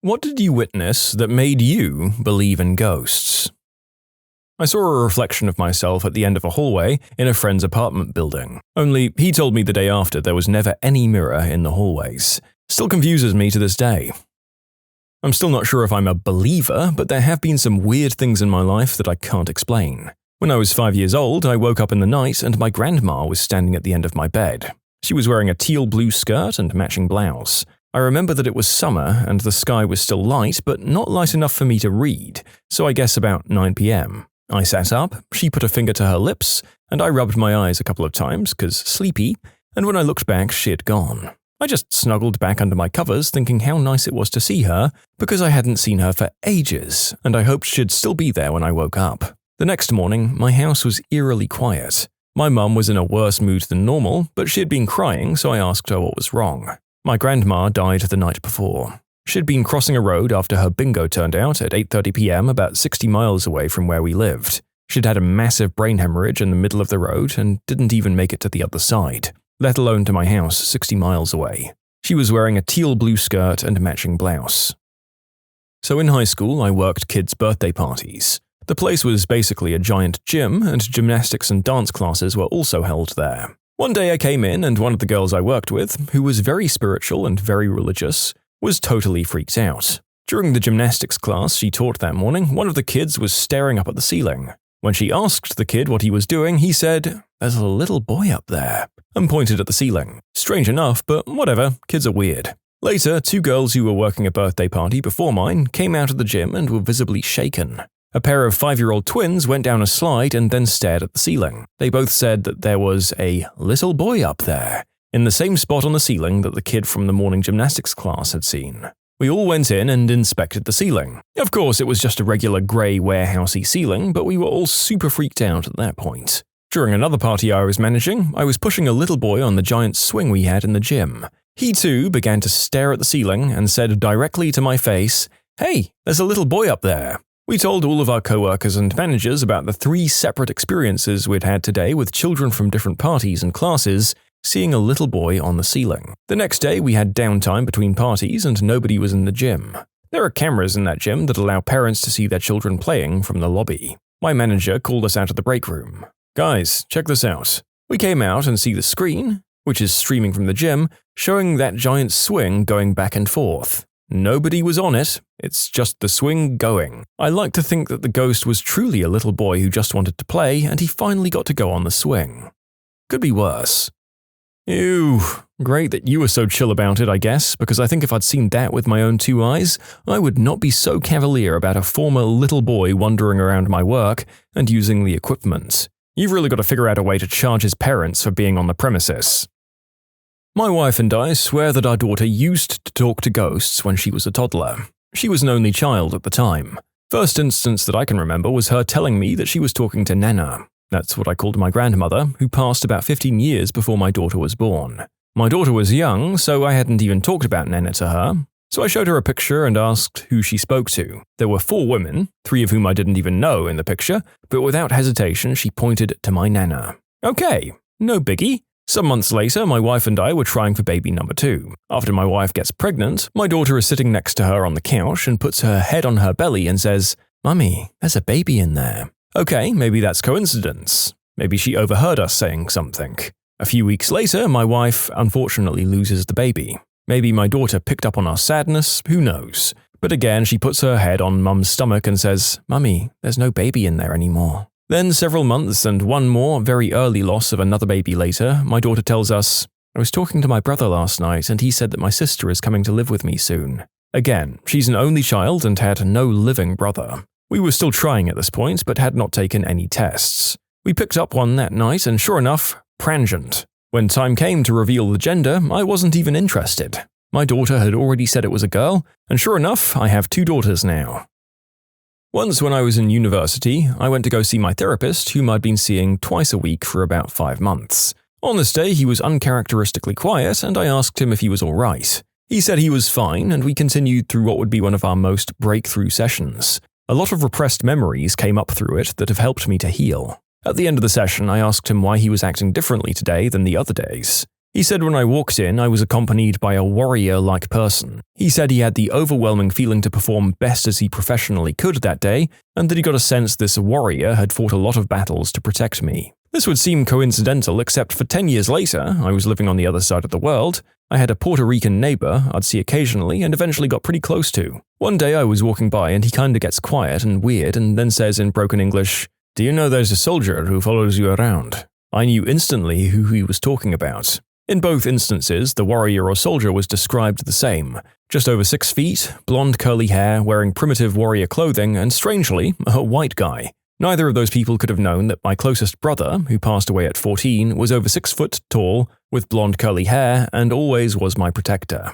What did you witness that made you believe in ghosts? I saw a reflection of myself at the end of a hallway in a friend's apartment building. Only he told me the day after there was never any mirror in the hallways. Still confuses me to this day. I'm still not sure if I'm a believer, but there have been some weird things in my life that I can't explain. When I was 5 years old, I woke up in the night and my grandma was standing at the end of my bed. She was wearing a teal blue skirt and matching blouse. I remember that it was summer and the sky was still light, but not light enough for me to read, so I guess about 9 p.m. I sat up, she put a finger to her lips, and I rubbed my eyes a couple of times, 'cause sleepy, and when I looked back, she had gone. I just snuggled back under my covers thinking how nice it was to see her, because I hadn't seen her for ages, and I hoped she'd still be there when I woke up. The next morning, my house was eerily quiet. My mum was in a worse mood than normal, but she had been crying, so I asked her what was wrong. My grandma died the night before. She'd been crossing a road after her bingo turned out at 8:30 p.m. about 60 miles away from where we lived. She'd had a massive brain hemorrhage in the middle of the road and didn't even make it to the other side, let alone to my house 60 miles away. She was wearing a teal blue skirt and matching blouse. So in high school, I worked kids' birthday parties. The place was basically a giant gym, and gymnastics and dance classes were also held there. One day I came in and one of the girls I worked with, who was very spiritual and very religious, was totally freaked out. During the gymnastics class she taught that morning, one of the kids was staring up at the ceiling. When she asked the kid what he was doing, he said, "There's a little boy up there," and pointed at the ceiling. Strange enough, but whatever, kids are weird. Later, two girls who were working a birthday party before mine came out of the gym and were visibly shaken. A pair of 5-year-old twins went down a slide and then stared at the ceiling. They both said that there was a little boy up there, in the same spot on the ceiling that the kid from the morning gymnastics class had seen. We all went in and inspected the ceiling. Of course, it was just a regular grey warehousey ceiling, but we were all super freaked out at that point. During another party I was managing, I was pushing a little boy on the giant swing we had in the gym. He too began to stare at the ceiling and said directly to my face, "Hey, there's a little boy up there." We told all of our co-workers and managers about the 3 separate experiences we'd had today with children from different parties and classes, seeing a little boy on the ceiling. The next day we had downtime between parties and nobody was in the gym. There are cameras in that gym that allow parents to see their children playing from the lobby. My manager called us out of the break room. "Guys, check this out." We came out and see the screen, which is streaming from the gym, showing that giant swing going back and forth. Nobody was on it, it's just the swing going. I like to think that the ghost was truly a little boy who just wanted to play and he finally got to go on the swing. Could be worse. Ew, great that you were so chill about it, I guess, because I think if I'd seen that with my own 2 eyes, I would not be so cavalier about a former little boy wandering around my work and using the equipment. You've really got to figure out a way to charge his parents for being on the premises. My wife and I swear that our daughter used to talk to ghosts when she was a toddler. She was an only child at the time. First instance that I can remember was her telling me that she was talking to Nana. That's what I called my grandmother, who passed about 15 years before my daughter was born. My daughter was young, so I hadn't even talked about Nana to her. So I showed her a picture and asked who she spoke to. There were 4 women, 3 of whom I didn't even know in the picture, but without hesitation she pointed to my Nana. Okay, no biggie. Some months later, my wife and I were trying for baby number 2. After my wife gets pregnant, my daughter is sitting next to her on the couch and puts her head on her belly and says, "Mummy, there's a baby in there." Okay, maybe that's coincidence. Maybe she overheard us saying something. A few weeks later, my wife unfortunately loses the baby. Maybe my daughter picked up on our sadness, who knows. But again, she puts her head on Mum's stomach and says, "Mummy, there's no baby in there anymore." Then several months and one more very early loss of another baby later, my daughter tells us, "I was talking to my brother last night and he said that my sister is coming to live with me soon." Again, she's an only child and had no living brother. We were still trying at this point, but had not taken any tests. We picked up one that night and sure enough, transient. When time came to reveal the gender, I wasn't even interested. My daughter had already said it was a girl, and sure enough, I have 2 daughters now. Once when I was in university, I went to go see my therapist, whom I'd been seeing twice a week for about 5 months. On this day, he was uncharacteristically quiet, and I asked him if he was all right. He said he was fine, and we continued through what would be one of our most breakthrough sessions. A lot of repressed memories came up through it that have helped me to heal. At the end of the session, I asked him why he was acting differently today than the other days. He said when I walked in, I was accompanied by a warrior-like person. He said he had the overwhelming feeling to perform best as he professionally could that day, and that he got a sense this warrior had fought a lot of battles to protect me. This would seem coincidental, except for 10 years later, I was living on the other side of the world. I had a Puerto Rican neighbor I'd see occasionally and eventually got pretty close to. One day I was walking by and he kinda gets quiet and weird and then says in broken English, "Do you know there's a soldier who follows you around?" I knew instantly who he was talking about. In both instances, the warrior or soldier was described the same. Just over 6 feet, blonde curly hair, wearing primitive warrior clothing, and strangely, a white guy. Neither of those people could have known that my closest brother, who passed away at 14, was over 6 foot tall, with blonde curly hair, and always was my protector.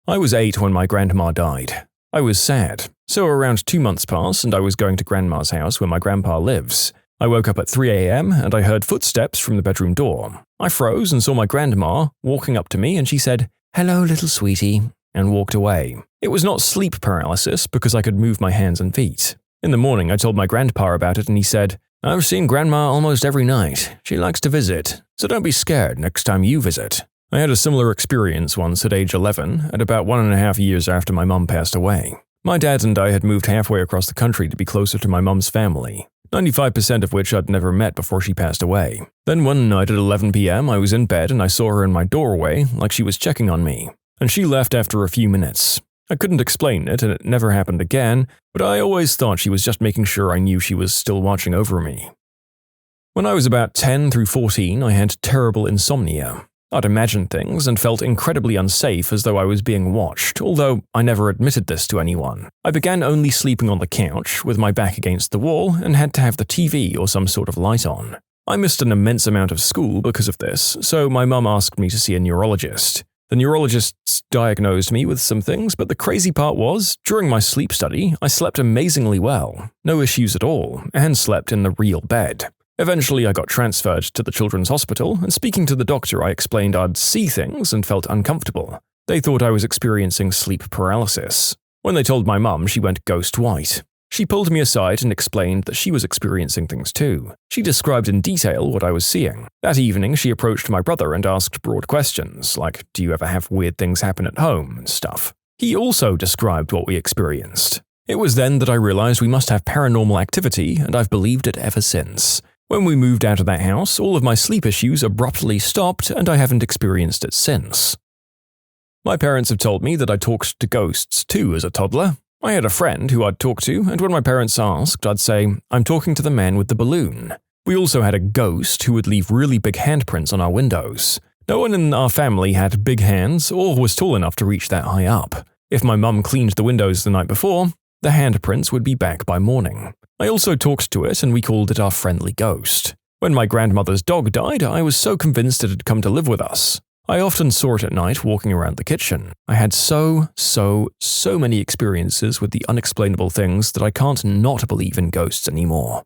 I was 8 when my grandma died. I was sad. So around 2 months passed and I was going to grandma's house where my grandpa lives. I woke up at 3 a.m. and I heard footsteps from the bedroom door. I froze and saw my grandma walking up to me and she said, "Hello, little sweetie," and walked away. It was not sleep paralysis because I could move my hands and feet. In the morning, I told my grandpa about it and he said, "I've seen Grandma almost every night. She likes to visit, so don't be scared next time you visit." I had a similar experience once at age 11, at about 1.5 years after my mum passed away. My dad and I had moved halfway across the country to be closer to my mum's family, 95% of which I'd never met before she passed away. Then one night at 11 p.m. I was in bed and I saw her in my doorway like she was checking on me, and she left after a few minutes. I couldn't explain it and it never happened again, but I always thought she was just making sure I knew she was still watching over me. When I was about 10 through 14, I had terrible insomnia. I'd imagine things and felt incredibly unsafe as though I was being watched, although I never admitted this to anyone. I began only sleeping on the couch with my back against the wall and had to have the TV or some sort of light on. I missed an immense amount of school because of this, so my mum asked me to see a neurologist. The neurologists diagnosed me with some things, but the crazy part was, during my sleep study, I slept amazingly well, no issues at all, and slept in the real bed. Eventually, I got transferred to the children's hospital, and speaking to the doctor, I explained I'd see things and felt uncomfortable. They thought I was experiencing sleep paralysis. When they told my mum, she went ghost white. She pulled me aside and explained that she was experiencing things too. She described in detail what I was seeing. That evening, she approached my brother and asked broad questions, like, "Do you ever have weird things happen at home?" and stuff. He also described what we experienced. It was then that I realized we must have paranormal activity, and I've believed it ever since. When we moved out of that house, all of my sleep issues abruptly stopped, and I haven't experienced it since. My parents have told me that I talked to ghosts too as a toddler. I had a friend who I'd talk to, and when my parents asked, I'd say, "I'm talking to the man with the balloon." We also had a ghost who would leave really big handprints on our windows. No one in our family had big hands or was tall enough to reach that high up. If my mum cleaned the windows the night before, the handprints would be back by morning. I also talked to it and we called it our friendly ghost. When my grandmother's dog died, I was so convinced it had come to live with us. I often saw it at night walking around the kitchen. I had so many experiences with the unexplainable things that I can't not believe in ghosts anymore.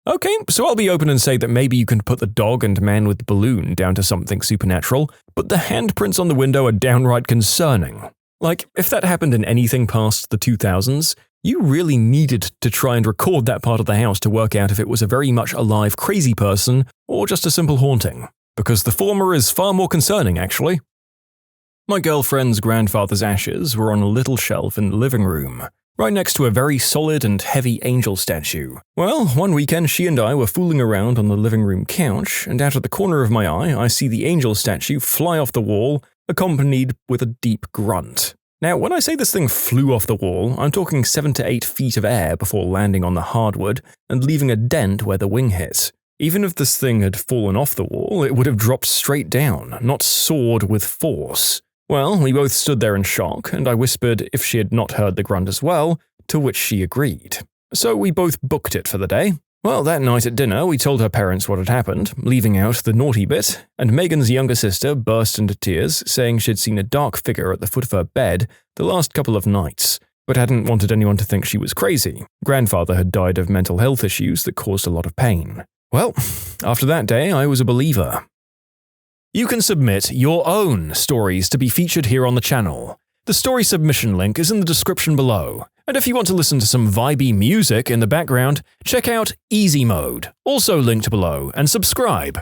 Okay, so I'll be open and say that maybe you can put the dog and man with the balloon down to something supernatural, but the handprints on the window are downright concerning. Like, if that happened in anything past the 2000s, you really needed to try and record that part of the house to work out if it was a very much alive crazy person or just a simple haunting. Because the former is far more concerning, actually. My girlfriend's grandfather's ashes were on a little shelf in the living room, right next to a very solid and heavy angel statue. Well, one weekend she and I were fooling around on the living room couch, and out of the corner of my eye I see the angel statue fly off the wall, accompanied with a deep grunt. Now, when I say this thing flew off the wall, I'm talking 7 to 8 feet of air before landing on the hardwood and leaving a dent where the wing hit. Even if this thing had fallen off the wall, it would have dropped straight down, not soared with force. Well, we both stood there in shock, and I whispered if she had not heard the grunt as well, to which she agreed. So we both booked it for the day. Well, that night at dinner, we told her parents what had happened, leaving out the naughty bit, and Megan's younger sister burst into tears, saying she'd seen a dark figure at the foot of her bed the last couple of nights, but hadn't wanted anyone to think she was crazy. Grandfather had died of mental health issues that caused a lot of pain. Well, after that day, I was a believer. You can submit your own stories to be featured here on the channel. The story submission link is in the description below. And if you want to listen to some vibey music in the background, check out easymode, also linked below, and subscribe.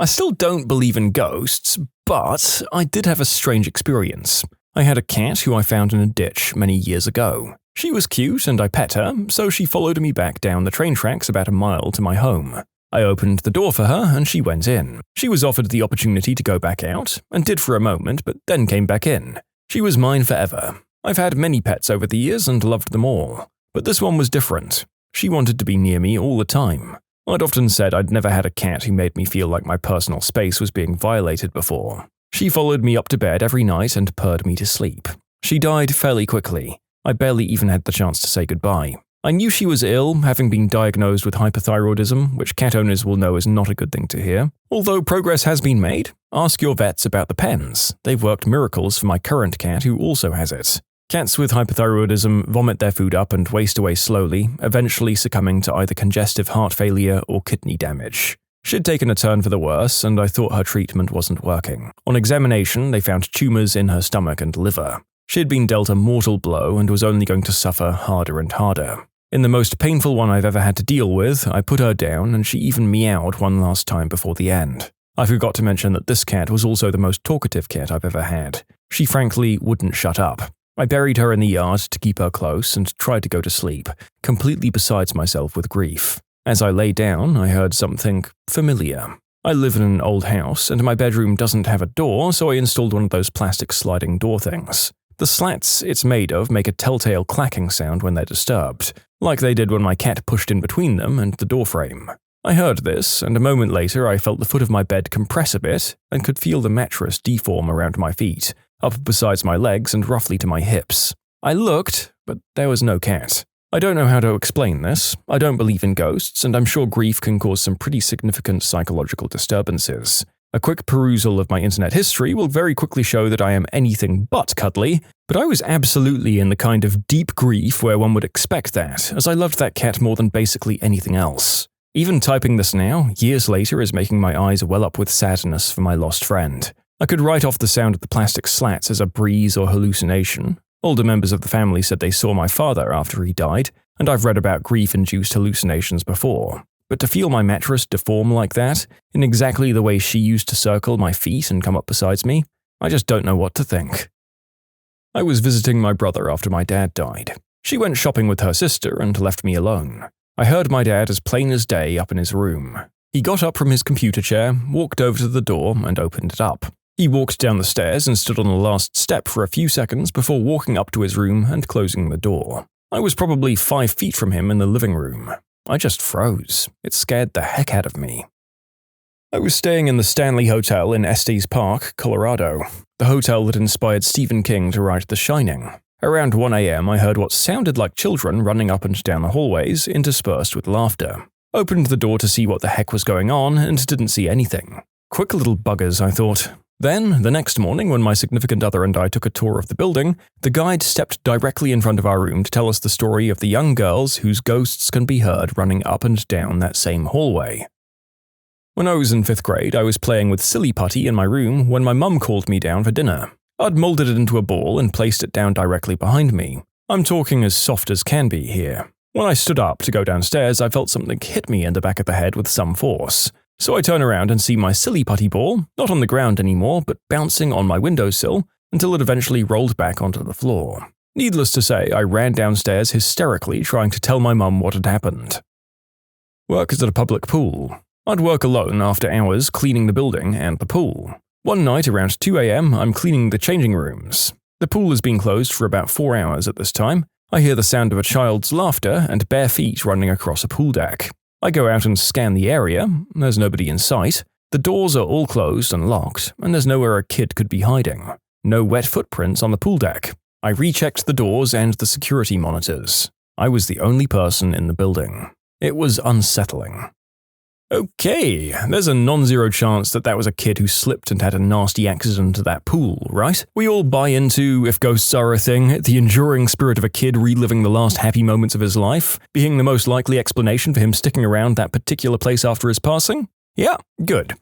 I still don't believe in ghosts, but I did have a strange experience. I had a cat who I found in a ditch many years ago. She was cute and I pet her, so she followed me back down the train tracks about a mile to my home. I opened the door for her and she went in. She was offered the opportunity to go back out, and did for a moment, but then came back in. She was mine forever. I've had many pets over the years and loved them all, but this one was different. She wanted to be near me all the time. I'd often said I'd never had a cat who made me feel like my personal space was being violated before. She followed me up to bed every night and purred me to sleep. She died fairly quickly. I barely even had the chance to say goodbye. I knew she was ill, having been diagnosed with hypothyroidism, which cat owners will know is not a good thing to hear. Although progress has been made, ask your vets about the pens. They've worked miracles for my current cat who also has it. Cats with hypothyroidism vomit their food up and waste away slowly, eventually succumbing to either congestive heart failure or kidney damage. She'd taken a turn for the worse, and I thought her treatment wasn't working. On examination, they found tumors in her stomach and liver. She had been dealt a mortal blow and was only going to suffer harder and harder. In the most painful one I've ever had to deal with, I put her down and she even meowed one last time before the end. I forgot to mention that this cat was also the most talkative cat I've ever had. She frankly wouldn't shut up. I buried her in the yard to keep her close and tried to go to sleep, completely besides myself with grief. As I lay down, I heard something familiar. I live in an old house, and my bedroom doesn't have a door, so I installed one of those plastic sliding door things. The slats it's made of make a telltale clacking sound when they're disturbed, like they did when my cat pushed in between them and the doorframe. I heard this, and a moment later I felt the foot of my bed compress a bit and could feel the mattress deform around my feet, up besides my legs and roughly to my hips. I looked, but there was no cat. I don't know how to explain this. I don't believe in ghosts, and I'm sure grief can cause some pretty significant psychological disturbances. A quick perusal of my internet history will very quickly show that I am anything but cuddly, but I was absolutely in the kind of deep grief where one would expect that, as I loved that cat more than basically anything else. Even typing this now, years later, is making my eyes well up with sadness for my lost friend. I could write off the sound of the plastic slats as a breeze or hallucination. Older members of the family said they saw my father after he died, and I've read about grief-induced hallucinations before. But to feel my mattress deform like that, in exactly the way she used to circle my feet and come up beside me, I just don't know what to think. I was visiting my brother after my dad died. She went shopping with her sister and left me alone. I heard my dad as plain as day up in his room. He got up from his computer chair, walked over to the door, and opened it up. He walked down the stairs and stood on the last step for a few seconds before walking up to his room and closing the door. I was probably 5 feet from him in the living room. I just froze. It scared the heck out of me. I was staying in the Stanley Hotel in Estes Park, Colorado, the hotel that inspired Stephen King to write The Shining. Around 1 a.m. I heard what sounded like children running up and down the hallways, interspersed with laughter. Opened the door to see what the heck was going on and didn't see anything. Quick little buggers, I thought. Then, the next morning, when my significant other and I took a tour of the building, the guide stepped directly in front of our room to tell us the story of the young girls whose ghosts can be heard running up and down that same hallway. When I was in 5th grade, I was playing with silly putty in my room when my mum called me down for dinner. I'd molded it into a ball and placed it down directly behind me. I'm talking as soft as can be here. When I stood up to go downstairs, I felt something hit me in the back of the head with some force. So I turn around and see my silly putty ball, not on the ground anymore, but bouncing on my windowsill until it eventually rolled back onto the floor. Needless to say, I ran downstairs hysterically trying to tell my mum what had happened. Work is at a public pool. I'd work alone after hours cleaning the building and the pool. One night around 2 a.m., I'm cleaning the changing rooms. The pool has been closed for about 4 hours at this time. I hear the sound of a child's laughter and bare feet running across a pool deck. I go out and scan the area. There's nobody in sight. The doors are all closed and locked, and there's nowhere a kid could be hiding. No wet footprints on the pool deck. I rechecked the doors and the security monitors. I was the only person in the building. It was unsettling. Okay, there's a non-zero chance that was a kid who slipped and had a nasty accident at that pool, right? We all buy into, if ghosts are a thing, the enduring spirit of a kid reliving the last happy moments of his life, being the most likely explanation for him sticking around that particular place after his passing? Yeah, good.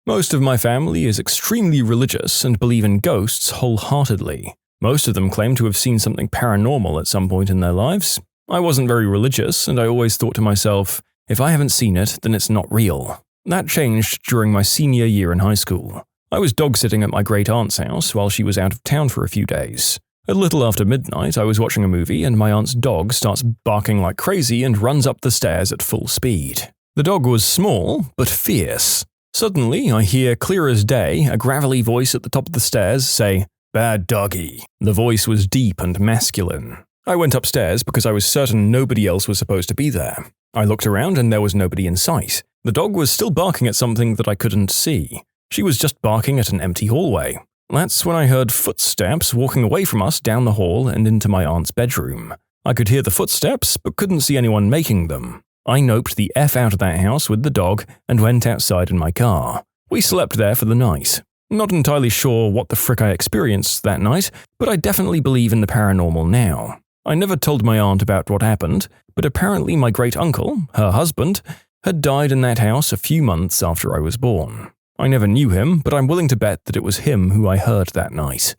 Most of my family is extremely religious and believe in ghosts wholeheartedly. Most of them claim to have seen something paranormal at some point in their lives. I wasn't very religious, and I always thought to myself, if I haven't seen it, then it's not real. That changed during my senior year in high school. I was dog-sitting at my great-aunt's house while she was out of town for a few days. A little after midnight, I was watching a movie and my aunt's dog starts barking like crazy and runs up the stairs at full speed. The dog was small, but fierce. Suddenly, I hear clear as day a gravelly voice at the top of the stairs say, "Bad doggy." The voice was deep and masculine. I went upstairs because I was certain nobody else was supposed to be there. I looked around and there was nobody in sight. The dog was still barking at something that I couldn't see. She was just barking at an empty hallway. That's when I heard footsteps walking away from us down the hall and into my aunt's bedroom. I could hear the footsteps, but couldn't see anyone making them. I noped the F out of that house with the dog and went outside in my car. We slept there for the night. Not entirely sure what the frick I experienced that night, but I definitely believe in the paranormal now. I never told my aunt about what happened, but apparently my great-uncle, her husband, had died in that house a few months after I was born. I never knew him, but I'm willing to bet that it was him who I heard that night.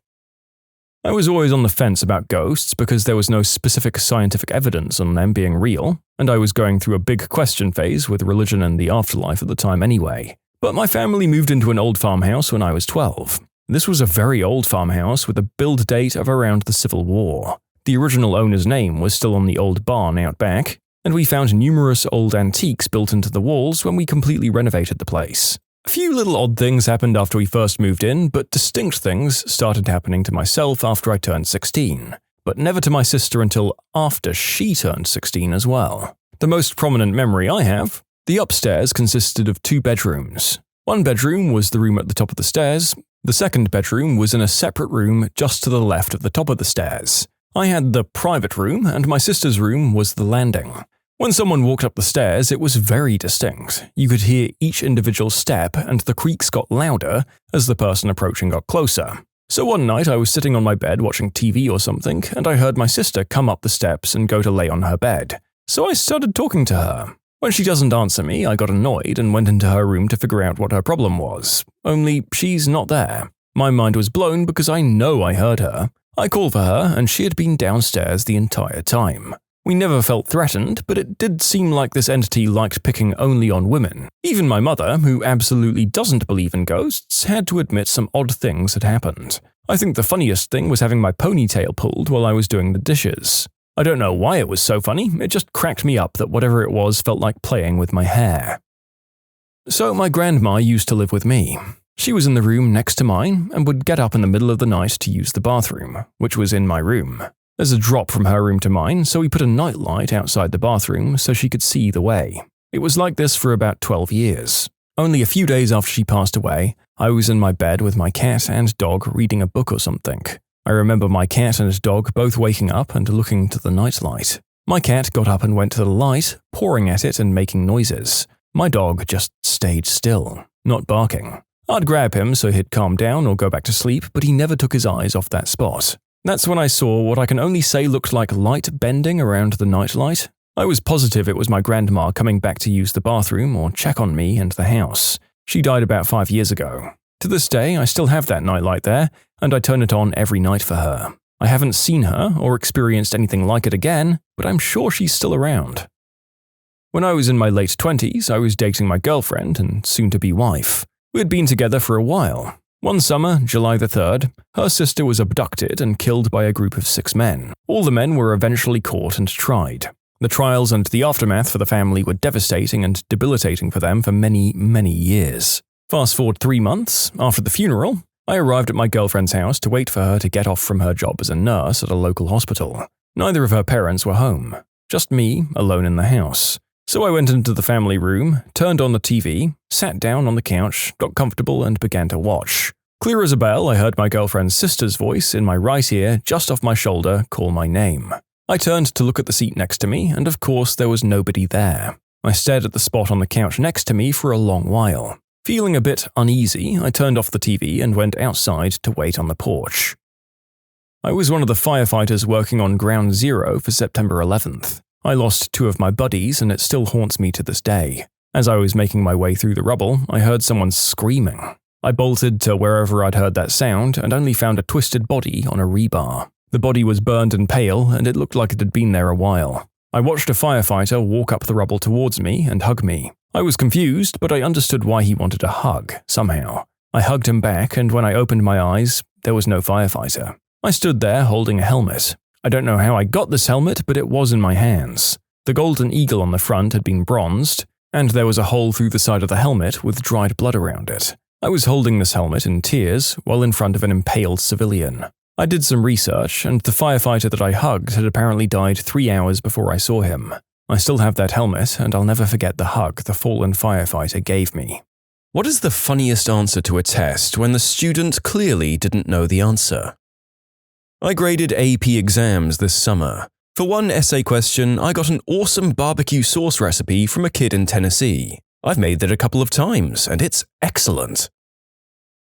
I was always on the fence about ghosts because there was no specific scientific evidence on them being real, and I was going through a big question phase with religion and the afterlife at the time anyway. But my family moved into an old farmhouse when I was 12. This was a very old farmhouse with a build date of around the Civil War. The original owner's name was still on the old barn out back, and we found numerous old antiques built into the walls when we completely renovated the place. A few little odd things happened after we first moved in, but distinct things started happening to myself after I turned 16, but never to my sister until after she turned 16 as well. The most prominent memory I have, the upstairs consisted of 2 bedrooms. One bedroom was the room at the top of the stairs, the second bedroom was in a separate room just to the left of the top of the stairs. I had the private room, and my sister's room was the landing. When someone walked up the stairs, it was very distinct. You could hear each individual step, and the creaks got louder as the person approaching got closer. So one night I was sitting on my bed watching TV or something, and I heard my sister come up the steps and go to lay on her bed. So I started talking to her. When she doesn't answer me, I got annoyed and went into her room to figure out what her problem was. Only she's not there. My mind was blown because I know I heard her. I called for her, and she had been downstairs the entire time. We never felt threatened, but it did seem like this entity liked picking only on women. Even my mother, who absolutely doesn't believe in ghosts, had to admit some odd things had happened. I think the funniest thing was having my ponytail pulled while I was doing the dishes. I don't know why it was so funny, it just cracked me up that whatever it was felt like playing with my hair. So my grandma used to live with me. She was in the room next to mine and would get up in the middle of the night to use the bathroom, which was in my room. There's a drop from her room to mine, so we put a nightlight outside the bathroom so she could see the way. It was like this for about 12 years. Only a few days after she passed away, I was in my bed with my cat and dog reading a book or something. I remember my cat and dog both waking up and looking to the nightlight. My cat got up and went to the light, pawing at it and making noises. My dog just stayed still, not barking. I'd grab him so he'd calm down or go back to sleep, but he never took his eyes off that spot. That's when I saw what I can only say looked like light bending around the nightlight. I was positive it was my grandma coming back to use the bathroom or check on me and the house. She died about 5 years ago. To this day, I still have that nightlight there, and I turn it on every night for her. I haven't seen her or experienced anything like it again, but I'm sure she's still around. When I was in my late 20s, I was dating my girlfriend and soon-to-be wife. We had been together for a while. One summer, July the 3rd, her sister was abducted and killed by a group of 6 men. All the men were eventually caught and tried. The trials and the aftermath for the family were devastating and debilitating for them for many, many years. Fast forward 3 months, after the funeral, I arrived at my girlfriend's house to wait for her to get off from her job as a nurse at a local hospital. Neither of her parents were home, just me alone in the house. So I went into the family room, turned on the TV, sat down on the couch, got comfortable and began to watch. Clear as a bell, I heard my girlfriend's sister's voice in my right ear, just off my shoulder, call my name. I turned to look at the seat next to me, and of course there was nobody there. I stared at the spot on the couch next to me for a long while. Feeling a bit uneasy, I turned off the TV and went outside to wait on the porch. I was one of the firefighters working on Ground Zero for September 11th. I lost 2 of my buddies, and it still haunts me to this day. As I was making my way through the rubble, I heard someone screaming. I bolted to wherever I'd heard that sound and only found a twisted body on a rebar. The body was burned and pale, and it looked like it had been there a while. I watched a firefighter walk up the rubble towards me and hug me. I was confused, but I understood why he wanted a hug, somehow. I hugged him back, and when I opened my eyes, there was no firefighter. I stood there holding a helmet. I don't know how I got this helmet, but it was in my hands. The golden eagle on the front had been bronzed, and there was a hole through the side of the helmet with dried blood around it. I was holding this helmet in tears while in front of an impaled civilian. I did some research, and the firefighter that I hugged had apparently died 3 hours before I saw him. I still have that helmet, and I'll never forget the hug the fallen firefighter gave me. What is the funniest answer to a test when the student clearly didn't know the answer? I graded AP exams this summer. For one essay question, I got an awesome barbecue sauce recipe from a kid in Tennessee. I've made that a couple of times, and it's excellent.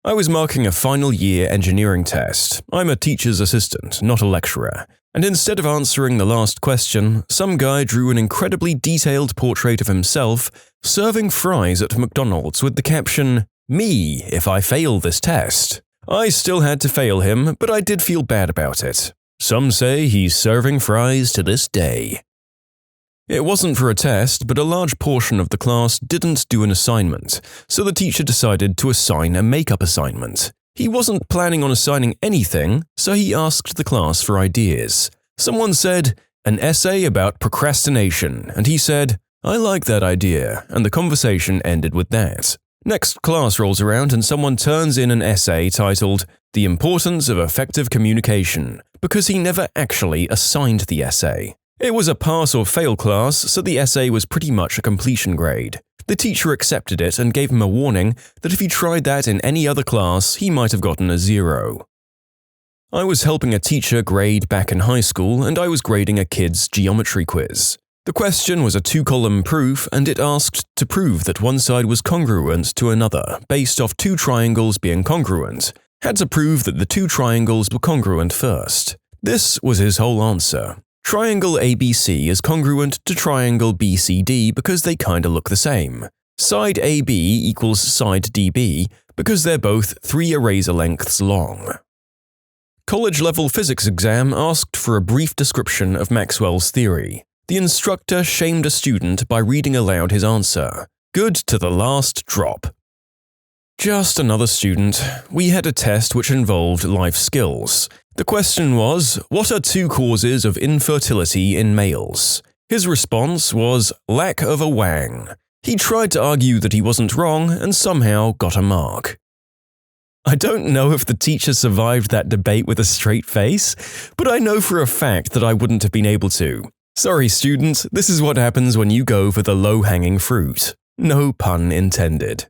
I was marking a final year engineering test. I'm a teacher's assistant, not a lecturer. And instead of answering the last question, some guy drew an incredibly detailed portrait of himself serving fries at McDonald's with the caption, "Me if I fail this test." I still had to fail him, but I did feel bad about it. Some say he's serving fries to this day. It wasn't for a test, but a large portion of the class didn't do an assignment, so the teacher decided to assign a makeup assignment. He wasn't planning on assigning anything, so he asked the class for ideas. Someone said, "An essay about procrastination," and he said, "I like that idea," and the conversation ended with that. Next class rolls around and someone turns in an essay titled, "The Importance of Effective Communication," because he never actually assigned the essay. It was a pass or fail class, so the essay was pretty much a completion grade. The teacher accepted it and gave him a warning that if he tried that in any other class, he might have gotten a 0. I was helping a teacher grade back in high school, and I was grading a kid's geometry quiz. The question was a 2-column proof, and it asked to prove that one side was congruent to another based off 2 triangles being congruent. Had to prove that the 2 triangles were congruent first. This was his whole answer. Triangle ABC is congruent to triangle BCD because they kinda look the same. Side AB equals side DB because they're both 3 eraser lengths long. College-level physics exam asked for a brief description of Maxwell's theory. The instructor shamed a student by reading aloud his answer. Good to the last drop. Just another student. We had a test which involved life skills. The question was, what are 2 causes of infertility in males? His response was lack of a wang. He tried to argue that he wasn't wrong and somehow got a mark. I don't know if the teacher survived that debate with a straight face, but I know for a fact that I wouldn't have been able to. Sorry students, this is what happens when you go for the low-hanging fruit. No pun intended.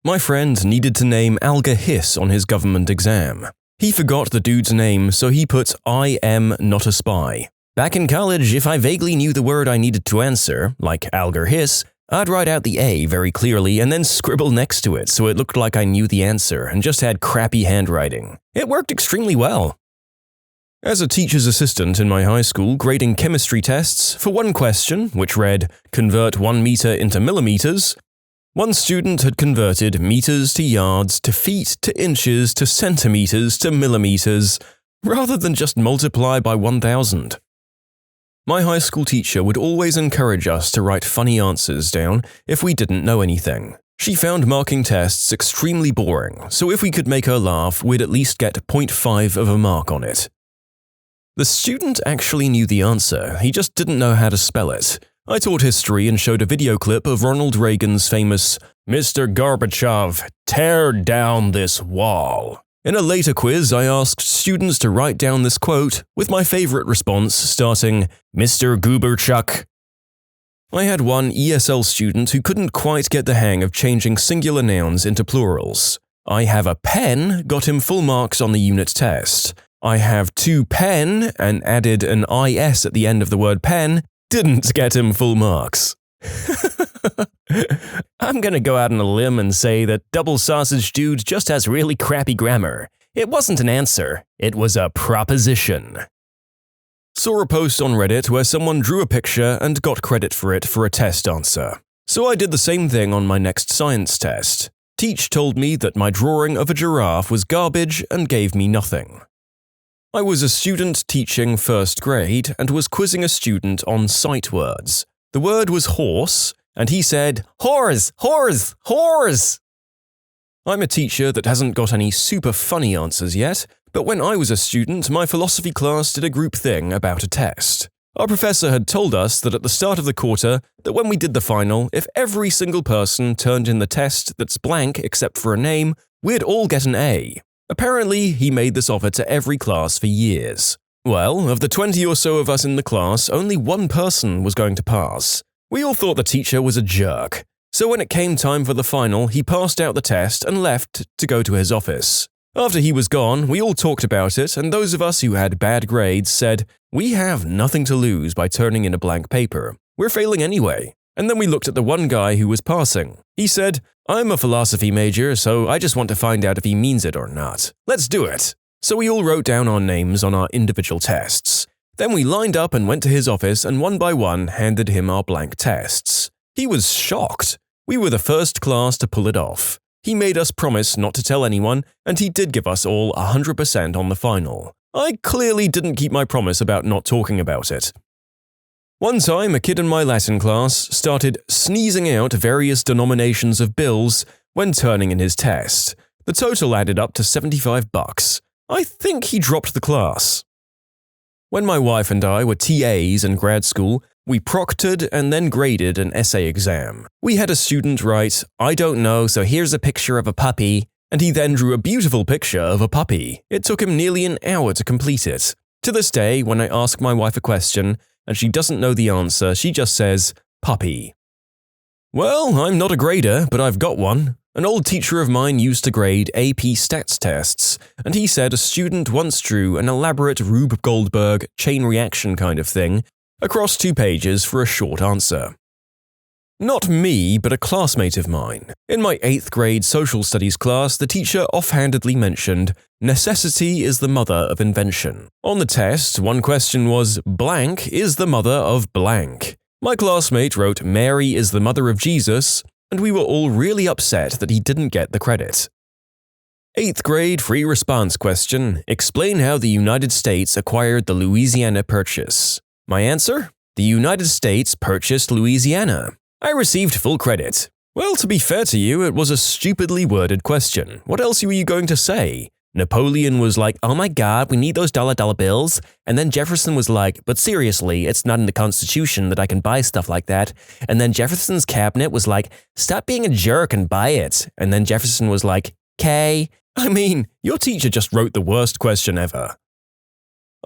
My friend needed to name Alga Hiss on his government exam. He forgot the dude's name, so he put "I am not a spy." Back in college, if I vaguely knew the word I needed to answer, like Alga Hiss, I'd write out the A very clearly and then scribble next to it so it looked like I knew the answer and just had crappy handwriting. It worked extremely well. As a teacher's assistant in my high school grading chemistry tests, for one question, which read, "Convert 1 meter into millimeters," one student had converted meters to yards to feet to inches to centimeters to millimeters, rather than just multiply by 1,000. My high school teacher would always encourage us to write funny answers down if we didn't know anything. She found marking tests extremely boring, so if we could make her laugh, we'd at least get 0.5 of a mark on it. The student actually knew the answer, he just didn't know how to spell it. I taught history and showed a video clip of Ronald Reagan's famous, "Mr. Gorbachev, tear down this wall." In a later quiz, I asked students to write down this quote, with my favorite response starting, "Mr. Gooberchuck." I had one ESL student who couldn't quite get the hang of changing singular nouns into plurals. "I have a pen" got him full marks on the unit test. "I have 2 pen" and added an IS at the end of the word pen didn't get him full marks. I'm gonna go out on a limb and say that Double Sausage Dude just has really crappy grammar. It wasn't an answer, it was a proposition. Saw a post on Reddit where someone drew a picture and got credit for it for a test answer. So I did the same thing on my next science test. Teach told me that my drawing of a giraffe was garbage and gave me nothing. I was a student teaching first grade and was quizzing a student on sight words. The word was horse, and he said, "Whores! Whores! Whores!" I'm a teacher that hasn't got any super funny answers yet, but when I was a student, my philosophy class did a group thing about a test. Our professor had told us that at the start of the quarter, that when we did the final, if every single person turned in the test that's blank except for a name, we'd all get an A. Apparently, he made this offer to every class for years. Well, of the 20 or so of us in the class, only one person was going to pass. We all thought the teacher was a jerk. So when it came time for the final, he passed out the test and left to go to his office. After he was gone, we all talked about it, and those of us who had bad grades said, "We have nothing to lose by turning in a blank paper. We're failing anyway." And then we looked at the one guy who was passing. He said, "I'm a philosophy major, so I just want to find out if he means it or not. Let's do it." So we all wrote down our names on our individual tests. Then we lined up and went to his office and one by one handed him our blank tests. He was shocked. We were the first class to pull it off. He made us promise not to tell anyone, and he did give us all 100% on the final. I clearly didn't keep my promise about not talking about it. One time, a kid in my Latin class started sneezing out various denominations of bills when turning in his test. The total added up to $75. I think he dropped the class. When my wife and I were TAs in grad school, we proctored and then graded an essay exam. We had a student write, "I don't know, so here's a picture of a puppy," and he then drew a beautiful picture of a puppy. It took him nearly an hour to complete it. To this day, when I ask my wife a question and she doesn't know the answer, she just says, "puppy." Well, I'm not a grader, but I've got one. An old teacher of mine used to grade AP stats tests, and he said a student once drew an elaborate Rube Goldberg chain reaction kind of thing across 2 pages for a short answer. Not me, but a classmate of mine. In my 8th grade social studies class, the teacher offhandedly mentioned, "Necessity is the mother of invention." On the test, one question was, "Blank is the mother of blank." My classmate wrote, "Mary is the mother of Jesus," and we were all really upset that he didn't get the credit. 8th grade free response question, explain how the United States acquired the Louisiana Purchase. My answer? The United States purchased Louisiana. I received full credit. Well, to be fair to you, it was a stupidly worded question. What else were you going to say? Napoleon was like, "Oh my god, we need those dollar bills." And then Jefferson was like, "But seriously, it's not in the Constitution that I can buy stuff like that." And then Jefferson's cabinet was like, "Stop being a jerk and buy it." And then Jefferson was like, "K." I mean, your teacher just wrote the worst question ever.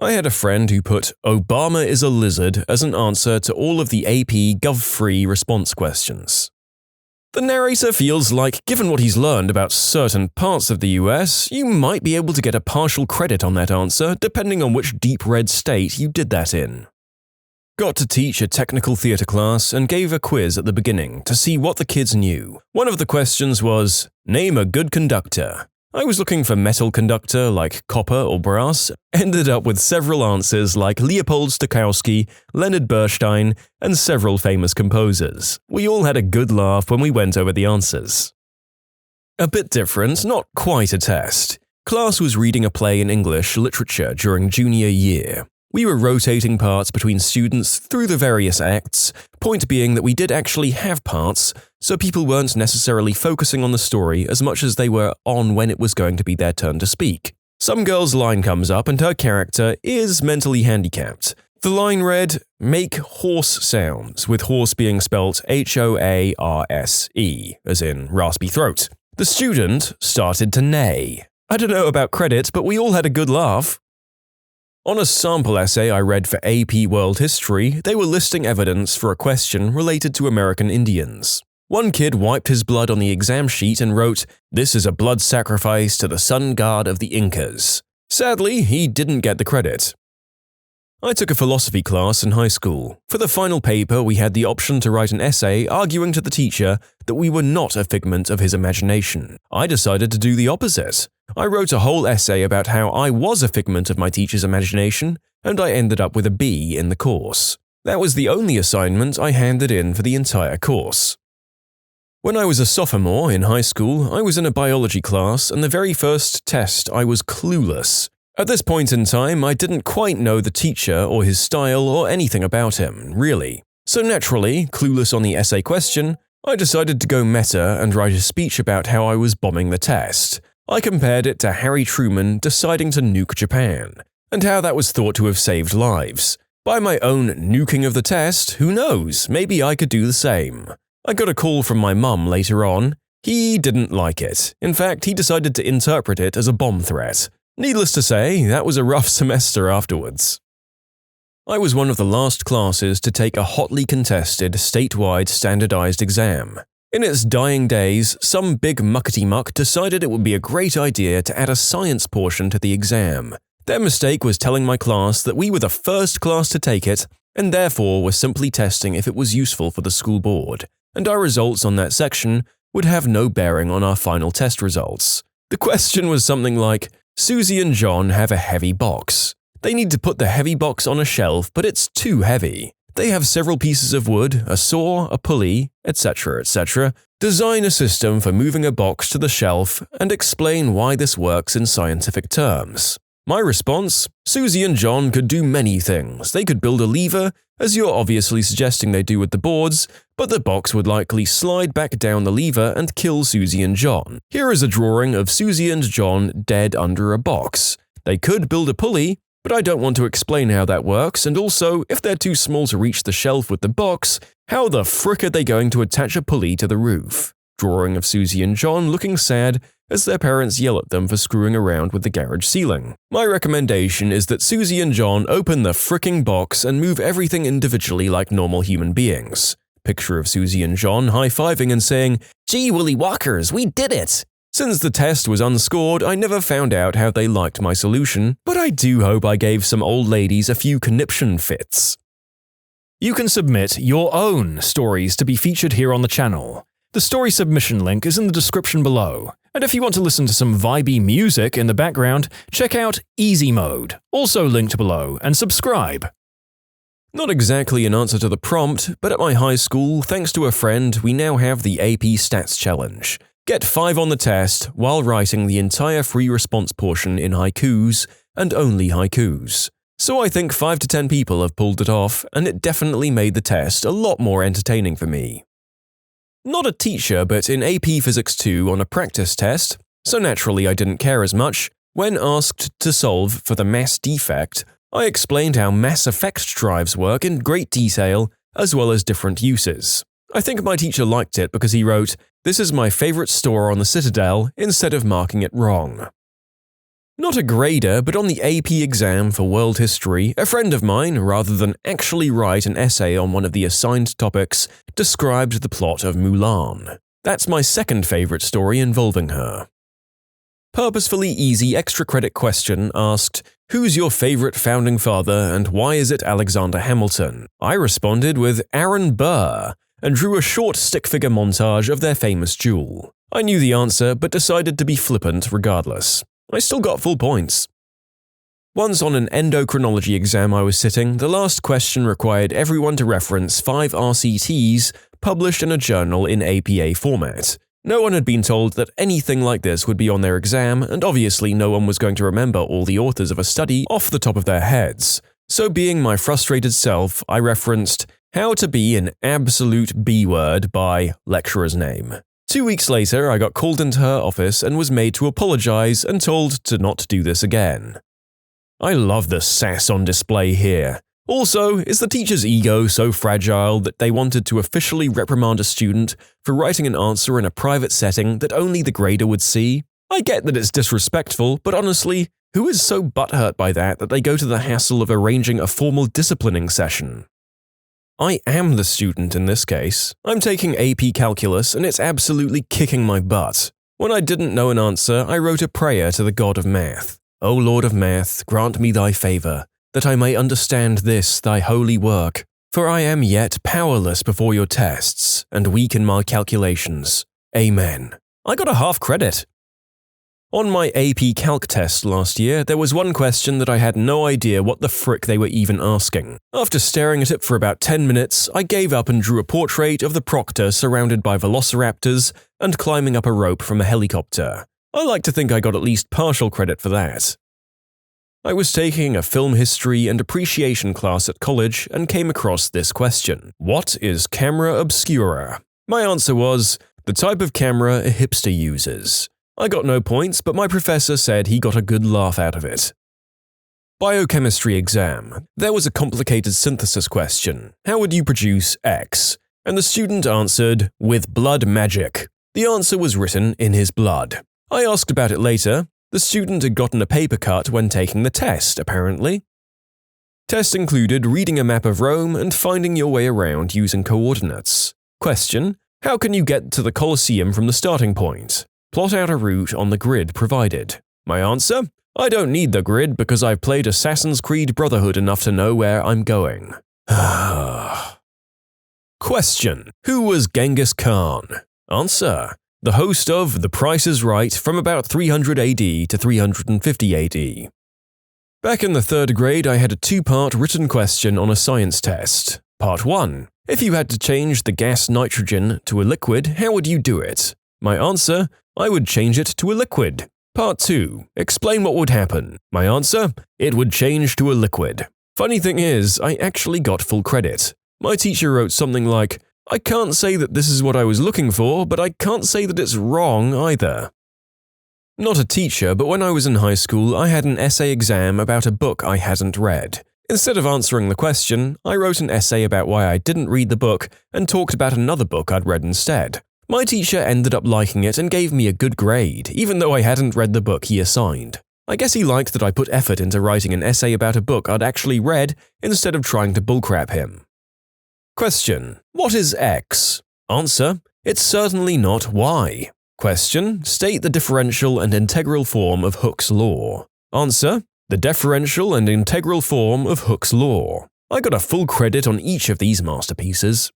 I had a friend who put "Obama is a lizard" as an answer to all of the AP Gov-free response questions. The narrator feels like, given what he's learned about certain parts of the US, you might be able to get a partial credit on that answer depending on which deep red state you did that in. Got to teach a technical theatre class and gave a quiz at the beginning to see what the kids knew. One of the questions was, "Name a good conductor." I was looking for metal conductor like copper or brass, ended up with several answers like Leopold Stokowski, Leonard Bernstein, and several famous composers. We all had a good laugh when we went over the answers. A bit different, not quite a test. Class was reading a play in English literature during junior year. We were rotating parts between students through the various acts, point being that we did actually have parts, so people weren't necessarily focusing on the story as much as they were on when it was going to be their turn to speak. Some girl's line comes up and her character is mentally handicapped. The line read, "Make horse sounds," with horse being spelt HOARSE, as in raspy throat. The student started to neigh. I don't know about credit, but we all had a good laugh. On a sample essay I read for AP World History, they were listing evidence for a question related to American Indians. One kid wiped his blood on the exam sheet and wrote, "This is a blood sacrifice to the sun god of the Incas." Sadly, he didn't get the credit. I took a philosophy class in high school. For the final paper, we had the option to write an essay arguing to the teacher that we were not a figment of his imagination. I decided to do the opposite. I wrote a whole essay about how I was a figment of my teacher's imagination, and I ended up with a B in the course. That was the only assignment I handed in for the entire course. When I was a sophomore in high school, I was in a biology class, and the very first test I was clueless. At this point in time, I didn't quite know the teacher or his style or anything about him, really. So naturally, clueless on the essay question, I decided to go meta and write a speech about how I was bombing the test. I compared it to Harry Truman deciding to nuke Japan, and how that was thought to have saved lives. By my own nuking of the test, who knows, maybe I could do the same. I got a call from my mum later on. He didn't like it. In fact, he decided to interpret it as a bomb threat. Needless to say, that was a rough semester afterwards. I was one of the last classes to take a hotly contested statewide standardized exam. In its dying days, some big muckety-muck decided it would be a great idea to add a science portion to the exam. Their mistake was telling my class that we were the first class to take it, and therefore were simply testing if it was useful for the school board, and our results on that section would have no bearing on our final test results. The question was something like, Susie and John have a heavy box. They need to put the heavy box on a shelf, but it's too heavy. They have several pieces of wood, a saw, a pulley, etc., etc. Design a system for moving a box to the shelf and explain why this works in scientific terms. My response? Susie and John could do many things. They could build a lever, as you're obviously suggesting they do with the boards, but the box would likely slide back down the lever and kill Susie and John. Here is a drawing of Susie and John dead under a box. They could build a pulley, but I don't want to explain how that works, and also, if they're too small to reach the shelf with the box, how the frick are they going to attach a pulley to the roof? Drawing of Susie and John looking sad as their parents yell at them for screwing around with the garage ceiling. My recommendation is that Susie and John open the fricking box and move everything individually like normal human beings. Picture of Susie and John high-fiving and saying, "Gee, Willy Walkers, we did it!" Since the test was unscored, I never found out how they liked my solution, but I do hope I gave some old ladies a few conniption fits. You can submit your own stories to be featured here on the channel. The story submission link is in the description below, and if you want to listen to some vibey music in the background, check out easymode, also linked below, and subscribe. Not exactly an answer to the prompt, but at my high school, thanks to a friend, we now have the AP Stats Challenge. Get 5 on the test while writing the entire free response portion in haikus, and only haikus. So I think 5 to 10 people have pulled it off, and it definitely made the test a lot more entertaining for me. Not a teacher, but in AP Physics 2 on a practice test, so naturally I didn't care as much. When asked to solve for the mass defect, I explained how mass effect drives work in great detail, as well as different uses. I think my teacher liked it because he wrote, "This is my favorite store on the Citadel," instead of marking it wrong. Not a grader, but on the AP exam for world history, a friend of mine, rather than actually write an essay on one of the assigned topics, described the plot of Mulan. That's my second favorite story involving her. Purposefully easy extra credit question asked, "Who's your favorite founding father and why is it Alexander Hamilton?" I responded with Aaron Burr, and drew a short stick figure montage of their famous duel. I knew the answer, but decided to be flippant regardless. I still got full points. Once on an endocrinology exam I was sitting, the last question required everyone to reference 5 RCTs published in a journal in APA format. No one had been told that anything like this would be on their exam, and obviously no one was going to remember all the authors of a study off the top of their heads. So being my frustrated self, I referenced How to Be an Absolute B-Word by lecturer's name. 2 weeks later, I got called into her office and was made to apologize and told to not do this again. I love the sass on display here. Also, is the teacher's ego so fragile that they wanted to officially reprimand a student for writing an answer in a private setting that only the grader would see? I get that it's disrespectful, but honestly, who is so butthurt by that they go to the hassle of arranging a formal disciplining session? I am the student in this case. I'm taking AP Calculus and it's absolutely kicking my butt. When I didn't know an answer, I wrote a prayer to the God of Math. O Lord of Math, grant me thy favor, that I may understand this thy holy work. For I am yet powerless before your tests, and weak in my calculations. Amen. I got a half credit. On my AP Calc test last year, there was one question that I had no idea what the frick they were even asking. After staring at it for about 10 minutes, I gave up and drew a portrait of the proctor surrounded by velociraptors and climbing up a rope from a helicopter. I like to think I got at least partial credit for that. I was taking a film history and appreciation class at college and came across this question. What is camera obscura? My answer was, the type of camera a hipster uses. I got no points, but my professor said he got a good laugh out of it. Biochemistry exam. There was a complicated synthesis question. How would you produce X? And the student answered, with blood magic. The answer was written in his blood. I asked about it later. The student had gotten a paper cut when taking the test, apparently. Test included reading a map of Rome and finding your way around using coordinates. Question: how can you get to the Colosseum from the starting point? Plot out a route on the grid provided. My answer: I don't need the grid because I've played Assassin's Creed Brotherhood enough to know where I'm going. Question: who was Genghis Khan? Answer: the host of The Price is Right from about 300 AD to 350 AD. Back in the 3rd grade, I had a 2-part written question on a science test. Part 1. If you had to change the gas nitrogen to a liquid, how would you do it? My answer: I would change it to a liquid. Part 2. Explain what would happen. My answer: it would change to a liquid. Funny thing is, I actually got full credit. My teacher wrote something like, I can't say that this is what I was looking for, but I can't say that it's wrong either. Not a teacher, but when I was in high school, I had an essay exam about a book I hadn't read. Instead of answering the question, I wrote an essay about why I didn't read the book and talked about another book I'd read instead. My teacher ended up liking it and gave me a good grade, even though I hadn't read the book he assigned. I guess he liked that I put effort into writing an essay about a book I'd actually read instead of trying to bullcrap him. Question: what is X? Answer: it's certainly not Y. Question: state the differential and integral form of Hooke's law. Answer: the differential and integral form of Hooke's law. I got a full credit on each of these masterpieces.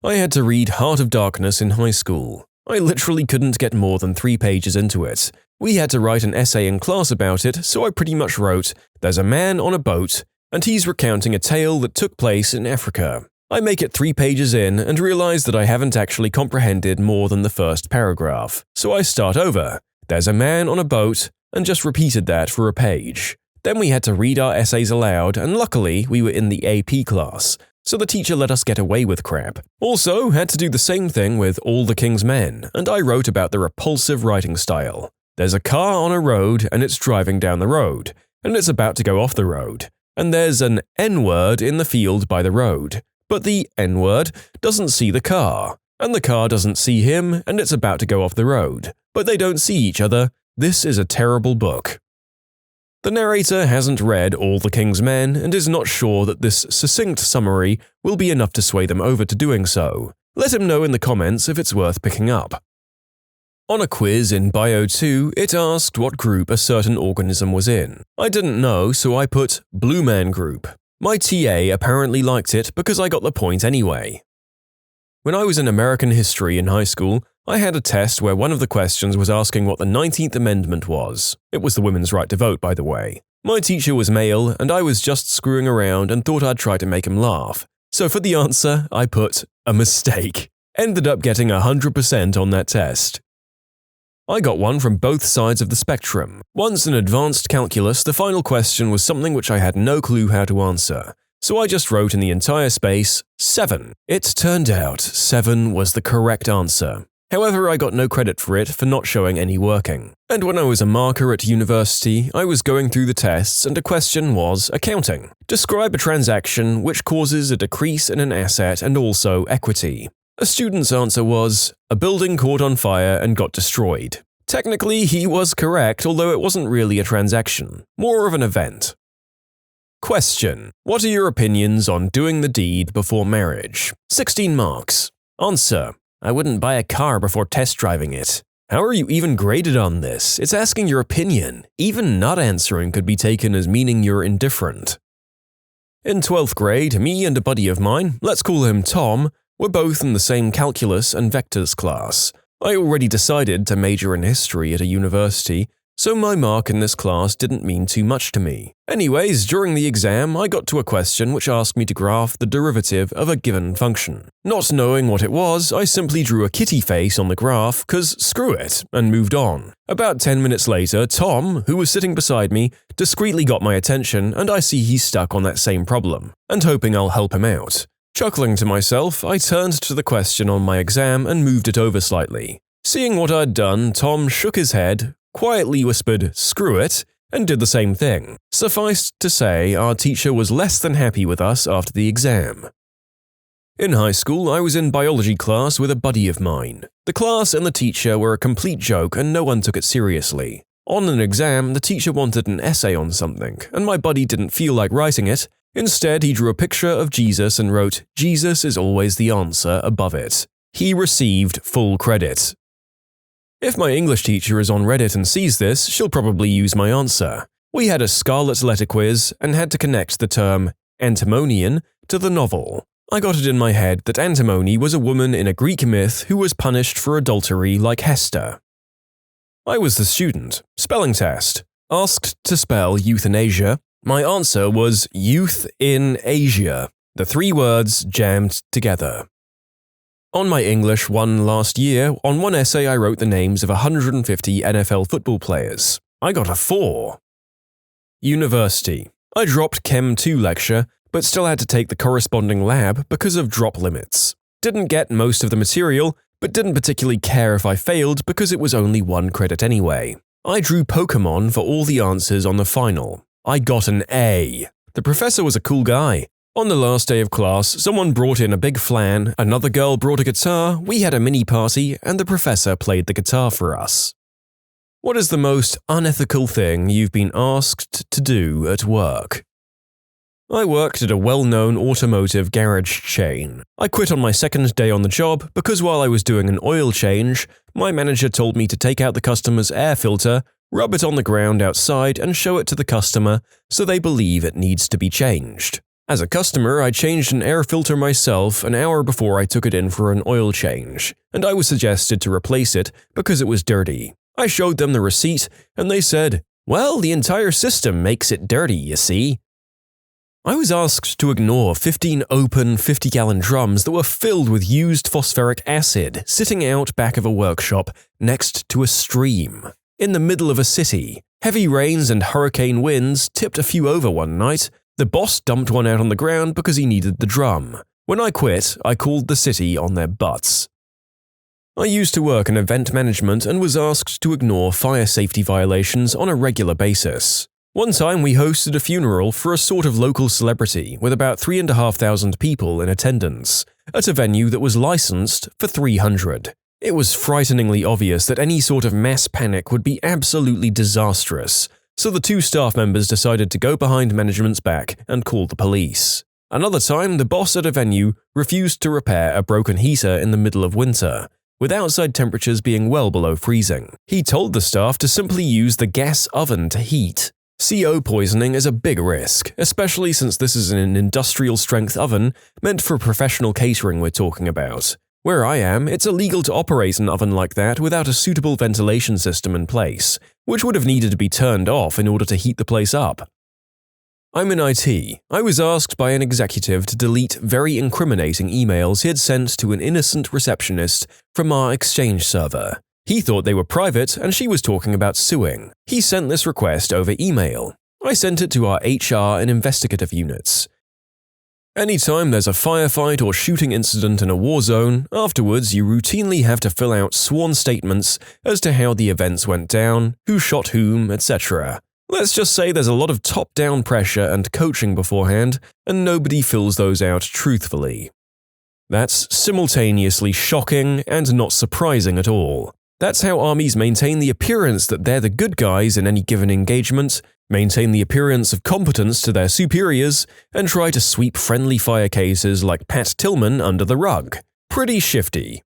I had to read Heart of Darkness in high school. I literally couldn't get more than 3 pages into it. We had to write an essay in class about it, so I pretty much wrote, there's a man on a boat, and he's recounting a tale that took place in Africa. I make it 3 pages in and realize that I haven't actually comprehended more than the first paragraph, so I start over, there's a man on a boat, and just repeated that for a page. Then we had to read our essays aloud, and luckily we were in the AP class, so the teacher let us get away with crap. Also, had to do the same thing with All the King's Men, and I wrote about the repulsive writing style. There's a car on a road, and it's driving down the road, and it's about to go off the road. And there's an N-word in the field by the road. But the N-word doesn't see the car, and the car doesn't see him, and it's about to go off the road. But they don't see each other. This is a terrible book. The narrator hasn't read All the King's Men and is not sure that this succinct summary will be enough to sway them over to doing so. Let him know in the comments if it's worth picking up. On a quiz in Bio 2, it asked what group a certain organism was in. I didn't know, so I put Blue Man Group. My TA apparently liked it because I got the point anyway. When I was in American history in high school, I had a test where one of the questions was asking what the 19th Amendment was. It was the women's right to vote, by the way. My teacher was male, and I was just screwing around and thought I'd try to make him laugh. So for the answer, I put a mistake. Ended up getting 100% on that test. I got one from both sides of the spectrum. Once in advanced calculus, the final question was something which I had no clue how to answer. So I just wrote in the entire space, 7. It turned out 7 was the correct answer. However, I got no credit for it for not showing any working. And when I was a marker at university, I was going through the tests and a question was accounting. Describe a transaction which causes a decrease in an asset and also equity. A student's answer was, a building caught on fire and got destroyed. Technically, he was correct, although it wasn't really a transaction, more of an event. Question: what are your opinions on doing the deed before marriage? 16 marks. Answer: I wouldn't buy a car before test driving it. How are you even graded on this? It's asking your opinion. Even not answering could be taken as meaning you're indifferent. In 12th grade, me and a buddy of mine, let's call him Tom, were both in the same calculus and vectors class. I already decided to major in history at a university, so my mark in this class didn't mean too much to me. Anyways, during the exam, I got to a question which asked me to graph the derivative of a given function. Not knowing what it was, I simply drew a kitty face on the graph, cause screw it, and moved on. About 10 minutes later, Tom, who was sitting beside me, discreetly got my attention, and I see he's stuck on that same problem, and hoping I'll help him out. Chuckling to myself, I turned to the question on my exam and moved it over slightly. Seeing what I'd done, Tom shook his head, quietly whispered, "Screw it," and did the same thing. Suffice to say, our teacher was less than happy with us after the exam. In high school, I was in biology class with a buddy of mine. The class and the teacher were a complete joke and no one took it seriously. On an exam, the teacher wanted an essay on something, and my buddy didn't feel like writing it. Instead, he drew a picture of Jesus and wrote, "Jesus is always the answer," above it. He received full credit. If my English teacher is on Reddit and sees this, she'll probably use my answer. We had a scarlet letter quiz and had to connect the term antimonian to the novel. I got it in my head that antimony was a woman in a Greek myth who was punished for adultery like Hester. I was the student. Spelling test. Asked to spell euthanasia. My answer was youth in Asia, the 3 words jammed together. On my English 1 last year, on one essay I wrote the names of 150 NFL football players. I got a 4. University. I dropped Chem 2 lecture, but still had to take the corresponding lab because of drop limits. Didn't get most of the material, but didn't particularly care if I failed because it was only 1 credit anyway. I drew Pokemon for all the answers on the final. I got an A. The professor was a cool guy. On the last day of class, someone brought in a big flan, another girl brought a guitar, we had a mini party, and the professor played the guitar for us. What is the most unethical thing you've been asked to do at work? I worked at a well-known automotive garage chain. I quit on my second day on the job because while I was doing an oil change, my manager told me to take out the customer's air filter, rub it on the ground outside, and show it to the customer so they believe it needs to be changed. As a customer, I changed an air filter myself an hour before I took it in for an oil change, and I was suggested to replace it because it was dirty. I showed them the receipt, and they said, "Well, the entire system makes it dirty, you see." I was asked to ignore 15 open 50-gallon drums that were filled with used phosphoric acid sitting out back of a workshop next to a stream. In the middle of a city, heavy rains and hurricane winds tipped a few over one night. The boss dumped one out on the ground because he needed the drum. When I quit, I called the city on their butts. I used to work in event management and was asked to ignore fire safety violations on a regular basis. One time we hosted a funeral for a sort of local celebrity with about 3,500 people in attendance, at a venue that was licensed for 300. It was frighteningly obvious that any sort of mass panic would be absolutely disastrous, so the 2 staff members decided to go behind management's back and call the police. Another time, the boss at a venue refused to repair a broken heater in the middle of winter, with outside temperatures being well below freezing. He told the staff to simply use the gas oven to heat. CO poisoning is a big risk, especially since this is an industrial-strength oven meant for professional catering we're talking about. Where I am, it's illegal to operate an oven like that without a suitable ventilation system in place, which would have needed to be turned off in order to heat the place up. I'm in IT. I was asked by an executive to delete very incriminating emails he had sent to an innocent receptionist from our Exchange server. He thought they were private and she was talking about suing. He sent this request over email. I sent it to our HR and investigative units. Anytime there's a firefight or shooting incident in a war zone, afterwards you routinely have to fill out sworn statements as to how the events went down, who shot whom, etc. Let's just say there's a lot of top-down pressure and coaching beforehand, and nobody fills those out truthfully. That's simultaneously shocking and not surprising at all. That's how armies maintain the appearance that they're the good guys in any given engagement, maintain the appearance of competence to their superiors, and try to sweep friendly fire cases like Pat Tillman under the rug. Pretty shifty.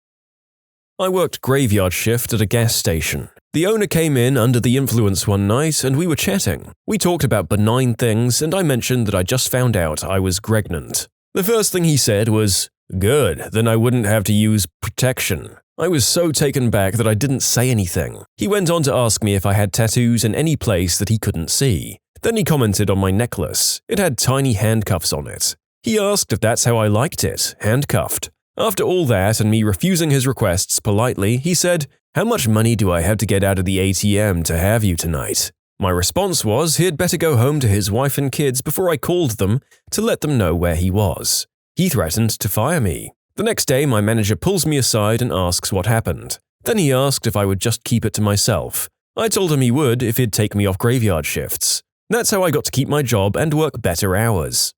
I worked graveyard shift at a gas station. The owner came in under the influence one night and we were chatting. We talked about benign things and I mentioned that I just found out I was pregnant. The first thing he said was, "Good, then I wouldn't have to use protection." I was so taken back that I didn't say anything. He went on to ask me if I had tattoos in any place that he couldn't see. Then he commented on my necklace. It had tiny handcuffs on it. He asked if that's how I liked it, handcuffed. After all that and me refusing his requests politely, he said, "How much money do I have to get out of the ATM to have you tonight?" My response was he'd better go home to his wife and kids before I called them to let them know where he was. He threatened to fire me. The next day, my manager pulls me aside and asks what happened. Then he asked if I would just keep it to myself. I told him he would if he'd take me off graveyard shifts. That's how I got to keep my job and work better hours.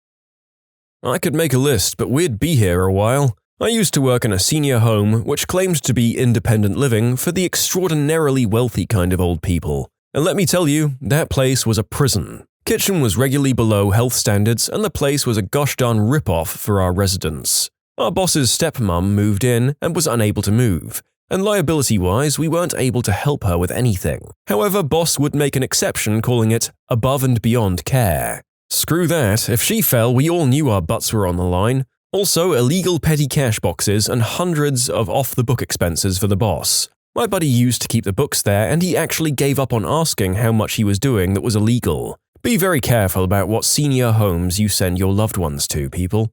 I could make a list, but we'd be here a while. I used to work in a senior home which claimed to be independent living for the extraordinarily wealthy kind of old people. And let me tell you, that place was a prison. Kitchen was regularly below health standards and the place was a gosh darn rip-off for our residents. Our boss's stepmom moved in and was unable to move, and liability-wise we weren't able to help her with anything. However, boss would make an exception calling it above and beyond care. Screw that, if she fell we all knew our butts were on the line. Also, illegal petty cash boxes and hundreds of off-the-book expenses for the boss. My buddy used to keep the books there and he actually gave up on asking how much he was doing that was illegal. Be very careful about what senior homes you send your loved ones to, people.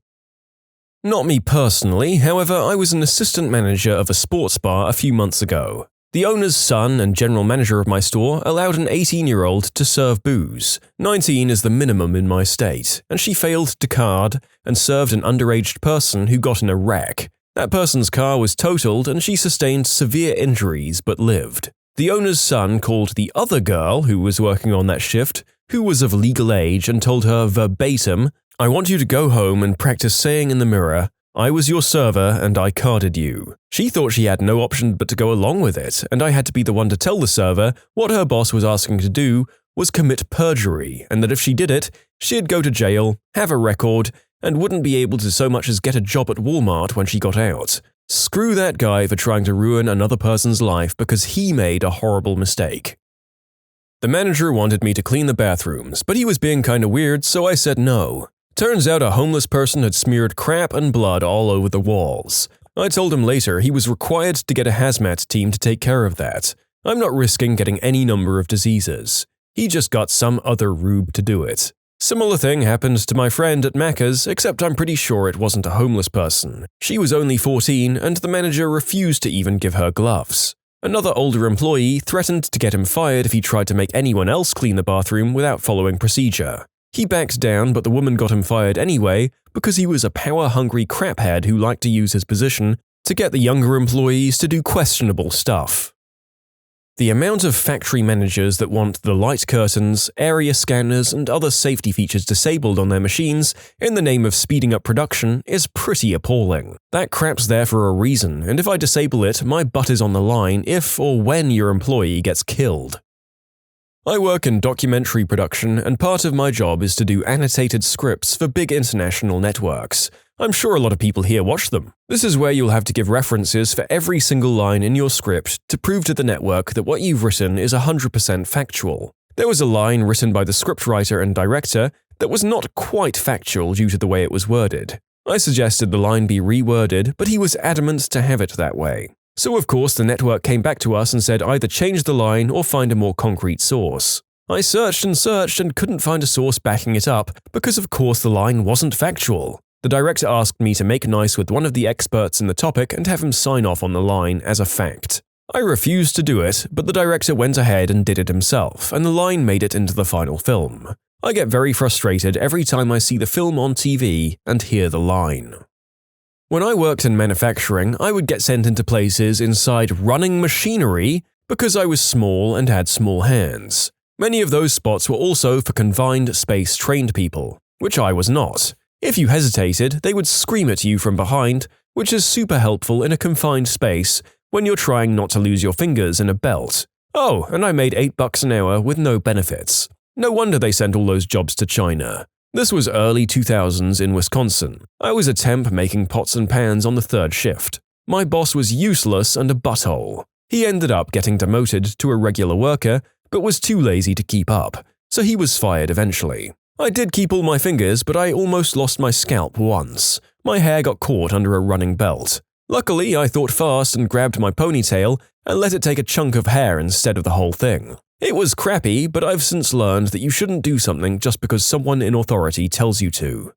Not me personally, however, I was an assistant manager of a sports bar a few months ago. The owner's son and general manager of my store allowed an 18-year-old to serve booze. 19 is the minimum in my state, and she failed to card and served an underage person who got in a wreck. That person's car was totaled and she sustained severe injuries but lived. The owner's son called the other girl who was working on that shift, who was of legal age, and told her verbatim, "I want you to go home and practice saying in the mirror, 'I was your server and I carded you.'" She thought she had no option but to go along with it, and I had to be the one to tell the server what her boss was asking to do was commit perjury, and that if she did it, she'd go to jail, have a record, and wouldn't be able to so much as get a job at Walmart when she got out. Screw that guy for trying to ruin another person's life because he made a horrible mistake. The manager wanted me to clean the bathrooms, but he was being kinda weird, so I said no. Turns out a homeless person had smeared crap and blood all over the walls. I told him later he was required to get a hazmat team to take care of that. I'm not risking getting any number of diseases. He just got some other rube to do it. Similar thing happened to my friend at Macca's, except I'm pretty sure it wasn't a homeless person. She was only 14 and the manager refused to even give her gloves. Another older employee threatened to get him fired if he tried to make anyone else clean the bathroom without following procedure. He backed down, but the woman got him fired anyway because he was a power-hungry craphead who liked to use his position to get the younger employees to do questionable stuff. The amount of factory managers that want the light curtains, area scanners, and other safety features disabled on their machines in the name of speeding up production is pretty appalling. That crap's there for a reason, and if I disable it, my butt is on the line if or when your employee gets killed. I work in documentary production, and part of my job is to do annotated scripts for big international networks. I'm sure a lot of people here watch them. This is where you'll have to give references for every single line in your script to prove to the network that what you've written is 100% factual. There was a line written by the scriptwriter and director that was not quite factual due to the way it was worded. I suggested the line be reworded, but he was adamant to have it that way. So of course the network came back to us and said either change the line or find a more concrete source. I searched and couldn't find a source backing it up because of course the line wasn't factual. The director asked me to make nice with one of the experts in the topic and have him sign off on the line as a fact. I refused to do it, but the director went ahead and did it himself, and the line made it into the final film. I get very frustrated every time I see the film on TV and hear the line. When I worked in manufacturing, I would get sent into places inside running machinery because I was small and had small hands. Many of those spots were also for confined space trained people, which I was not. If you hesitated, they would scream at you from behind, which is super helpful in a confined space when you're trying not to lose your fingers in a belt. Oh, and I made $8 an hour with no benefits. No wonder they sent all those jobs to China. This was early 2000s in Wisconsin. I was a temp making pots and pans on the third shift. My boss was useless and a butthole. He ended up getting demoted to a regular worker, but was too lazy to keep up, so he was fired eventually. I did keep all my fingers, but I almost lost my scalp once. My hair got caught under a running belt. Luckily, I thought fast and grabbed my ponytail and let it take a chunk of hair instead of the whole thing. It was crappy, but I've since learned that you shouldn't do something just because someone in authority tells you to.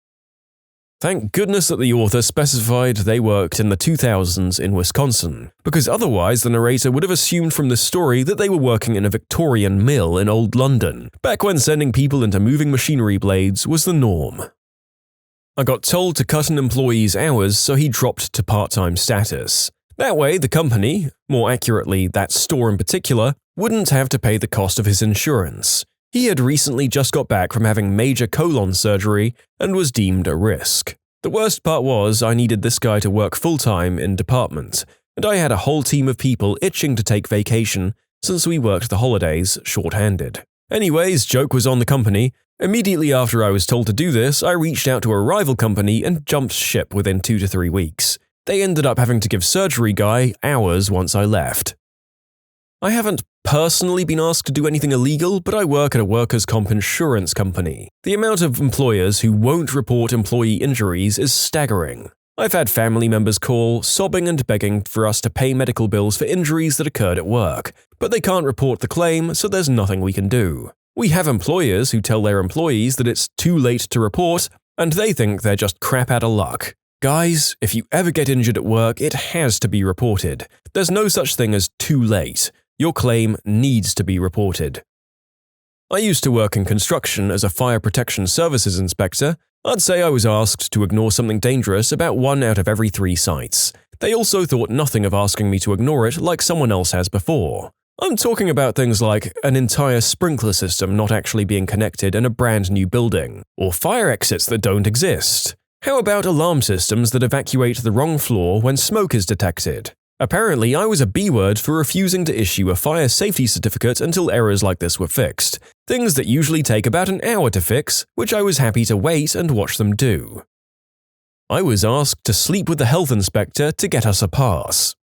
Thank goodness that the author specified they worked in the 2000s in Wisconsin, because otherwise the narrator would have assumed from this story that they were working in a Victorian mill in old London, back when sending people into moving machinery blades was the norm. I got told to cut an employee's hours, so he dropped to part-time status. That way, the company, more accurately that store in particular, wouldn't have to pay the cost of his insurance. He had recently just got back from having major colon surgery and was deemed a risk. The worst part was I needed this guy to work full-time in department, and I had a whole team of people itching to take vacation since we worked the holidays short-handed. Anyways, joke was on the company. Immediately after I was told to do this, I reached out to a rival company and jumped ship within 2 to 3 weeks. They ended up having to give surgery guy hours once I left. I haven't personally been asked to do anything illegal, but I work at a workers' comp insurance company. The amount of employers who won't report employee injuries is staggering. I've had family members call, sobbing and begging for us to pay medical bills for injuries that occurred at work, but they can't report the claim, so there's nothing we can do. We have employers who tell their employees that it's too late to report, and they think they're just crap out of luck. Guys, if you ever get injured at work, it has to be reported. There's no such thing as too late. Your claim needs to be reported. I used to work in construction as a fire protection services inspector. I'd say I was asked to ignore something dangerous about 1 out of every 3 sites. They also thought nothing of asking me to ignore it like someone else has before. I'm talking about things like an entire sprinkler system not actually being connected in a brand new building, or fire exits that don't exist. How about alarm systems that evacuate the wrong floor when smoke is detected? Apparently, I was a B-word for refusing to issue a fire safety certificate until errors like this were fixed. Things that usually take about an hour to fix, which I was happy to wait and watch them do. I was asked to sleep with the health inspector to get us a pass.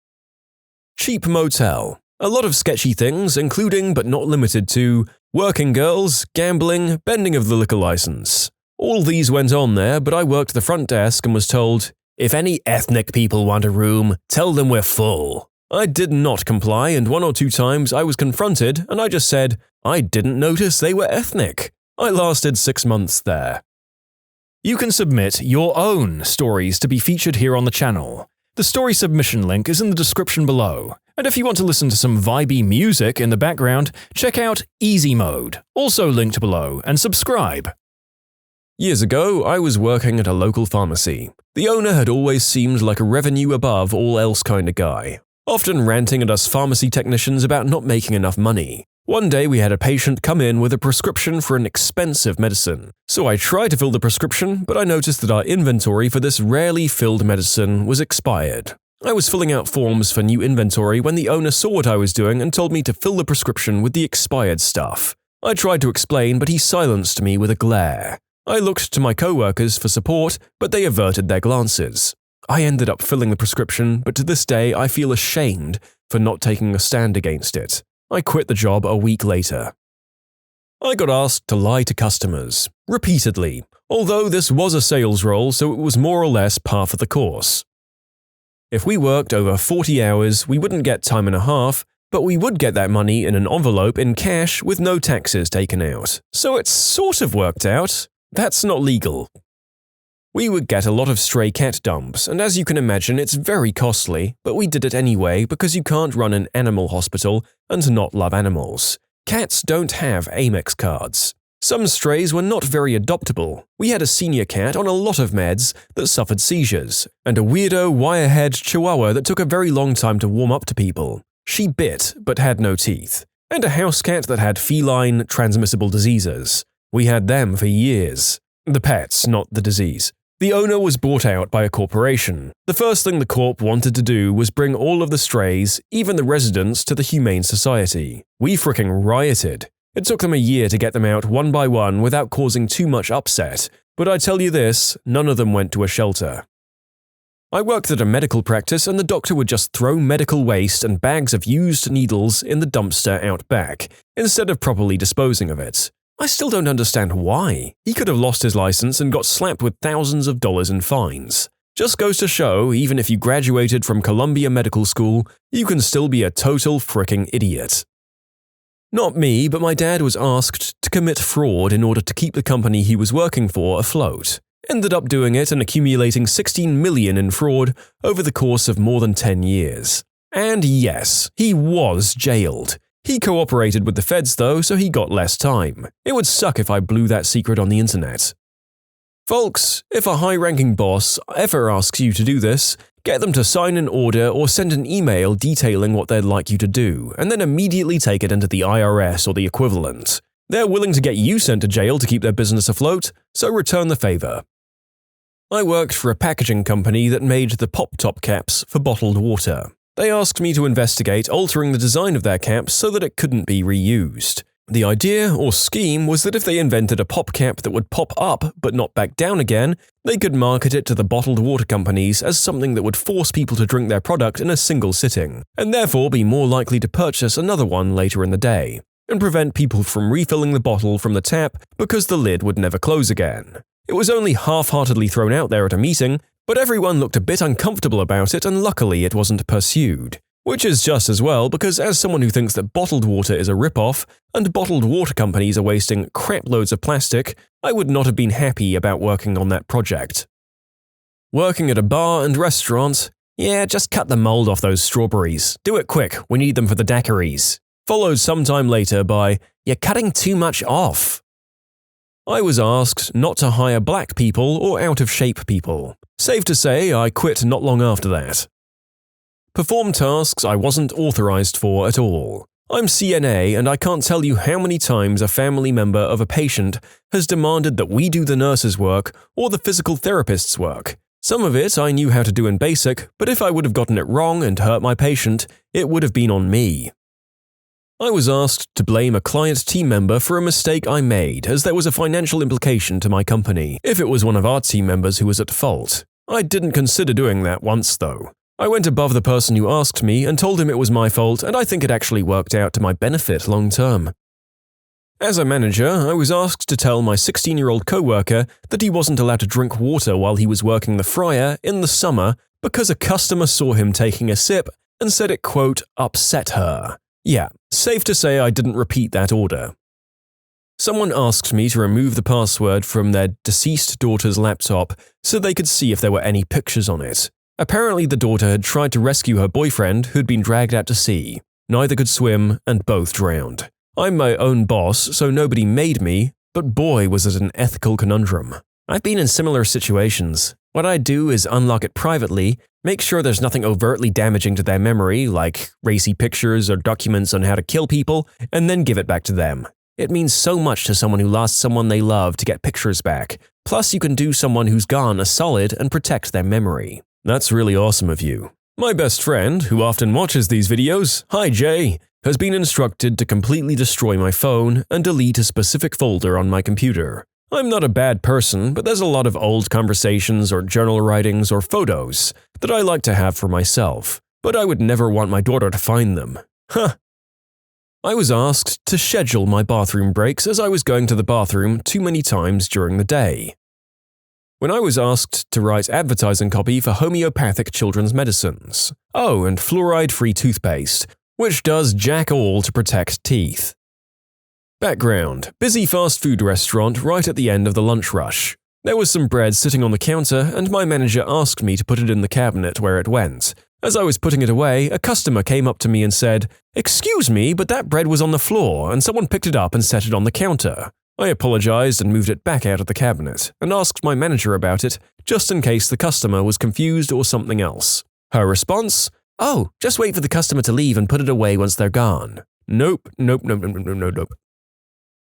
Cheap motel. A lot of sketchy things, including but not limited to working girls, gambling, bending of the liquor license. All these went on there, but I worked the front desk and was told, "If any ethnic people want a room, tell them we're full." I did not comply, and 1 or 2 times I was confronted and I just said, I didn't notice they were ethnic. I lasted 6 months there. You can submit your own stories to be featured here on the channel. The story submission link is in the description below. And if you want to listen to some vibey music in the background, check out easymode, also linked below, and subscribe. Years ago, I was working at a local pharmacy. The owner had always seemed like a revenue above all else kind of guy, often ranting at us pharmacy technicians about not making enough money. One day we had a patient come in with a prescription for an expensive medicine. So I tried to fill the prescription, but I noticed that our inventory for this rarely filled medicine was expired. I was filling out forms for new inventory when the owner saw what I was doing and told me to fill the prescription with the expired stuff. I tried to explain, but he silenced me with a glare. I looked to my co-workers for support, but they averted their glances. I ended up filling the prescription, but to this day I feel ashamed for not taking a stand against it. I quit the job a week later. I got asked to lie to customers, repeatedly, although this was a sales role, so it was more or less par for the course. If we worked over 40 hours, we wouldn't get time and a half, but we would get that money in an envelope in cash with no taxes taken out. So it sort of worked out. That's not legal. We would get a lot of stray cat dumps, and as you can imagine, it's very costly, but we did it anyway because you can't run an animal hospital and not love animals. Cats don't have Amex cards. Some strays were not very adoptable. We had a senior cat on a lot of meds that suffered seizures, and a weirdo wire-haired chihuahua that took a very long time to warm up to people. She bit, but had no teeth. And a house cat that had feline transmissible diseases. We had them for years. The pets, not the disease. The owner was bought out by a corporation. The first thing the corp wanted to do was bring all of the strays, even the residents, to the Humane Society. We fricking rioted. It took them a year to get them out one by one without causing too much upset, but I tell you this, none of them went to a shelter. I worked at a medical practice and the doctor would just throw medical waste and bags of used needles in the dumpster out back, instead of properly disposing of it. I still don't understand why. He could have lost his license and got slapped with thousands of dollars in fines. Just goes to show, even if you graduated from Columbia Medical School, you can still be a total fricking idiot. Not me, but my dad was asked to commit fraud in order to keep the company he was working for afloat. Ended up doing it and accumulating $16 million in fraud over the course of more than 10 years. And yes, he was jailed. He cooperated with the feds though, so he got less time. It would suck if I blew that secret on the internet. Folks, if a high-ranking boss ever asks you to do this, get them to sign an order or send an email detailing what they'd like you to do, and then immediately take it into the IRS or the equivalent. They're willing to get you sent to jail to keep their business afloat, so return the favor. I worked for a packaging company that made the pop-top caps for bottled water. They asked me to investigate altering the design of their caps so that it couldn't be reused. The idea or scheme was that if they invented a pop cap that would pop up but not back down again, they could market it to the bottled water companies as something that would force people to drink their product in a single sitting, and therefore be more likely to purchase another one later in the day, and prevent people from refilling the bottle from the tap because the lid would never close again. It was only half-heartedly thrown out there at a meeting, but everyone looked a bit uncomfortable about it, and luckily it wasn't pursued. Which is just as well, because as someone who thinks that bottled water is a rip-off, and bottled water companies are wasting crap loads of plastic, I would not have been happy about working on that project. Working at a bar and restaurant, yeah, just cut the mold off those strawberries. Do it quick, we need them for the daiquiris. Followed sometime later by, you're cutting too much off. I was asked not to hire black people or out-of-shape people. Safe to say, I quit not long after that. Perform tasks I wasn't authorized for at all. I'm CNA and I can't tell you how many times a family member of a patient has demanded that we do the nurse's work or the physical therapist's work. Some of it I knew how to do in basic, but if I would have gotten it wrong and hurt my patient, it would have been on me. I was asked to blame a client team member for a mistake I made as there was a financial implication to my company if it was one of our team members who was at fault. I didn't consider doing that once though. I went above the person who asked me and told him it was my fault, and I think it actually worked out to my benefit long term. As a manager, I was asked to tell my 16-year-old co-worker that he wasn't allowed to drink water while he was working the fryer in the summer because a customer saw him taking a sip and said it, quote, upset her. Yeah, safe to say I didn't repeat that order. Someone asked me to remove the password from their deceased daughter's laptop so they could see if there were any pictures on it. Apparently the daughter had tried to rescue her boyfriend who'd been dragged out to sea. Neither could swim and both drowned. I'm my own boss, so nobody made me, but boy was it an ethical conundrum. I've been in similar situations. What I do is unlock it privately, make sure there's nothing overtly damaging to their memory, like racy pictures or documents on how to kill people, and then give it back to them. It means so much to someone who lost someone they love to get pictures back. Plus you can do someone who's gone a solid and protect their memory. That's really awesome of you. My best friend, who often watches these videos, hi Jay, has been instructed to completely destroy my phone and delete a specific folder on my computer. I'm not a bad person, but there's a lot of old conversations or journal writings or photos that I like to have for myself, but I would never want my daughter to find them. Huh. I was asked to schedule my bathroom breaks as I was going to the bathroom too many times during the day. When I was asked to write advertising copy for homeopathic children's medicines. Oh, and fluoride-free toothpaste, which does jack all to protect teeth. Background: busy fast food restaurant right at the end of the lunch rush. There was some bread sitting on the counter and my manager asked me to put it in the cabinet where it went. As I was putting it away, a customer came up to me and said, "Excuse me, but that bread was on the floor and someone picked it up and set it on the counter." I apologized and moved it back out of the cabinet and asked my manager about it just in case the customer was confused or something else. Her response? "Oh, just wait for the customer to leave and put it away once they're gone." Nope.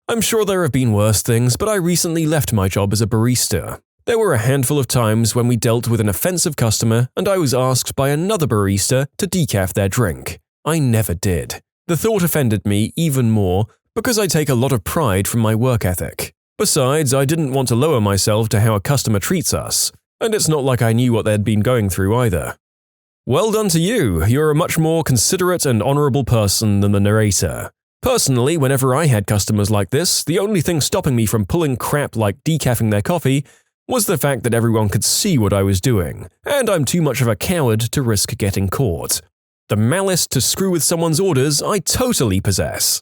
I'm sure there have been worse things, but I recently left my job as a barista. There were a handful of times when we dealt with an offensive customer and I was asked by another barista to decaf their drink. I never did. The thought offended me even more because I take a lot of pride from my work ethic. Besides, I didn't want to lower myself to how a customer treats us, and it's not like I knew what they'd been going through either. Well done to you, you're a much more considerate and honorable person than the narrator. Personally, whenever I had customers like this, the only thing stopping me from pulling crap like decaffing their coffee was the fact that everyone could see what I was doing, and I'm too much of a coward to risk getting caught. The malice to screw with someone's orders I totally possess.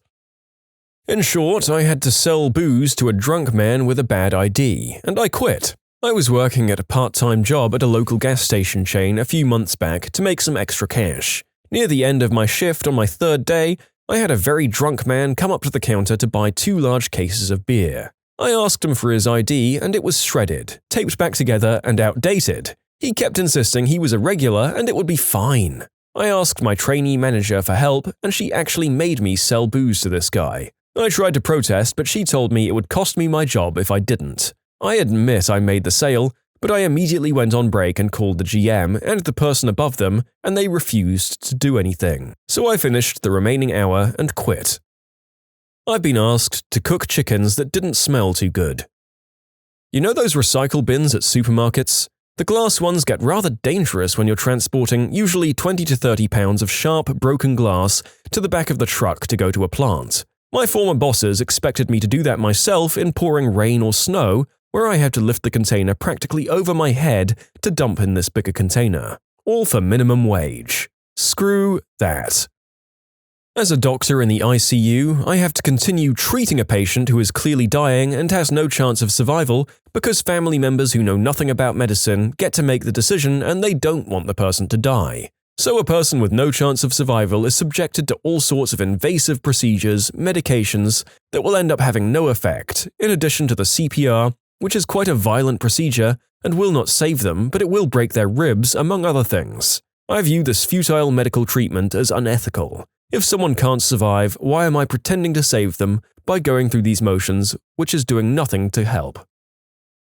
In short, I had to sell booze to a drunk man with a bad ID, and I quit. I was working at a part-time job at a local gas station chain a few months back to make some extra cash. Near the end of my shift on my third day, I had a very drunk man come up to the counter to buy 2 large cases of beer. I asked him for his ID and it was shredded, taped back together and outdated. He kept insisting he was a regular and it would be fine. I asked my trainee manager for help and she actually made me sell booze to this guy. I tried to protest, but she told me it would cost me my job if I didn't. I admit I made the sale, but I immediately went on break and called the GM and the person above them, and they refused to do anything. So I finished the remaining hour and quit. I've been asked to cook chickens that didn't smell too good. You know those recycle bins at supermarkets? The glass ones get rather dangerous when you're transporting usually 20 to 30 pounds of sharp, broken glass to the back of the truck to go to a plant. My former bosses expected me to do that myself in pouring rain or snow, where I had to lift the container practically over my head to dump in this bigger container. All for minimum wage. Screw that. As a doctor in the ICU, I have to continue treating a patient who is clearly dying and has no chance of survival because family members who know nothing about medicine get to make the decision and they don't want the person to die. So a person with no chance of survival is subjected to all sorts of invasive procedures, medications that will end up having no effect, in addition to the CPR, which is quite a violent procedure and will not save them, but it will break their ribs, among other things. I view this futile medical treatment as unethical. If someone can't survive, why am I pretending to save them by going through these motions, which is doing nothing to help?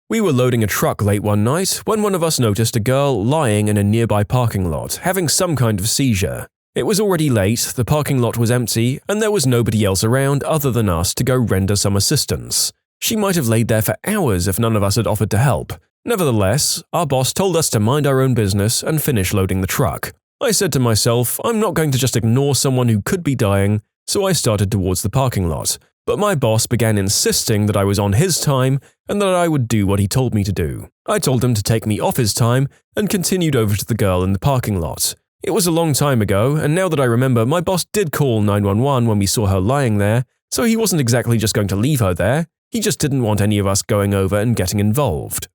We were loading a truck late one night when one of us noticed a girl lying in a nearby parking lot, having some kind of seizure. It was already late, the parking lot was empty, and there was nobody else around other than us to go render some assistance. She might have laid there for hours if none of us had offered to help. Nevertheless, our boss told us to mind our own business and finish loading the truck. I said to myself, I'm not going to just ignore someone who could be dying, so I started towards the parking lot. But my boss began insisting that I was on his time and that I would do what he told me to do. I told him to take me off his time and continued over to the girl in the parking lot. It was a long time ago, and now that I remember, my boss did call 911 when we saw her lying there, so he wasn't exactly just going to leave her there. He just didn't want any of us going over and getting involved.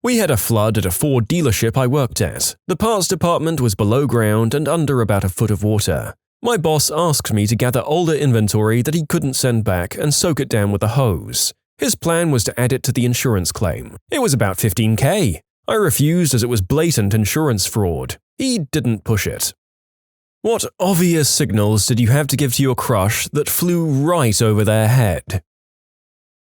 We had a flood at a Ford dealership I worked at. The parts department was below ground and under about a foot of water. My boss asked me to gather older inventory that he couldn't send back and soak it down with a hose. His plan was to add it to the insurance claim. It was about $15,000. I refused as it was blatant insurance fraud. He didn't push it. What obvious signals did you have to give to your crush that flew right over their head?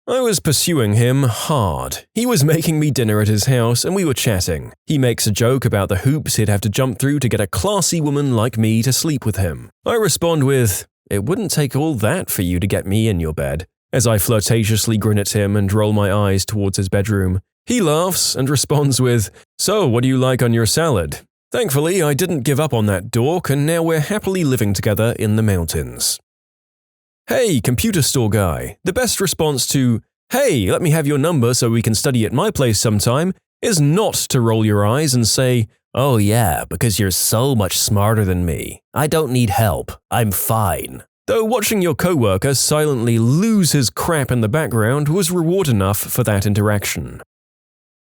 I was pursuing him hard. He was making me dinner at his house and we were chatting. He makes a joke about the hoops he'd have to jump through to get a classy woman like me to sleep with him. I respond with, "It wouldn't take all that for you to get me in your bed," as I flirtatiously grin at him and roll my eyes towards his bedroom. He laughs and responds with, "So, what do you like on your salad?" Thankfully, I didn't give up on that dork and now we're happily living together in the mountains. Hey, computer store guy. The best response to, "Hey, let me have your number so we can study at my place sometime," is not to roll your eyes and say, "Oh yeah, because you're so much smarter than me. I don't need help. I'm fine." Though watching your coworker silently lose his crap in the background was reward enough for that interaction.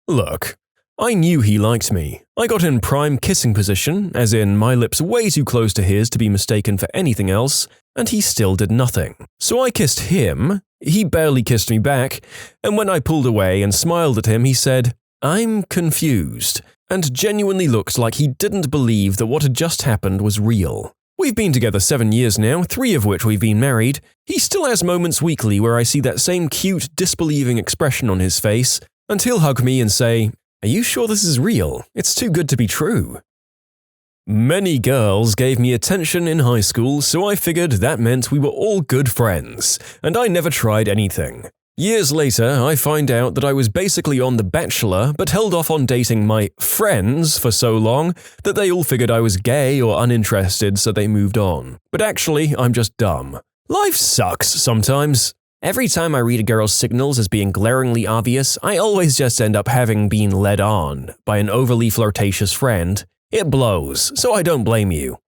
Look, I knew he liked me. I got in prime kissing position, as in my lips way too close to his to be mistaken for anything else, and he still did nothing. So I kissed him, he barely kissed me back, and when I pulled away and smiled at him, he said, "I'm confused," and genuinely looked like he didn't believe that what had just happened was real. We've been together 7 years now, 3 of which we've been married. He still has moments weekly where I see that same cute, disbelieving expression on his face, and he'll hug me and say, "Are you sure this is real? It's too good to be true." Many girls gave me attention in high school, so I figured that meant we were all good friends, and I never tried anything. Years later, I find out that I was basically on The Bachelor but held off on dating my friends for so long that they all figured I was gay or uninterested, so they moved on. But actually, I'm just dumb. Life sucks sometimes. Every time I read a girl's signals as being glaringly obvious, I always just end up having been led on by an overly flirtatious friend. It blows, so I don't blame you.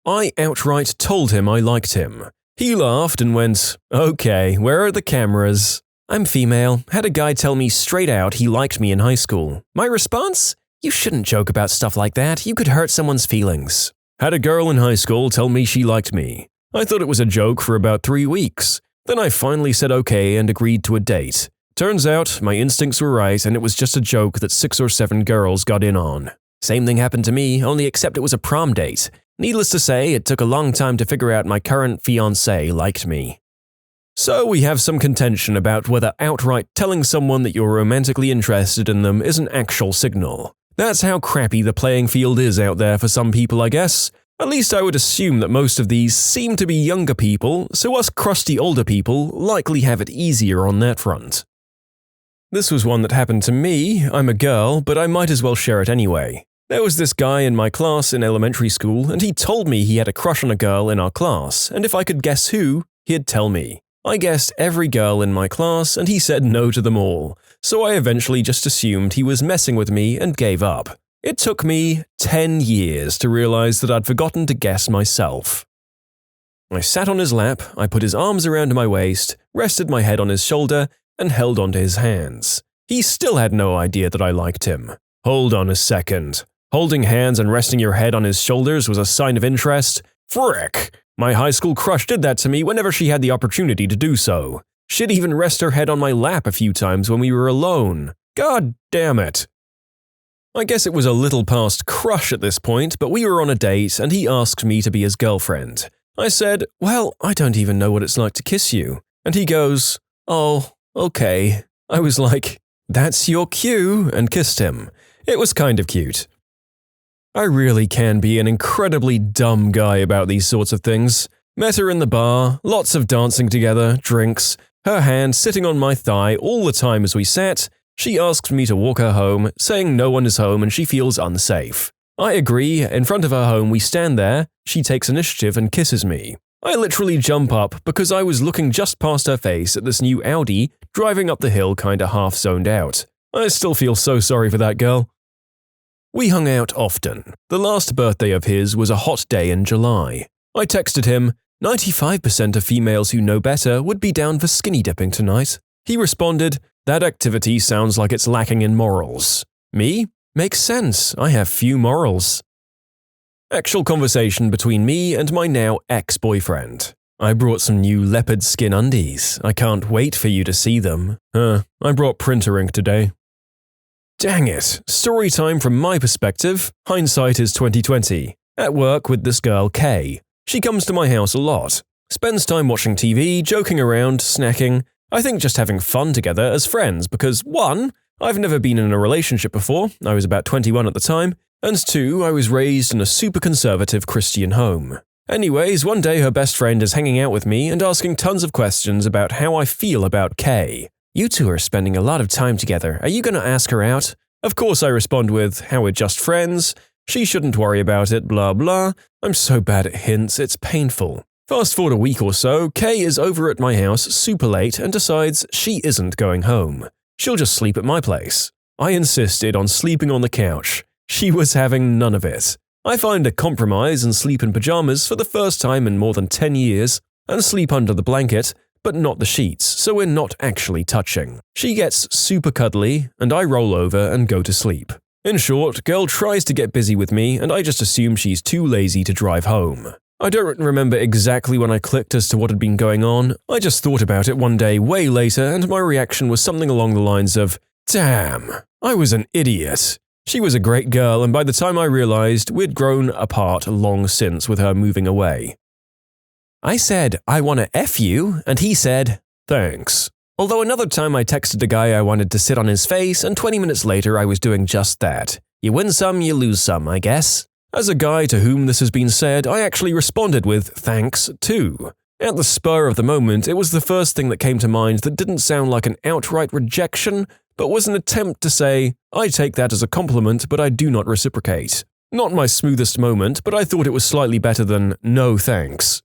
I outright told him I liked him. He laughed and went, "Okay, where are the cameras?" I'm female, had a guy tell me straight out he liked me in high school. My response? You shouldn't joke about stuff like that, you could hurt someone's feelings. Had a girl in high school tell me she liked me. I thought it was a joke for about 3 weeks. Then I finally said okay and agreed to a date. Turns out, my instincts were right and it was just a joke that 6 or 7 girls got in on. Same thing happened to me, only except it was a prom date. Needless to say, it took a long time to figure out my current fiancé liked me. So we have some contention about whether outright telling someone that you're romantically interested in them is an actual signal. That's how crappy the playing field is out there for some people, I guess. At least I would assume that most of these seem to be younger people, so us crusty older people likely have it easier on that front. This was one that happened to me. I'm a girl, but I might as well share it anyway. There was this guy in my class in elementary school, and he told me he had a crush on a girl in our class, and if I could guess who, he'd tell me. I guessed every girl in my class, and he said no to them all, so I eventually just assumed he was messing with me and gave up. It took me 10 years to realize that I'd forgotten to guess myself. I sat on his lap, I put his arms around my waist, rested my head on his shoulder, and held onto his hands. He still had no idea that I liked him. Hold on a second. Holding hands and resting your head on his shoulders was a sign of interest? Frick! My high school crush did that to me whenever she had the opportunity to do so. She'd even rest her head on my lap a few times when we were alone. God damn it. I guess it was a little past crush at this point, but we were on a date and he asked me to be his girlfriend. I said, "Well, I don't even know what it's like to kiss you." And he goes, "Oh, okay." I was like, "That's your cue," and kissed him. It was kind of cute. I really can be an incredibly dumb guy about these sorts of things. Met her in the bar, lots of dancing together, drinks, her hand sitting on my thigh all the time as we sat. She asked me to walk her home, saying no one is home and she feels unsafe. I agree, in front of her home we stand there, she takes initiative and kisses me. I literally jump up because I was looking just past her face at this new Audi driving up the hill kinda half zoned out. I still feel so sorry for that girl. We hung out often. The last birthday of his was a hot day in July. I texted him, 95% of females who know better would be down for skinny dipping tonight. He responded, that activity sounds like it's lacking in morals. Me? Makes sense, I have few morals. Actual conversation between me and my now ex-boyfriend. I brought some new leopard skin undies. I can't wait for you to see them. I brought printer ink today. Dang it, story time from my perspective. Hindsight is 2020. At work with this girl Kay. She comes to my house a lot. Spends time watching TV, joking around, snacking. I think just having fun together as friends because 1. I've never been in a relationship before, I was about 21 at the time, and 2. I was raised in a super conservative Christian home. Anyways, one day her best friend is hanging out with me and asking tons of questions about how I feel about Kay. You two are spending a lot of time together, are you going to ask her out? Of course I respond with, how we're just friends, she shouldn't worry about it, blah blah. I'm so bad at hints, it's painful. Fast forward a week or so, Kay is over at my house super late and decides she isn't going home. She'll just sleep at my place. I insisted on sleeping on the couch. She was having none of it. I find a compromise and sleep in pajamas for the first time in more than 10 years, and sleep under the blanket, but not the sheets, so we're not actually touching. She gets super cuddly, and I roll over and go to sleep. In short, girl tries to get busy with me, and I just assume she's too lazy to drive home. I don't remember exactly when I clicked as to what had been going on. I just thought about it one day way later, and my reaction was something along the lines of, damn, I was an idiot. She was a great girl, and by the time I realized, we'd grown apart long since with her moving away. I said, I want to F you, and he said, thanks. Although another time I texted a guy I wanted to sit on his face, and 20 minutes later I was doing just that. You win some, you lose some, I guess. As a guy to whom this has been said, I actually responded with thanks too. At the spur of the moment, it was the first thing that came to mind that didn't sound like an outright rejection, but was an attempt to say, I take that as a compliment, but I do not reciprocate. Not my smoothest moment, but I thought it was slightly better than no thanks.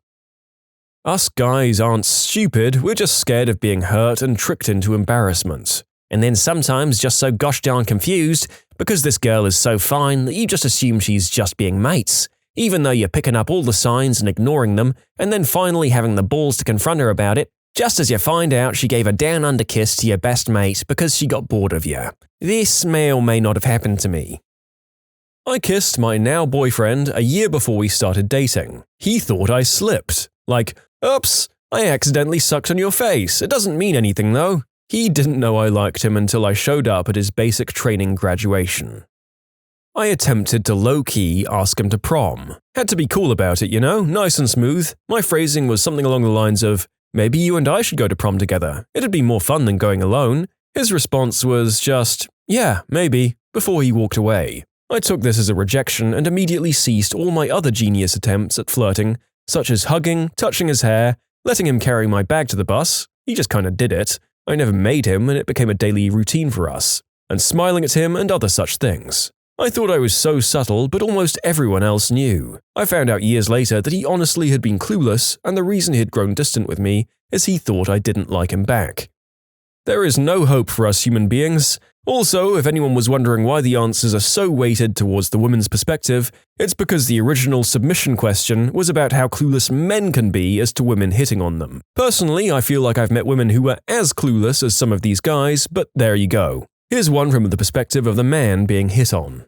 Us guys aren't stupid, we're just scared of being hurt and tricked into embarrassment. And then sometimes just so gosh darn confused because this girl is so fine that you just assume she's just being mates, even though you're picking up all the signs and ignoring them, and then finally having the balls to confront her about it, just as you find out she gave a down-under kiss to your best mate because she got bored of you. This may or may not have happened to me. I kissed my now boyfriend a year before we started dating. He thought I slipped. Like, oops, I accidentally sucked on your face. It doesn't mean anything though. He didn't know I liked him until I showed up at his basic training graduation. I attempted to low-key ask him to prom. Had to be cool about it, you know, nice and smooth. My phrasing was something along the lines of, maybe you and I should go to prom together. It'd be more fun than going alone. His response was just, yeah, maybe, before he walked away. I took this as a rejection and immediately ceased all my other genius attempts at flirting, such as hugging, touching his hair, letting him carry my bag to the bus. He just kinda did it. I never made him and it became a daily routine for us. And smiling at him and other such things. I thought I was so subtle, but almost everyone else knew. I found out years later that he honestly had been clueless, and the reason he had grown distant with me is he thought I didn't like him back. There is no hope for us human beings. Also, if anyone was wondering why the answers are so weighted towards the woman's perspective, it's because the original submission question was about how clueless men can be as to women hitting on them. Personally, I feel like I've met women who were as clueless as some of these guys, but there you go. Here's one from the perspective of the man being hit on.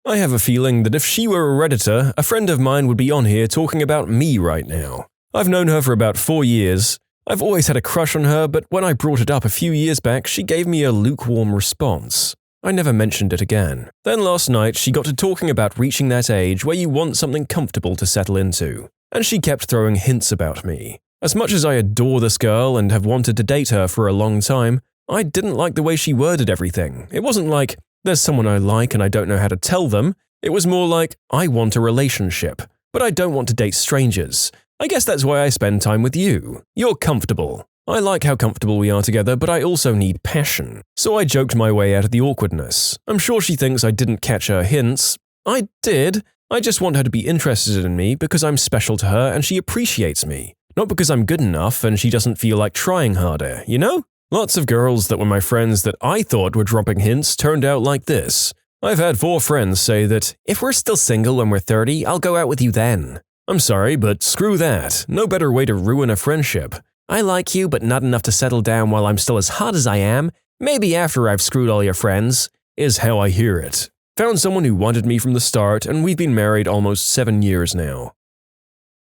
I have a feeling that if she were a Redditor, a friend of mine would be on here talking about me right now. I've known her for about 4 years. I've always had a crush on her, but when I brought it up a few years back, she gave me a lukewarm response. I never mentioned it again. Then last night, she got to talking about reaching that age where you want something comfortable to settle into, and she kept throwing hints about me. As much as I adore this girl and have wanted to date her for a long time, I didn't like the way she worded everything. It wasn't like, there's someone I like and I don't know how to tell them. It was more like, I want a relationship, but I don't want to date strangers. I guess that's why I spend time with you. You're comfortable. I like how comfortable we are together, but I also need passion. So I joked my way out of the awkwardness. I'm sure she thinks I didn't catch her hints. I did. I just want her to be interested in me because I'm special to her and she appreciates me. Not because I'm good enough and she doesn't feel like trying harder, you know? Lots of girls that were my friends that I thought were dropping hints turned out like this. I've had 4 friends say that, if we're still single when we're 30, I'll go out with you then. I'm sorry, but screw that. No better way to ruin a friendship. I like you, but not enough to settle down while I'm still as hot as I am. Maybe after I've screwed all your friends, is how I hear it. Found someone who wanted me from the start, and we've been married almost 7 years now.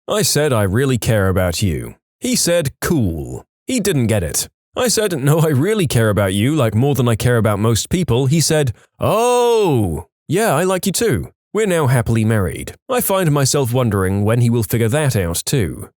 I said I really care about you. He said, cool. He didn't get it. I said, no, I really care about you, like more than I care about most people. He said, oh, yeah, I like you too. We're now happily married. I find myself wondering when he will figure that out too.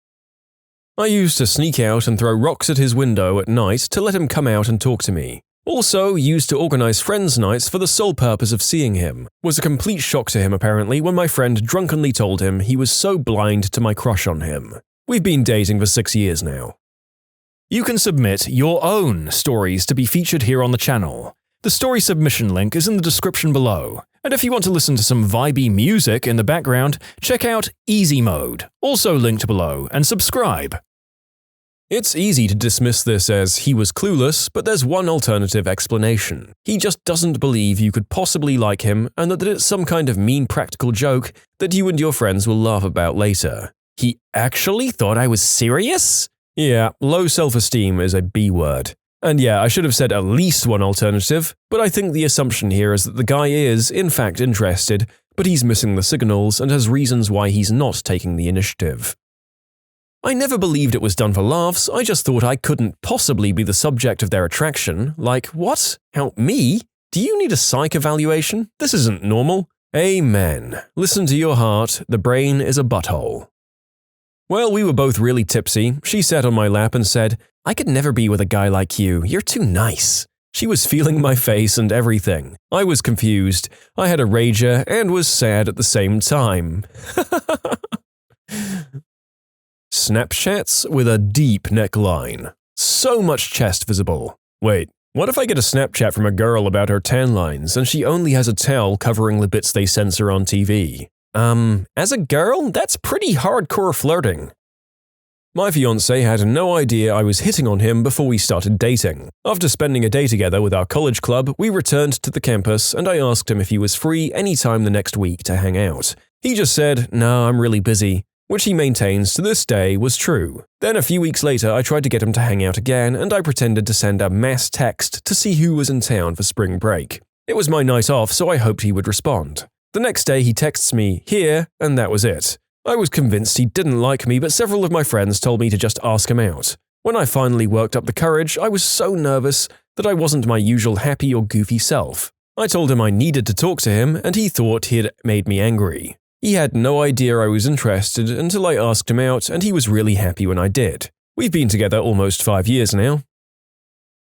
I used to sneak out and throw rocks at his window at night to let him come out and talk to me. Also used to organize friends' nights for the sole purpose of seeing him. Was a complete shock to him apparently when my friend drunkenly told him he was so blind to my crush on him. We've been dating for 6 years now. You can submit your own stories to be featured here on the channel. The story submission link is in the description below. And if you want to listen to some vibey music in the background, check out easymode, also linked below, and subscribe. It's easy to dismiss this as he was clueless, but there's one alternative explanation. He just doesn't believe you could possibly like him and that it's some kind of mean practical joke that you and your friends will laugh about later. He actually thought I was serious? Yeah, low self-esteem is a B word. And yeah, I should have said at least one alternative, but I think the assumption here is that the guy is, in fact, interested, but he's missing the signals and has reasons why he's not taking the initiative. I never believed it was done for laughs, I just thought I couldn't possibly be the subject of their attraction. Like, what? Help me? Do you need a psych evaluation? This isn't normal. Amen. Listen to your heart, the brain is a butthole. Well, we were both really tipsy. She sat on my lap and said, I could never be with a guy like you. You're too nice. She was feeling my face and everything. I was confused. I had a rager and was sad at the same time. Snapchats with a deep neckline. So much chest visible. Wait, what if I get a Snapchat from a girl about her tan lines and she only has a towel covering the bits they censor on TV? As a girl, that's pretty hardcore flirting. My fiancé had no idea I was hitting on him before we started dating. After spending a day together with our college club, we returned to the campus and I asked him if he was free anytime the next week to hang out. He just said, "No, I'm really busy," which he maintains to this day was true. Then a few weeks later, I tried to get him to hang out again and I pretended to send a mass text to see who was in town for spring break. It was my night off, so I hoped he would respond. The next day he texts me, "Here," and that was it. I was convinced he didn't like me, but several of my friends told me to just ask him out. When I finally worked up the courage, I was so nervous that I wasn't my usual happy or goofy self. I told him I needed to talk to him, and he thought he had made me angry. He had no idea I was interested until I asked him out, and he was really happy when I did. We've been together almost 5 years now.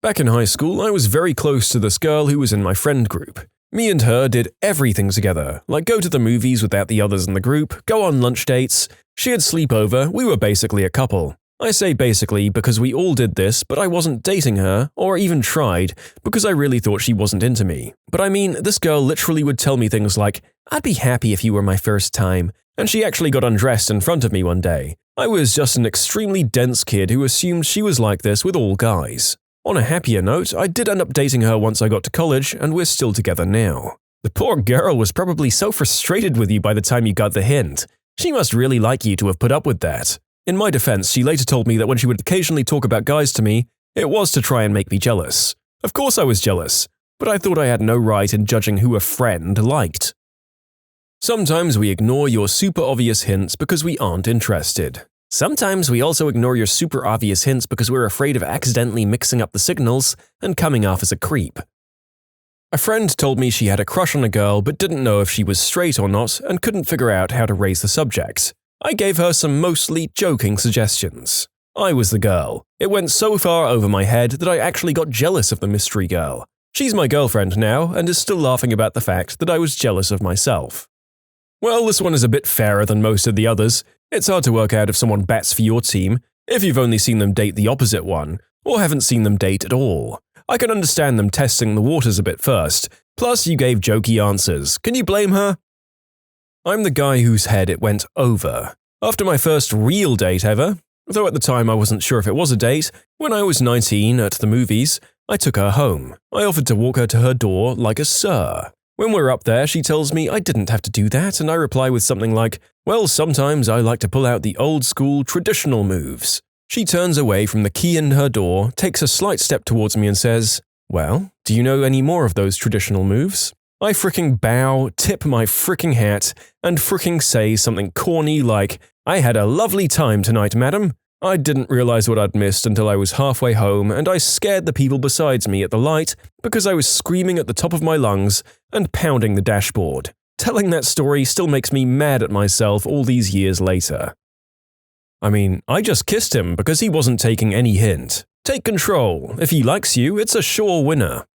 Back in high school, I was very close to this girl who was in my friend group. Me and her did everything together, like go to the movies without the others in the group, go on lunch dates, she'd sleep over, we were basically a couple. I say basically because we all did this, but I wasn't dating her, or even tried, because I really thought she wasn't into me. But I mean, this girl literally would tell me things like, "I'd be happy if you were my first time," and she actually got undressed in front of me one day. I was just an extremely dense kid who assumed she was like this with all guys. On a happier note, I did end up dating her once I got to college, and we're still together now. The poor girl was probably so frustrated with you by the time you got the hint. She must really like you to have put up with that. In my defense, she later told me that when she would occasionally talk about guys to me, it was to try and make me jealous. Of course I was jealous, but I thought I had no right in judging who a friend liked. Sometimes we ignore your super obvious hints because we aren't interested. Sometimes we also ignore your super obvious hints because we're afraid of accidentally mixing up the signals and coming off as a creep. A friend told me she had a crush on a girl but didn't know if she was straight or not and couldn't figure out how to raise the subject. I gave her some mostly joking suggestions. I was the girl. It went so far over my head that I actually got jealous of the mystery girl. She's my girlfriend now and is still laughing about the fact that I was jealous of myself. Well, this one is a bit fairer than most of the others. It's hard to work out if someone bats for your team if you've only seen them date the opposite one, or haven't seen them date at all. I can understand them testing the waters a bit first, plus you gave jokey answers. Can you blame her? I'm the guy whose head it went over. After my first real date ever, though at the time I wasn't sure if it was a date, when I was 19 at the movies, I took her home. I offered to walk her to her door like a sir. When we're up there, she tells me I didn't have to do that, and I reply with something like, "Well, sometimes I like to pull out the old-school, traditional moves." She turns away from the key in her door, takes a slight step towards me and says, "Well, do you know any more of those traditional moves?" I fricking bow, tip my fricking hat, and fricking say something corny like, "I had a lovely time tonight, madam." I didn't realize what I'd missed until I was halfway home, and I scared the people besides me at the light because I was screaming at the top of my lungs and pounding the dashboard. Telling that story still makes me mad at myself all these years later. I mean, I just kissed him because he wasn't taking any hint. Take control. If he likes you, it's a sure winner.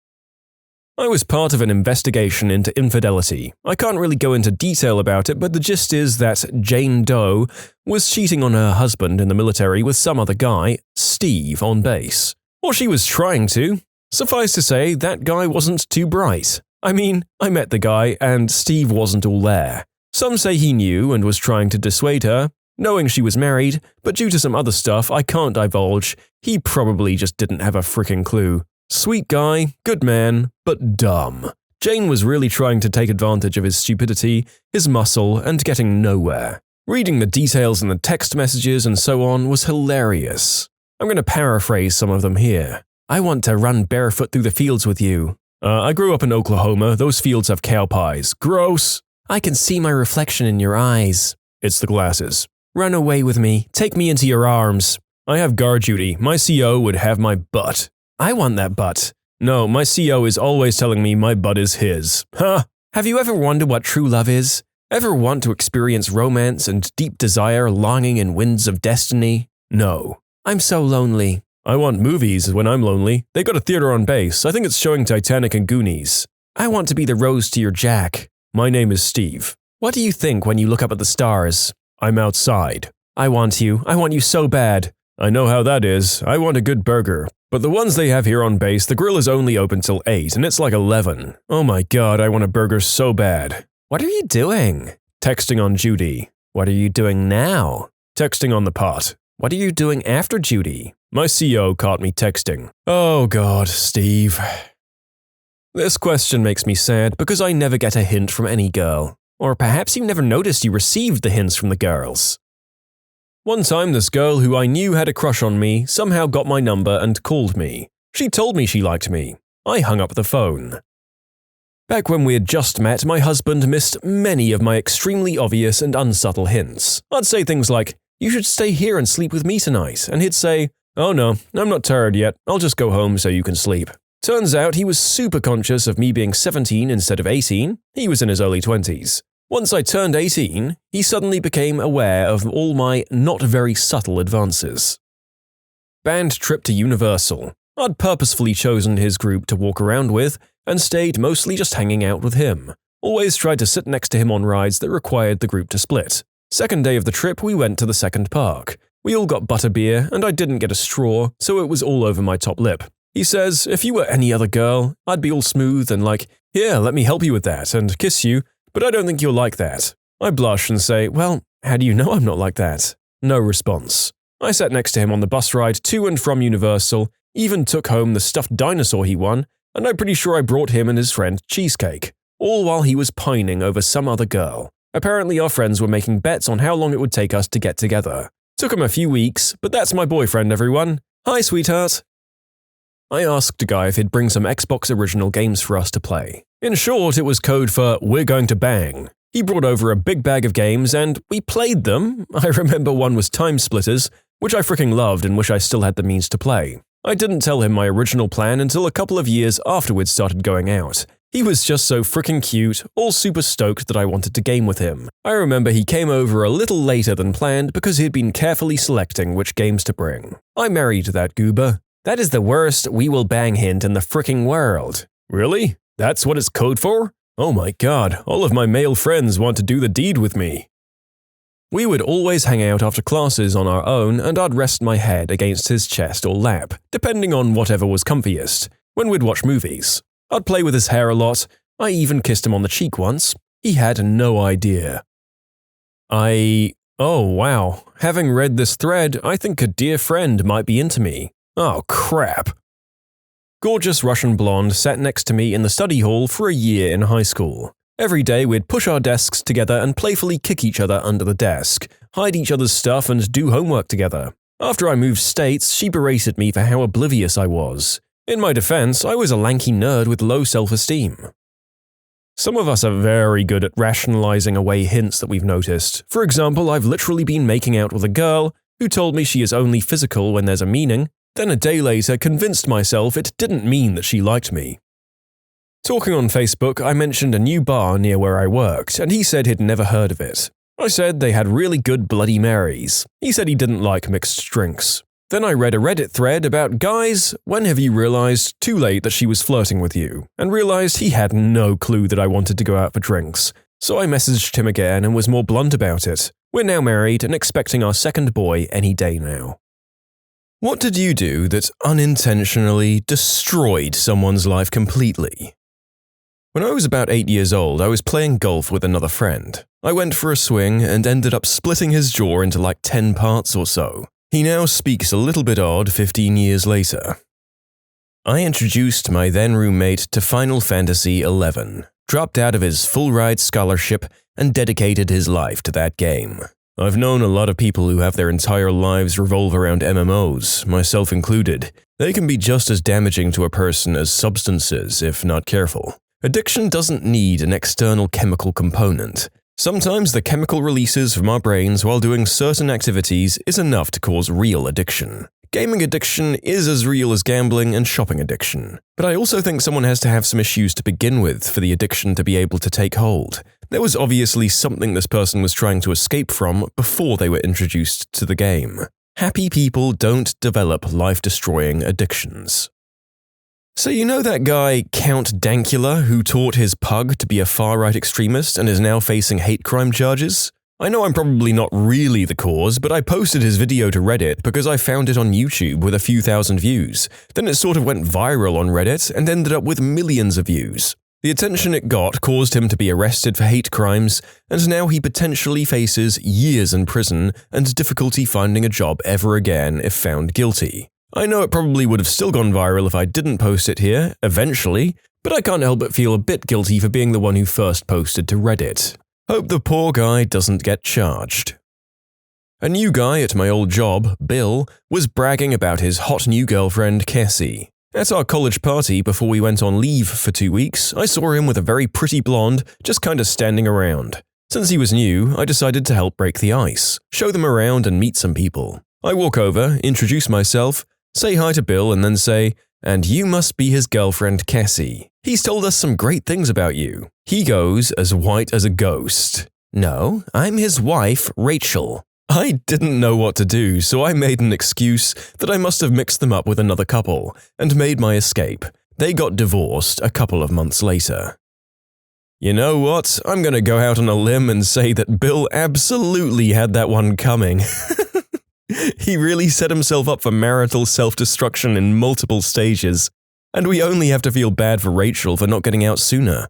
I was part of an investigation into infidelity. I can't really go into detail about it, but the gist is that Jane Doe was cheating on her husband in the military with some other guy, Steve, on base. Or she was trying to. Suffice to say, that guy wasn't too bright. I mean, I met the guy, and Steve wasn't all there. Some say he knew and was trying to dissuade her, knowing she was married, but due to some other stuff I can't divulge, he probably just didn't have a frickin' clue. Sweet guy, good man, but dumb. Jane was really trying to take advantage of his stupidity, his muscle, and getting nowhere. Reading the details in the text messages and so on was hilarious. I'm going to paraphrase some of them here. "I want to run barefoot through the fields with you. I grew up in Oklahoma. Those fields have cow pies. Gross. I can see my reflection in your eyes." It's the glasses. "Run away with me. Take me into your arms." I have guard duty. My CO would have my butt. "I want that butt." No, my CO is always telling me my butt is his. Huh? Have you ever wondered what true love is? Ever want to experience romance and deep desire, longing and winds of destiny? No. I'm so lonely. I want movies when I'm lonely. They got a theater on base. I think it's showing Titanic and Goonies. I want to be the rose to your Jack. My name is Steve. What do you think when you look up at the stars? I'm outside. I want you. I want you so bad. I know how that is. I want a good burger. But the ones they have here on base, the grill is only open till 8 and it's like 11. Oh my god, I want a burger so bad. What are you doing? Texting on Judy. What are you doing now? Texting on the pot. what are you doing after duty? My CO caught me texting. Oh God, Steve. This question makes me sad because I never get a hint from any girl. Or perhaps you never noticed you received the hints from the girls. One time, this girl who I knew had a crush on me somehow got my number and called me. She told me she liked me. I hung up the phone. Back when we had just met, my husband missed many of my extremely obvious and unsubtle hints. I'd say things like, "You should stay here and sleep with me tonight," and he'd say, "Oh no, I'm not tired yet, I'll just go home so you can sleep." Turns out he was super conscious of me being 17 instead of 18. He was in his early 20s. Once I turned 18, he suddenly became aware of all my not very subtle advances. Band trip to Universal. I'd purposefully chosen his group to walk around with and stayed mostly just hanging out with him. Always tried to sit next to him on rides that required the group to split. Second day of the trip, we went to the second park. We all got butterbeer, and I didn't get a straw, so it was all over my top lip. He says, if you were any other girl, I'd be all smooth and like, "Here, let me help you with that," and kiss you, but I don't think you'll like that. I blush and say, "Well, how do you know I'm not like that?" No response. I sat next to him on the bus ride to and from Universal, even took home the stuffed dinosaur he won, and I'm pretty sure I brought him and his friend cheesecake, all while he was pining over some other girl. Apparently our friends were making bets on how long it would take us to get together. Took him a few weeks, but that's my boyfriend, everyone. Hi, sweetheart. I asked a guy if he'd bring some Xbox original games for us to play. In short, it was code for "we're going to bang." He brought over a big bag of games and we played them. I remember one was Time Splitters, which I freaking loved and wish I still had the means to play. I didn't tell him my original plan until a couple of years after we'd started going out. He was just so freaking cute, all super stoked that I wanted to game with him. I remember he came over a little later than planned because he'd been carefully selecting which games to bring. I married that goober. That is the worst "we will bang" hint in the freaking world. Really? That's what it's code for? Oh my god, all of my male friends want to do the deed with me. We would always hang out after classes on our own, and I'd rest my head against his chest or lap, depending on whatever was comfiest, when we'd watch movies. I'd play with his hair a lot. I even kissed him on the cheek once. He had no idea. Oh wow, having read this thread, I think a dear friend might be into me. Oh crap. Gorgeous Russian blonde sat next to me in the study hall for a year in high school. Every day we'd push our desks together and playfully kick each other under the desk, hide each other's stuff and do homework together. After I moved states, she berated me for how oblivious I was. In my defense, I was a lanky nerd with low self-esteem. Some of us are very good at rationalizing away hints that we've noticed. For example, I've literally been making out with a girl who told me she is only physical when there's a meaning, then a day later convinced myself it didn't mean that she liked me. Talking on Facebook, I mentioned a new bar near where I worked, and he said he'd never heard of it. I said they had really good Bloody Marys. He said he didn't like mixed drinks. Then I read a Reddit thread about guys, when have you realized too late that she was flirting with you, and realized he had no clue that I wanted to go out for drinks. So I messaged him again and was more blunt about it. We're now married and expecting our second boy any day now. What did you do that unintentionally destroyed someone's life completely? When I was about 8 years old, I was playing golf with another friend. I went for a swing and ended up splitting his jaw into like 10 parts or so. He now speaks a little bit odd 15 years later. I introduced my then roommate to Final Fantasy XI, dropped out of his full-ride scholarship, and dedicated his life to that game. I've known a lot of people who have their entire lives revolve around MMOs, myself included. They can be just as damaging to a person as substances if not careful. Addiction doesn't need an external chemical component. Sometimes the chemical releases from our brains while doing certain activities is enough to cause real addiction. Gaming addiction is as real as gambling and shopping addiction. But I also think someone has to have some issues to begin with for the addiction to be able to take hold. There was obviously something this person was trying to escape from before they were introduced to the game. Happy people don't develop life-destroying addictions. So you know that guy, Count Dankula, who taught his pug to be a far-right extremist and is now facing hate crime charges? I know I'm probably not really the cause, but I posted his video to Reddit because I found it on YouTube with a few thousand views. Then it sort of went viral on Reddit and ended up with millions of views. The attention it got caused him to be arrested for hate crimes, and now he potentially faces years in prison and difficulty finding a job ever again if found guilty. I know it probably would have still gone viral if I didn't post it here, eventually, but I can't help but feel a bit guilty for being the one who first posted to Reddit. Hope the poor guy doesn't get charged. A new guy at my old job, Bill, was bragging about his hot new girlfriend, Cassie. At our college party before we went on leave for 2 weeks, I saw him with a very pretty blonde just kinda standing around. Since he was new, I decided to help break the ice, show them around and meet some people. I walk over, introduce myself, say hi to Bill and then say, "And you must be his girlfriend, Cassie. He's told us some great things about you." He goes as white as a ghost. "No, I'm his wife, Rachel." I didn't know what to do, so I made an excuse that I must have mixed them up with another couple, and made my escape. They got divorced a couple of months later. You know what? I'm gonna go out on a limb and say that Bill absolutely had that one coming. He really set himself up for marital self-destruction in multiple stages, and we only have to feel bad for Rachel for not getting out sooner.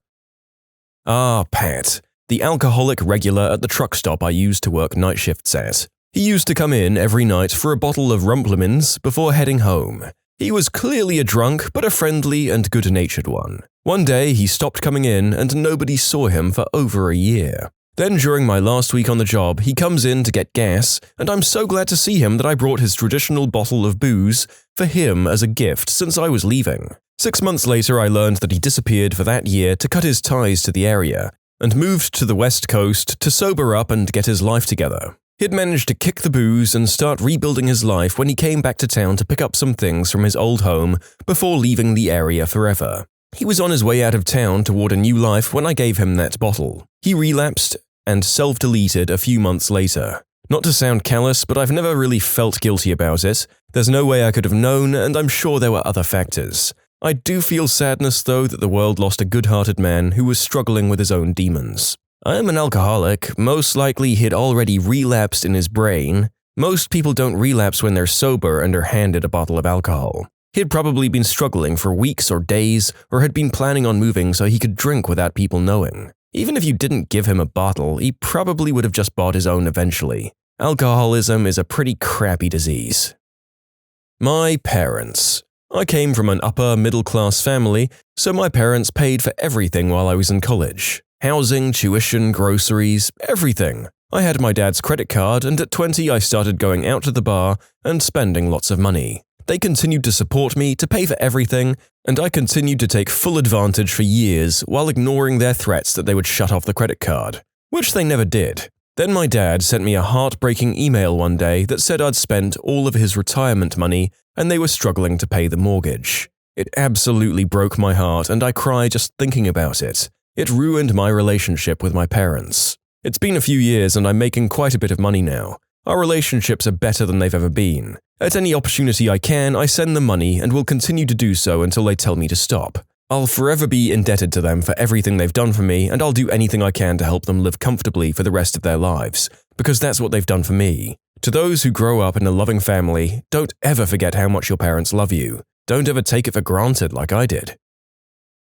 Ah, Pat. The alcoholic regular at the truck stop I used to work night shifts at. He used to come in every night for a bottle of Rumplemans before heading home. He was clearly a drunk, but a friendly and good-natured one. One day, he stopped coming in and nobody saw him for over a year. Then during my last week on the job, he comes in to get gas, and I'm so glad to see him that I brought his traditional bottle of booze for him as a gift since I was leaving. 6 months later, I learned that he disappeared for that year to cut his ties to the area, and moved to the West Coast to sober up and get his life together. He'd managed to kick the booze and start rebuilding his life when he came back to town to pick up some things from his old home before leaving the area forever. He was on his way out of town toward a new life when I gave him that bottle. He relapsed and self-deleted a few months later. Not to sound callous, but I've never really felt guilty about it. There's no way I could have known, and I'm sure there were other factors. I do feel sadness, though, that the world lost a good-hearted man who was struggling with his own demons. I am an alcoholic. Most likely he'd already relapsed in his brain. Most people don't relapse when they're sober and are handed a bottle of alcohol. He'd probably been struggling for weeks or days, or had been planning on moving so he could drink without people knowing. Even if you didn't give him a bottle, he probably would have just bought his own eventually. Alcoholism is a pretty crappy disease. My parents. I came from an upper middle-class family, so my parents paid for everything while I was in college. Housing, tuition, groceries, everything. I had my dad's credit card, and at 20 I started going out to the bar and spending lots of money. They continued to support me, to pay for everything, and I continued to take full advantage for years while ignoring their threats that they would shut off the credit card, which they never did. Then my dad sent me a heartbreaking email one day that said I'd spent all of his retirement money and they were struggling to pay the mortgage. It absolutely broke my heart and I cry just thinking about it. It ruined my relationship with my parents. It's been a few years and I'm making quite a bit of money now. Our relationships are better than they've ever been. At any opportunity I can, I send them money and will continue to do so until they tell me to stop. I'll forever be indebted to them for everything they've done for me, and I'll do anything I can to help them live comfortably for the rest of their lives, because that's what they've done for me. To those who grow up in a loving family, don't ever forget how much your parents love you. Don't ever take it for granted like I did.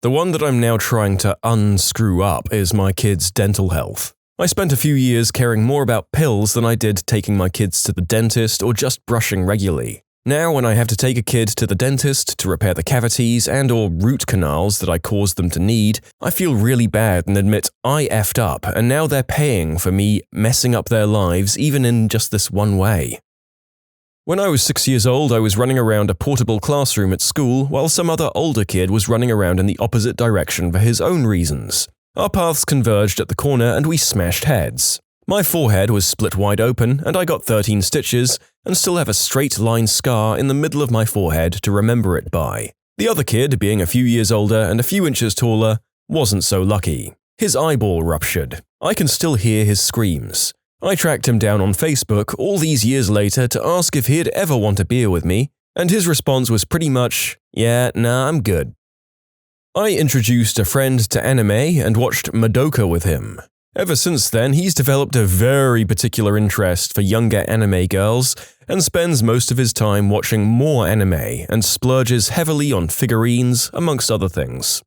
The one that I'm now trying to unscrew up is my kids' dental health. I spent a few years caring more about pills than I did taking my kids to the dentist or just brushing regularly. Now, when I have to take a kid to the dentist to repair the cavities and/or root canals that I caused them to need, I feel really bad and admit I effed up, and now they're paying for me messing up their lives even in just this one way. When I was 6 years old, I was running around a portable classroom at school while some other older kid was running around in the opposite direction for his own reasons. Our paths converged at the corner and we smashed heads. My forehead was split wide open and I got 13 stitches and still have a straight line scar in the middle of my forehead to remember it by. The other kid, being a few years older and a few inches taller, wasn't so lucky. His eyeball ruptured. I can still hear his screams. I tracked him down on Facebook all these years later to ask if he'd ever want a beer with me, and his response was pretty much, "Yeah, nah, I'm good." I introduced a friend to anime and watched Madoka with him. Ever since then, he's developed a very particular interest for younger anime girls and spends most of his time watching more anime and splurges heavily on figurines, amongst other things.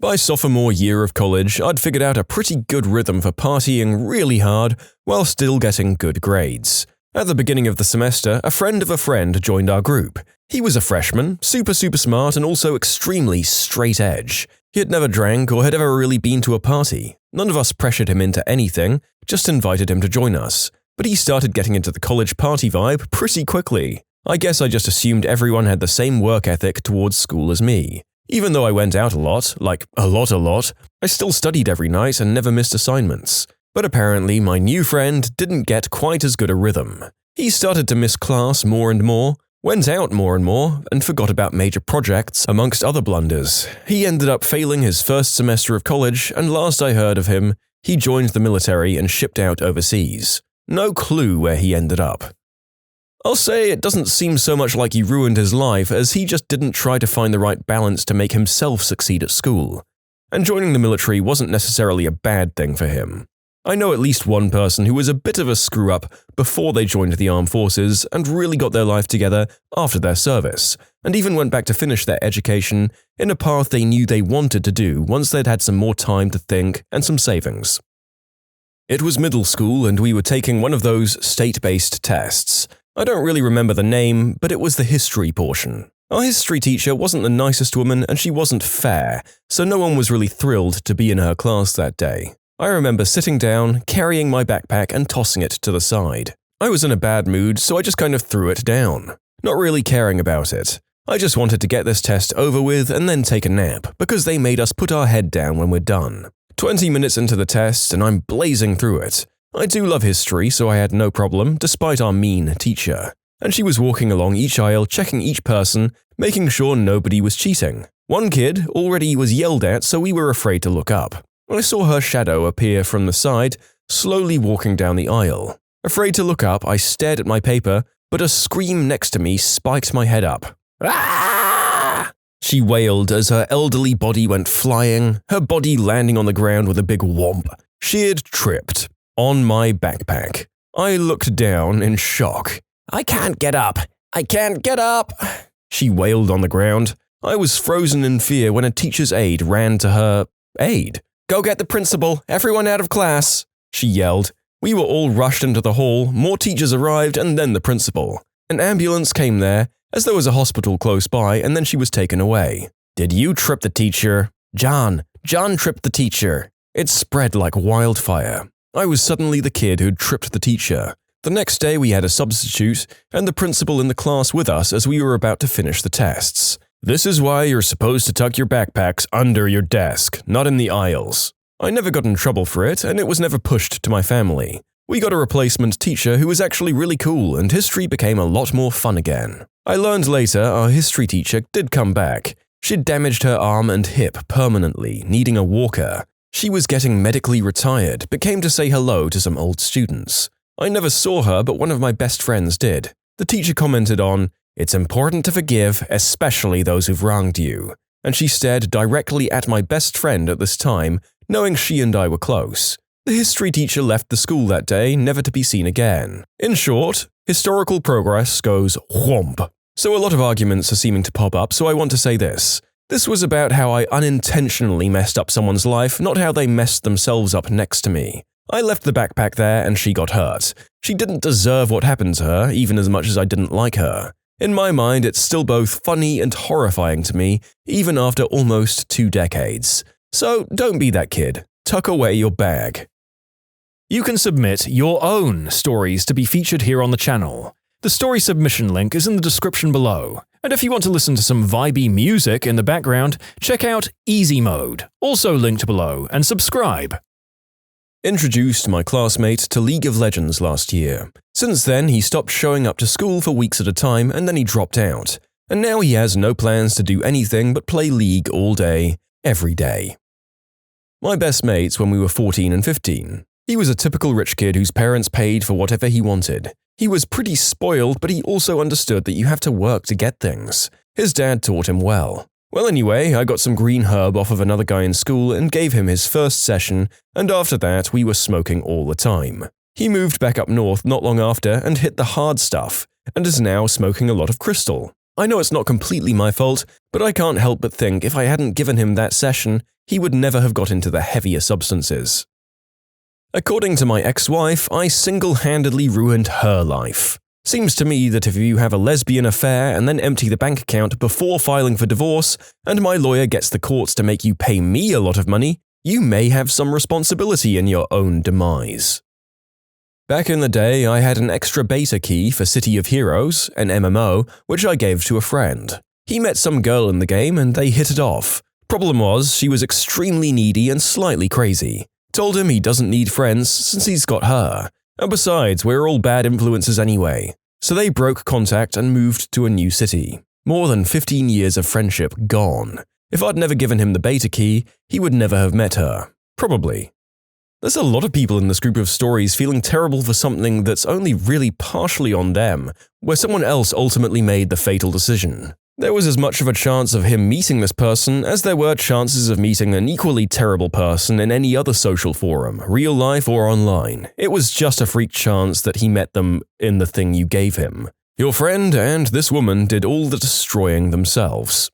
By sophomore year of college, I'd figured out a pretty good rhythm for partying really hard while still getting good grades. At the beginning of the semester, a friend of a friend joined our group. He was a freshman, super smart and also extremely straight edge. He had never drank or had ever really been to a party. None of us pressured him into anything, just invited him to join us. But he started getting into the college party vibe pretty quickly. I guess I just assumed everyone had the same work ethic towards school as me. Even though I went out a lot, like a lot, I still studied every night and never missed assignments. But apparently my new friend didn't get quite as good a rhythm. He started to miss class more and more, went out more and more, and forgot about major projects, amongst other blunders. He ended up failing his first semester of college, and last I heard of him, he joined the military and shipped out overseas. No clue where he ended up. I'll say it doesn't seem so much like he ruined his life as he just didn't try to find the right balance to make himself succeed at school. And joining the military wasn't necessarily a bad thing for him. I know at least one person who was a bit of a screw-up before they joined the armed forces and really got their life together after their service, and even went back to finish their education in a path they knew they wanted to do once they'd had some more time to think and some savings. It was middle school and we were taking one of those state-based tests. I don't really remember the name, but it was the history portion. Our history teacher wasn't the nicest woman and she wasn't fair, so no one was really thrilled to be in her class that day. I remember sitting down, carrying my backpack and tossing it to the side. I was in a bad mood, so I just kind of threw it down, not really caring about it. I just wanted to get this test over with and then take a nap, because they made us put our head down when we're done. 20 minutes into the test and I'm blazing through it. I do love history, so I had no problem, despite our mean teacher. And she was walking along each aisle, checking each person, making sure nobody was cheating. One kid already was yelled at, so we were afraid to look up. I saw her shadow appear from the side, slowly walking down the aisle. Afraid to look up, I stared at my paper, but a scream next to me spiked my head up. Ah! She wailed as her elderly body went flying, her body landing on the ground with a big whomp. She had tripped. On my backpack. I looked down in shock. I can't get up. I can't get up. She wailed on the ground. I was frozen in fear when a teacher's aide ran to her aide. Go get the principal. Everyone out of class. She yelled. We were all rushed into the hall. More teachers arrived and then the principal. An ambulance came there, as there was a hospital close by, and then she was taken away. Did you trip the teacher? John tripped the teacher. It spread like wildfire. I was suddenly the kid who'd tripped the teacher. The next day we had a substitute and the principal in the class with us as we were about to finish the tests. This is why you're supposed to tuck your backpacks under your desk, not in the aisles. I never got in trouble for it and it was never pushed to my family. We got a replacement teacher who was actually really cool and history became a lot more fun again. I learned later our history teacher did come back. She'd damaged her arm and hip permanently, needing a walker. She was getting medically retired, but came to say hello to some old students. I never saw her, but one of my best friends did. The teacher commented on, "It's important to forgive, especially those who've wronged you." And she stared directly at my best friend at this time, knowing she and I were close. The history teacher left the school that day, never to be seen again. In short, historical progress goes whomp. So a lot of arguments are seeming to pop up, so I want to say this. This was about how I unintentionally messed up someone's life, not how they messed themselves up next to me. I left the backpack there and she got hurt. She didn't deserve what happened to her, even as much as I didn't like her. In my mind, it's still both funny and horrifying to me, even after almost 2 decades. So don't be that kid. Tuck away your bag. You can submit your own stories to be featured here on the channel. The story submission link is in the description below. And if you want to listen to some vibey music in the background, check out easymode, also linked below, and subscribe. Introduced my classmate to League of Legends last year. Since then, he stopped showing up to school for weeks at a time and then he dropped out. And now he has no plans to do anything but play League all day, every day. My best mates when we were 14 and 15. He was a typical rich kid whose parents paid for whatever he wanted. He was pretty spoiled, but he also understood that you have to work to get things. His dad taught him well. Well anyway, I got some green herb off of another guy in school and gave him his first session, and after that we were smoking all the time. He moved back up north not long after and hit the hard stuff, and is now smoking a lot of crystal. I know it's not completely my fault, but I can't help but think if I hadn't given him that session, he would never have got into the heavier substances. According to my ex-wife, I single-handedly ruined her life. Seems to me that if you have a lesbian affair and then empty the bank account before filing for divorce, and my lawyer gets the courts to make you pay me a lot of money, you may have some responsibility in your own demise. Back in the day, I had an extra beta key for City of Heroes, an MMO, which I gave to a friend. He met some girl in the game and they hit it off. Problem was, she was extremely needy and slightly crazy. Told him he doesn't need friends since he's got her. And besides, we're all bad influences anyway. So they broke contact and moved to a new city. More than 15 years of friendship gone. If I'd never given him the beta key, he would never have met her. Probably. There's a lot of people in this group of stories feeling terrible for something that's only really partially on them, where someone else ultimately made the fatal decision. There was as much of a chance of him meeting this person as there were chances of meeting an equally terrible person in any other social forum, real life or online. It was just a freak chance that he met them in the thing you gave him. Your friend and this woman did all the destroying themselves.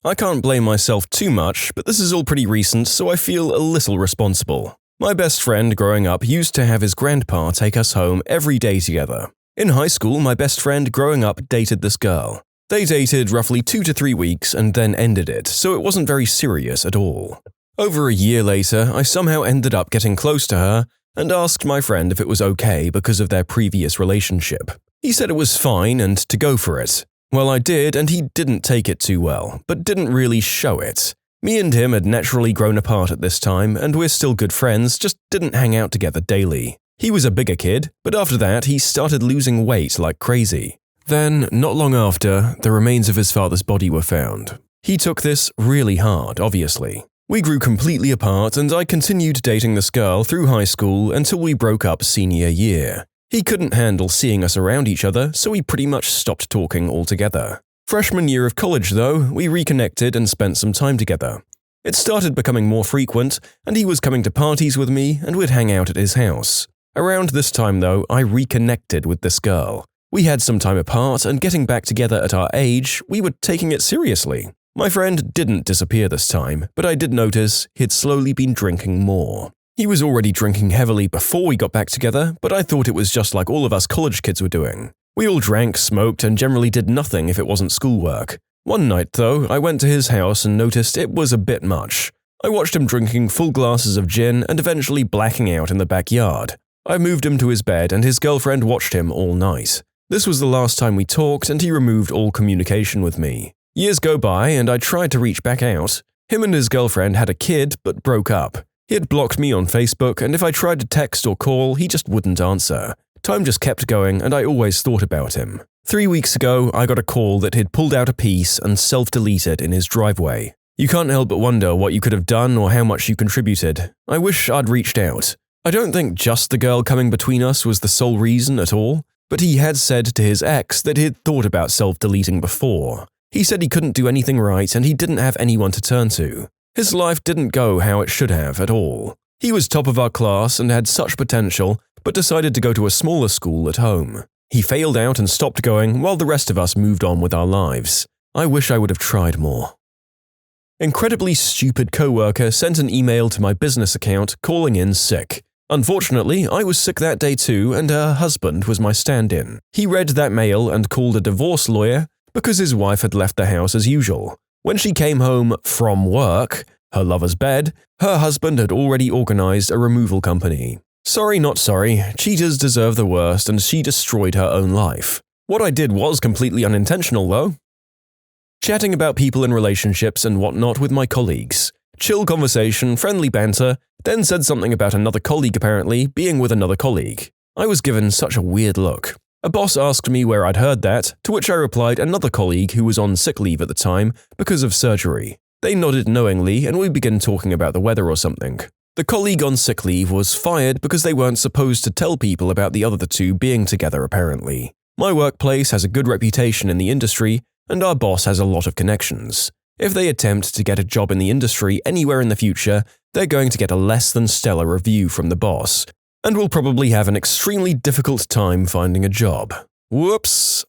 I can't blame myself too much, but this is all pretty recent, so I feel a little responsible. My best friend growing up used to have his grandpa take us home every day together. In high school, my best friend growing up dated this girl. They dated roughly 2 to 3 weeks and then ended it, so it wasn't very serious at all. Over a year later, I somehow ended up getting close to her and asked my friend if it was okay because of their previous relationship. He said it was fine and to go for it. Well, I did, and he didn't take it too well, but didn't really show it. Me and him had naturally grown apart at this time, and we're still good friends, just didn't hang out together daily. He was a bigger kid, but after that, he started losing weight like crazy. Then, not long after, the remains of his father's body were found. He took this really hard, obviously. We grew completely apart, and I continued dating this girl through high school until we broke up senior year. He couldn't handle seeing us around each other, so we pretty much stopped talking altogether. Freshman year of college, though, we reconnected and spent some time together. It started becoming more frequent, and he was coming to parties with me, and we'd hang out at his house. Around this time, though, I reconnected with this girl. We had some time apart, and getting back together at our age, we were taking it seriously. My friend didn't disappear this time, but I did notice he'd slowly been drinking more. He was already drinking heavily before we got back together, but I thought it was just like all of us college kids were doing. We all drank, smoked, and generally did nothing if it wasn't schoolwork. One night, though, I went to his house and noticed it was a bit much. I watched him drinking full glasses of gin and eventually blacking out in the backyard. I moved him to his bed and his girlfriend watched him all night. This was the last time we talked and he removed all communication with me. Years go by and I tried to reach back out. Him and his girlfriend had a kid but broke up. He had blocked me on Facebook and if I tried to text or call, he just wouldn't answer. Time just kept going and I always thought about him. 3 weeks ago, I got a call that he'd pulled out a piece and self-deleted in his driveway. You can't help but wonder what you could have done or how much you contributed. I wish I'd reached out. I don't think just the girl coming between us was the sole reason at all, but he had said to his ex that he'd thought about self-deleting before. He said he couldn't do anything right and he didn't have anyone to turn to. His life didn't go how it should have at all. He was top of our class and had such potential, but decided to go to a smaller school at home. He failed out and stopped going while the rest of us moved on with our lives. I wish I would have tried more. Incredibly stupid coworker sent an email to my business account calling in sick. Unfortunately, I was sick that day too and her husband was my stand-in. He read that mail and called a divorce lawyer because his wife had left the house as usual. When she came home from work, her lover's bed, her husband had already organized a removal company. Sorry, not sorry, cheaters deserve the worst and she destroyed her own life. What I did was completely unintentional though. Chatting about people in relationships and whatnot with my colleagues. Chill conversation, friendly banter, then said something about another colleague apparently being with another colleague. I was given such a weird look. A boss asked me where I'd heard that, to which I replied another colleague who was on sick leave at the time because of surgery. They nodded knowingly and we began talking about the weather or something. The colleague on sick leave was fired because they weren't supposed to tell people about the other two being together apparently. My workplace has a good reputation in the industry and our boss has a lot of connections. If they attempt to get a job in the industry anywhere in the future, they're going to get a less than stellar review from the boss, and will probably have an extremely difficult time finding a job. Whoops!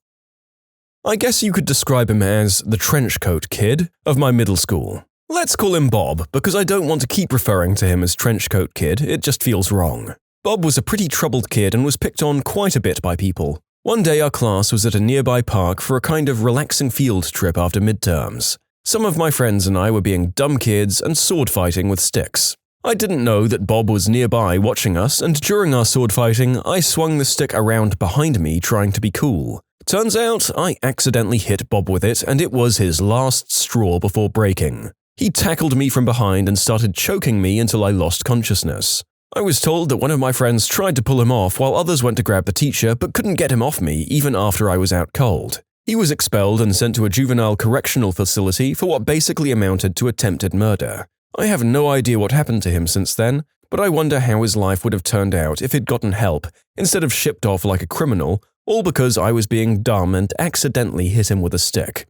I guess you could describe him as the trench coat kid of my middle school. Let's call him Bob, because I don't want to keep referring to him as trench coat kid, it just feels wrong. Bob was a pretty troubled kid and was picked on quite a bit by people. One day our class was at a nearby park for a kind of relaxing field trip after midterms. Some of my friends and I were being dumb kids and sword fighting with sticks. I didn't know that Bob was nearby watching us, and during our sword fighting, I swung the stick around behind me trying to be cool. Turns out, I accidentally hit Bob with it, and it was his last straw before breaking. He tackled me from behind and started choking me until I lost consciousness. I was told that one of my friends tried to pull him off while others went to grab the teacher but couldn't get him off me even after I was out cold. He was expelled and sent to a juvenile correctional facility for what basically amounted to attempted murder. I have no idea what happened to him since then, but I wonder how his life would have turned out if he'd gotten help instead of shipped off like a criminal, all because I was being dumb and accidentally hit him with a stick.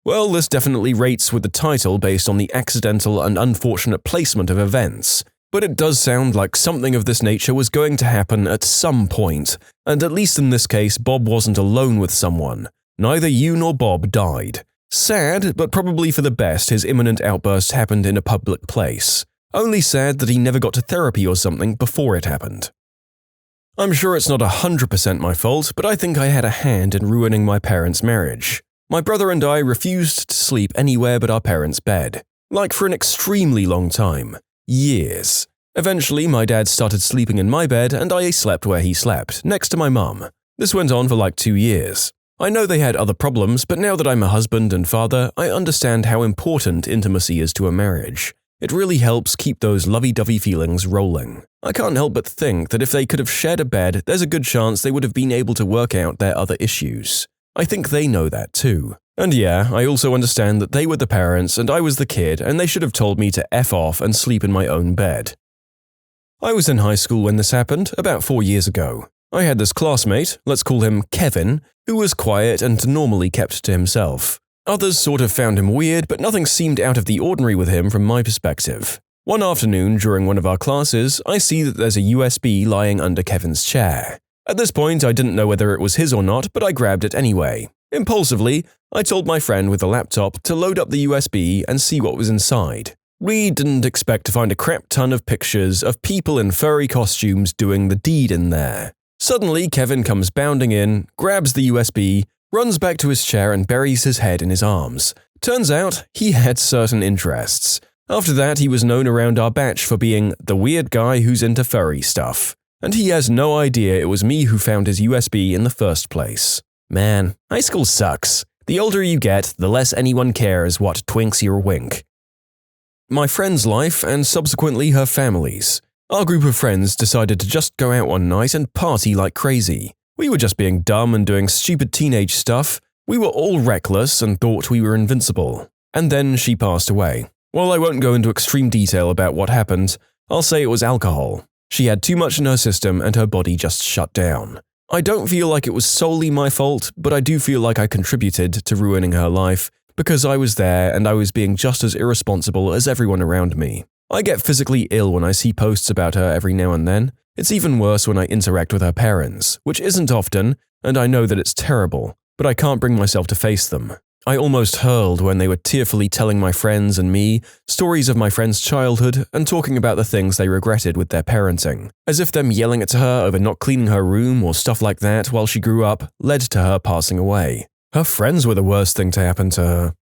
Well, this definitely rates with the title based on the accidental and unfortunate placement of events, but it does sound like something of this nature was going to happen at some point, and at least in this case Bob wasn't alone with someone. Neither you nor Bob died. Sad, but probably for the best his imminent outburst happened in a public place. Only sad that he never got to therapy or something before it happened. I'm sure it's not 100% my fault, but I think I had a hand in ruining my parents' marriage. My brother and I refused to sleep anywhere but our parents' bed. Like for an extremely long time. Years. Eventually, my dad started sleeping in my bed and I slept where he slept, next to my mum. This went on for like 2 years. I know they had other problems, but now that I'm a husband and father, I understand how important intimacy is to a marriage. It really helps keep those lovey-dovey feelings rolling. I can't help but think that if they could have shared a bed, there's a good chance they would have been able to work out their other issues. I think they know that too. And yeah, I also understand that they were the parents and I was the kid and they should have told me to F off and sleep in my own bed. I was in high school when this happened, about 4 years ago. I had this classmate, let's call him Kevin, who was quiet and normally kept to himself. Others sort of found him weird, but nothing seemed out of the ordinary with him from my perspective. One afternoon during one of our classes, I see that there's a USB lying under Kevin's chair. At this point, I didn't know whether it was his or not, but I grabbed it anyway. Impulsively, I told my friend with the laptop to load up the USB and see what was inside. We didn't expect to find a crap ton of pictures of people in furry costumes doing the deed in there. Suddenly, Kevin comes bounding in, grabs the USB, runs back to his chair and buries his head in his arms. Turns out, he had certain interests. After that, he was known around our batch for being the weird guy who's into furry stuff. And he has no idea it was me who found his USB in the first place. Man, high school sucks. The older you get, the less anyone cares what twinks your wink. My friend's life and subsequently her family's. Our group of friends decided to just go out one night and party like crazy. We were just being dumb and doing stupid teenage stuff. We were all reckless and thought we were invincible. And then she passed away. While I won't go into extreme detail about what happened, I'll say it was alcohol. She had too much in her system and her body just shut down. I don't feel like it was solely my fault, but I do feel like I contributed to ruining her life because I was there and I was being just as irresponsible as everyone around me. I get physically ill when I see posts about her every now and then. It's even worse when I interact with her parents, which isn't often, and I know that it's terrible, but I can't bring myself to face them. I almost hurled when they were tearfully telling my friends and me stories of my friend's childhood and talking about the things they regretted with their parenting, as if them yelling at her over not cleaning her room or stuff like that while she grew up led to her passing away. Her friends were the worst thing to happen to her.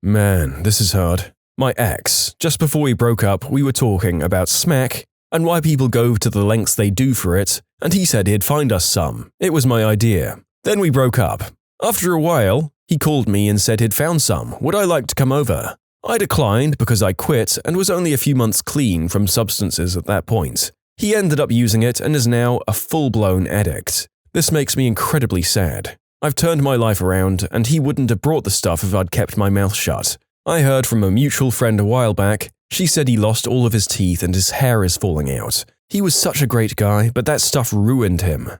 Man, this is hard. My ex, just before we broke up, we were talking about smack and why people go to the lengths they do for it, and he said he'd find us some. It was my idea. Then we broke up. After a while, he called me and said he'd found some. Would I like to come over? I declined because I quit and was only a few months clean from substances at that point. He ended up using it and is now a full-blown addict. This makes me incredibly sad. I've turned my life around, and he wouldn't have brought the stuff if I'd kept my mouth shut. I heard from a mutual friend a while back. She said he lost all of his teeth and his hair is falling out. He was such a great guy, but that stuff ruined him.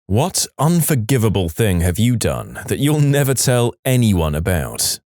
What unforgivable thing have you done that you'll never tell anyone about?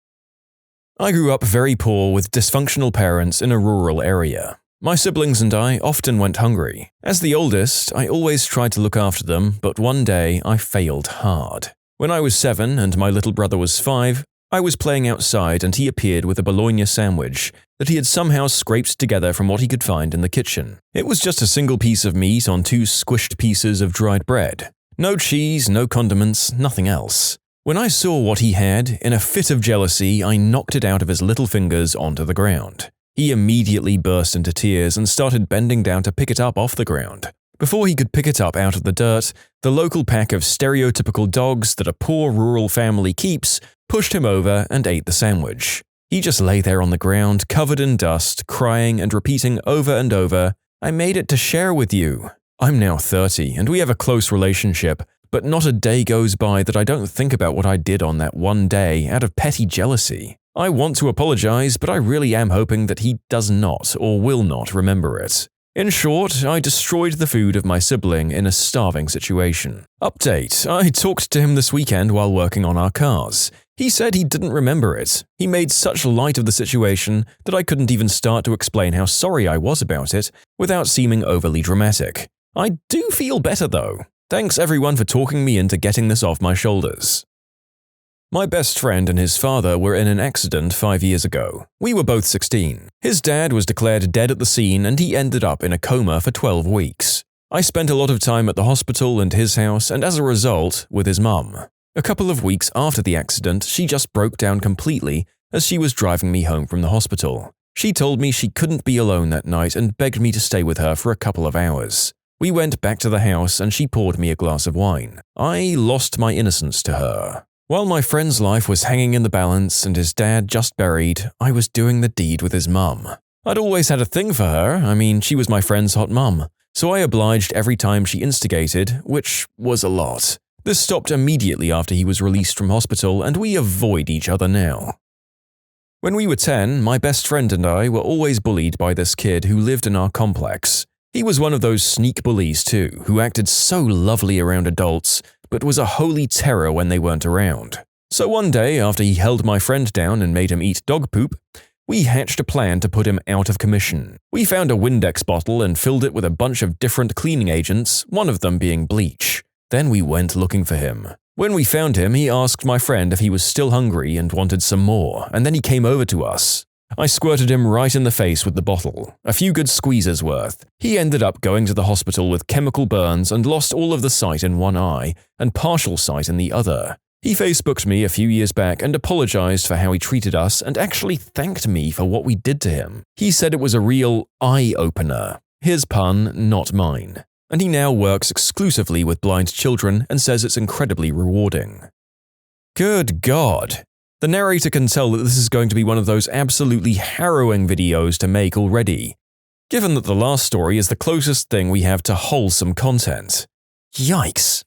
I grew up very poor with dysfunctional parents in a rural area. My siblings and I often went hungry. As the oldest, I always tried to look after them, but one day I failed hard. When I was 7 and my little brother was 5, I was playing outside and he appeared with a bologna sandwich that he had somehow scraped together from what he could find in the kitchen. It was just a single piece of meat on 2 squished pieces of dried bread. No cheese, no condiments, nothing else. When I saw what he had, in a fit of jealousy, I knocked it out of his little fingers onto the ground. He immediately burst into tears and started bending down to pick it up off the ground. Before he could pick it up out of the dirt, the local pack of stereotypical dogs that a poor rural family keeps pushed him over and ate the sandwich. He just lay there on the ground, covered in dust, crying and repeating over and over, "I made it to share with you." I'm now 30 and we have a close relationship, but not a day goes by that I don't think about what I did on that one day out of petty jealousy. I want to apologize, but I really am hoping that he does not or will not remember it. In short, I destroyed the food of my sibling in a starving situation. Update: I talked to him this weekend while working on our cars. He said he didn't remember it. He made such light of the situation that I couldn't even start to explain how sorry I was about it without seeming overly dramatic. I do feel better though. Thanks everyone for talking me into getting this off my shoulders. My best friend and his father were in an accident 5 years ago. We were both 16. His dad was declared dead at the scene and he ended up in a coma for 12 weeks. I spent a lot of time at the hospital and his house and as a result, with his mum. A couple of weeks after the accident, she just broke down completely as she was driving me home from the hospital. She told me she couldn't be alone that night and begged me to stay with her for a couple of hours. We went back to the house and she poured me a glass of wine. I lost my innocence to her. While my friend's life was hanging in the balance and his dad just buried, I was doing the deed with his mum. I'd always had a thing for her. I mean, she was my friend's hot mum. So I obliged every time she instigated, which was a lot. This stopped immediately after he was released from hospital and we avoid each other now. When we were 10, my best friend and I were always bullied by this kid who lived in our complex. He was one of those sneak bullies too, who acted so lovely around adults, but was a holy terror when they weren't around. So one day, after he held my friend down and made him eat dog poop, we hatched a plan to put him out of commission. We found a Windex bottle and filled it with a bunch of different cleaning agents, one of them being bleach. Then we went looking for him. When we found him, he asked my friend if he was still hungry and wanted some more, and then he came over to us. I squirted him right in the face with the bottle, a few good squeezes worth. He ended up going to the hospital with chemical burns and lost all of the sight in one eye and partial sight in the other. He Facebooked me a few years back and apologized for how he treated us and actually thanked me for what we did to him. He said it was a real eye-opener. His pun, not mine. And he now works exclusively with blind children and says it's incredibly rewarding. Good God! The narrator can tell that this is going to be one of those absolutely harrowing videos to make already, given that the last story is the closest thing we have to wholesome content. Yikes!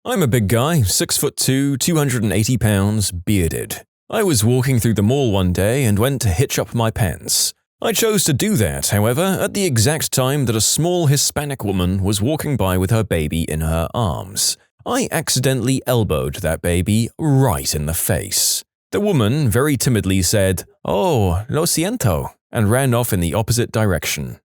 I'm a big guy, 6'2", 280 pounds, bearded. I was walking through the mall one day and went to hitch up my pants. I chose to do that, however, at the exact time that a small Hispanic woman was walking by with her baby in her arms. I accidentally elbowed that baby right in the face. The woman very timidly said, "Oh, lo siento," and ran off in the opposite direction.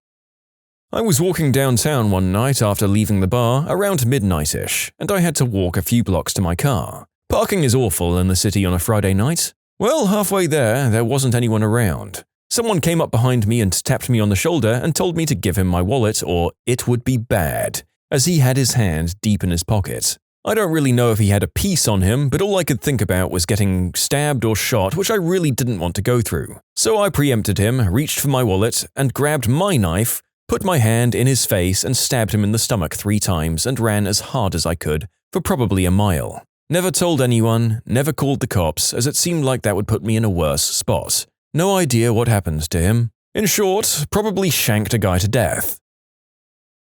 I was walking downtown one night after leaving the bar around midnight-ish, and I had to walk a few blocks to my car. Parking is awful in the city on a Friday night. Well, halfway there wasn't anyone around. Someone came up behind me and tapped me on the shoulder and told me to give him my wallet or it would be bad, as he had his hand deep in his pocket. I don't really know if he had a piece on him, but all I could think about was getting stabbed or shot, which I really didn't want to go through. So I preempted him, reached for my wallet, and grabbed my knife, put my hand in his face and stabbed him in the stomach 3 times and ran as hard as I could for probably a mile. Never told anyone, never called the cops, as it seemed like that would put me in a worse spot. No idea what happened to him. In short, probably shanked a guy to death.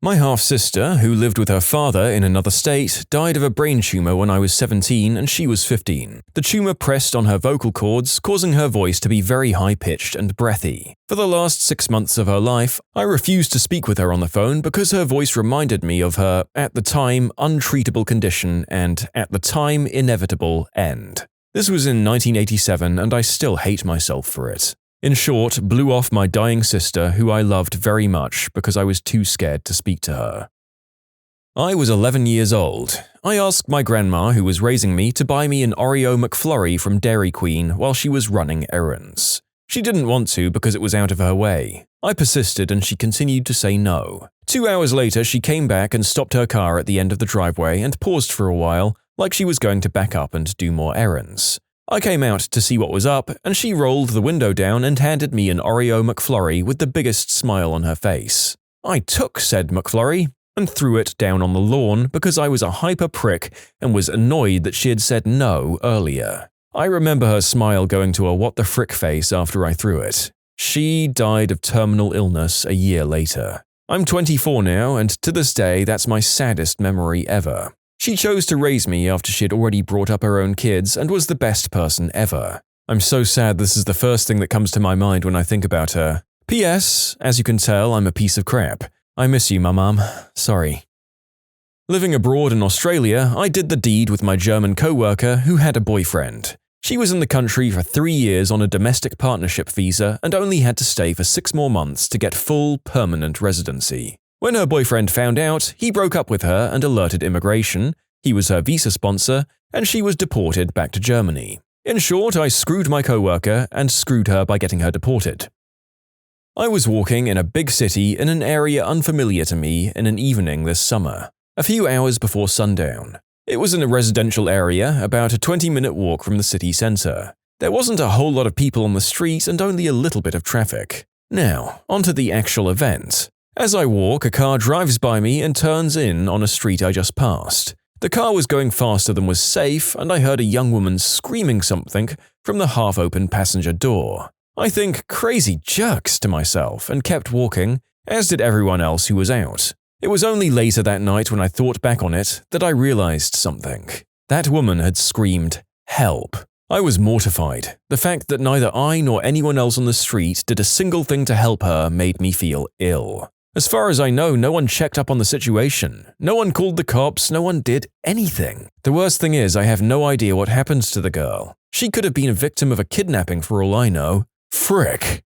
My half-sister, who lived with her father in another state, died of a brain tumor when I was 17 and she was 15. The tumor pressed on her vocal cords, causing her voice to be very high-pitched and breathy. For the last 6 months of her life, I refused to speak with her on the phone because her voice reminded me of her, at the time, untreatable condition and, at the time, inevitable end. This was in 1987 and I still hate myself for it. In short, blew off my dying sister who I loved very much because I was too scared to speak to her. I was 11 years old. I asked my grandma, who was raising me, to buy me an Oreo McFlurry from Dairy Queen while she was running errands. She didn't want to because it was out of her way. I persisted and she continued to say no. 2 hours later, she came back and stopped her car at the end of the driveway and paused for a while, like she was going to back up and do more errands. I came out to see what was up, and she rolled the window down and handed me an Oreo McFlurry with the biggest smile on her face. I took said McFlurry and threw it down on the lawn because I was a hyper prick and was annoyed that she had said no earlier. I remember her smile going to a what the frick face after I threw it. She died of terminal illness a year later. I'm 24 now, and to this day that's my saddest memory ever. She chose to raise me after she had already brought up her own kids and was the best person ever. I'm so sad this is the first thing that comes to my mind when I think about her. P.S. As you can tell, I'm a piece of crap. I miss you, my mum. Sorry. Living abroad in Australia, I did the deed with my German co-worker who had a boyfriend. She was in the country for 3 years on a domestic partnership visa and only had to stay for 6 more months to get full permanent residency. When her boyfriend found out, he broke up with her and alerted immigration, he was her visa sponsor, and she was deported back to Germany. In short, I screwed my co-worker and screwed her by getting her deported. I was walking in a big city in an area unfamiliar to me in an evening this summer, a few hours before sundown. It was in a residential area, about a 20-minute walk from the city centre. There wasn't a whole lot of people on the street and only a little bit of traffic. Now, onto the actual event. As I walk, a car drives by me and turns in on a street I just passed. The car was going faster than was safe, and I heard a young woman screaming something from the half-open passenger door. I think crazy jerks to myself and kept walking, as did everyone else who was out. It was only later that night when I thought back on it that I realized something. That woman had screamed, "Help." I was mortified. The fact that neither I nor anyone else on the street did a single thing to help her made me feel ill. As far as I know, no one checked up on the situation. No one called the cops, no one did anything. The worst thing is I have no idea what happened to the girl. She could have been a victim of a kidnapping for all I know. Frick.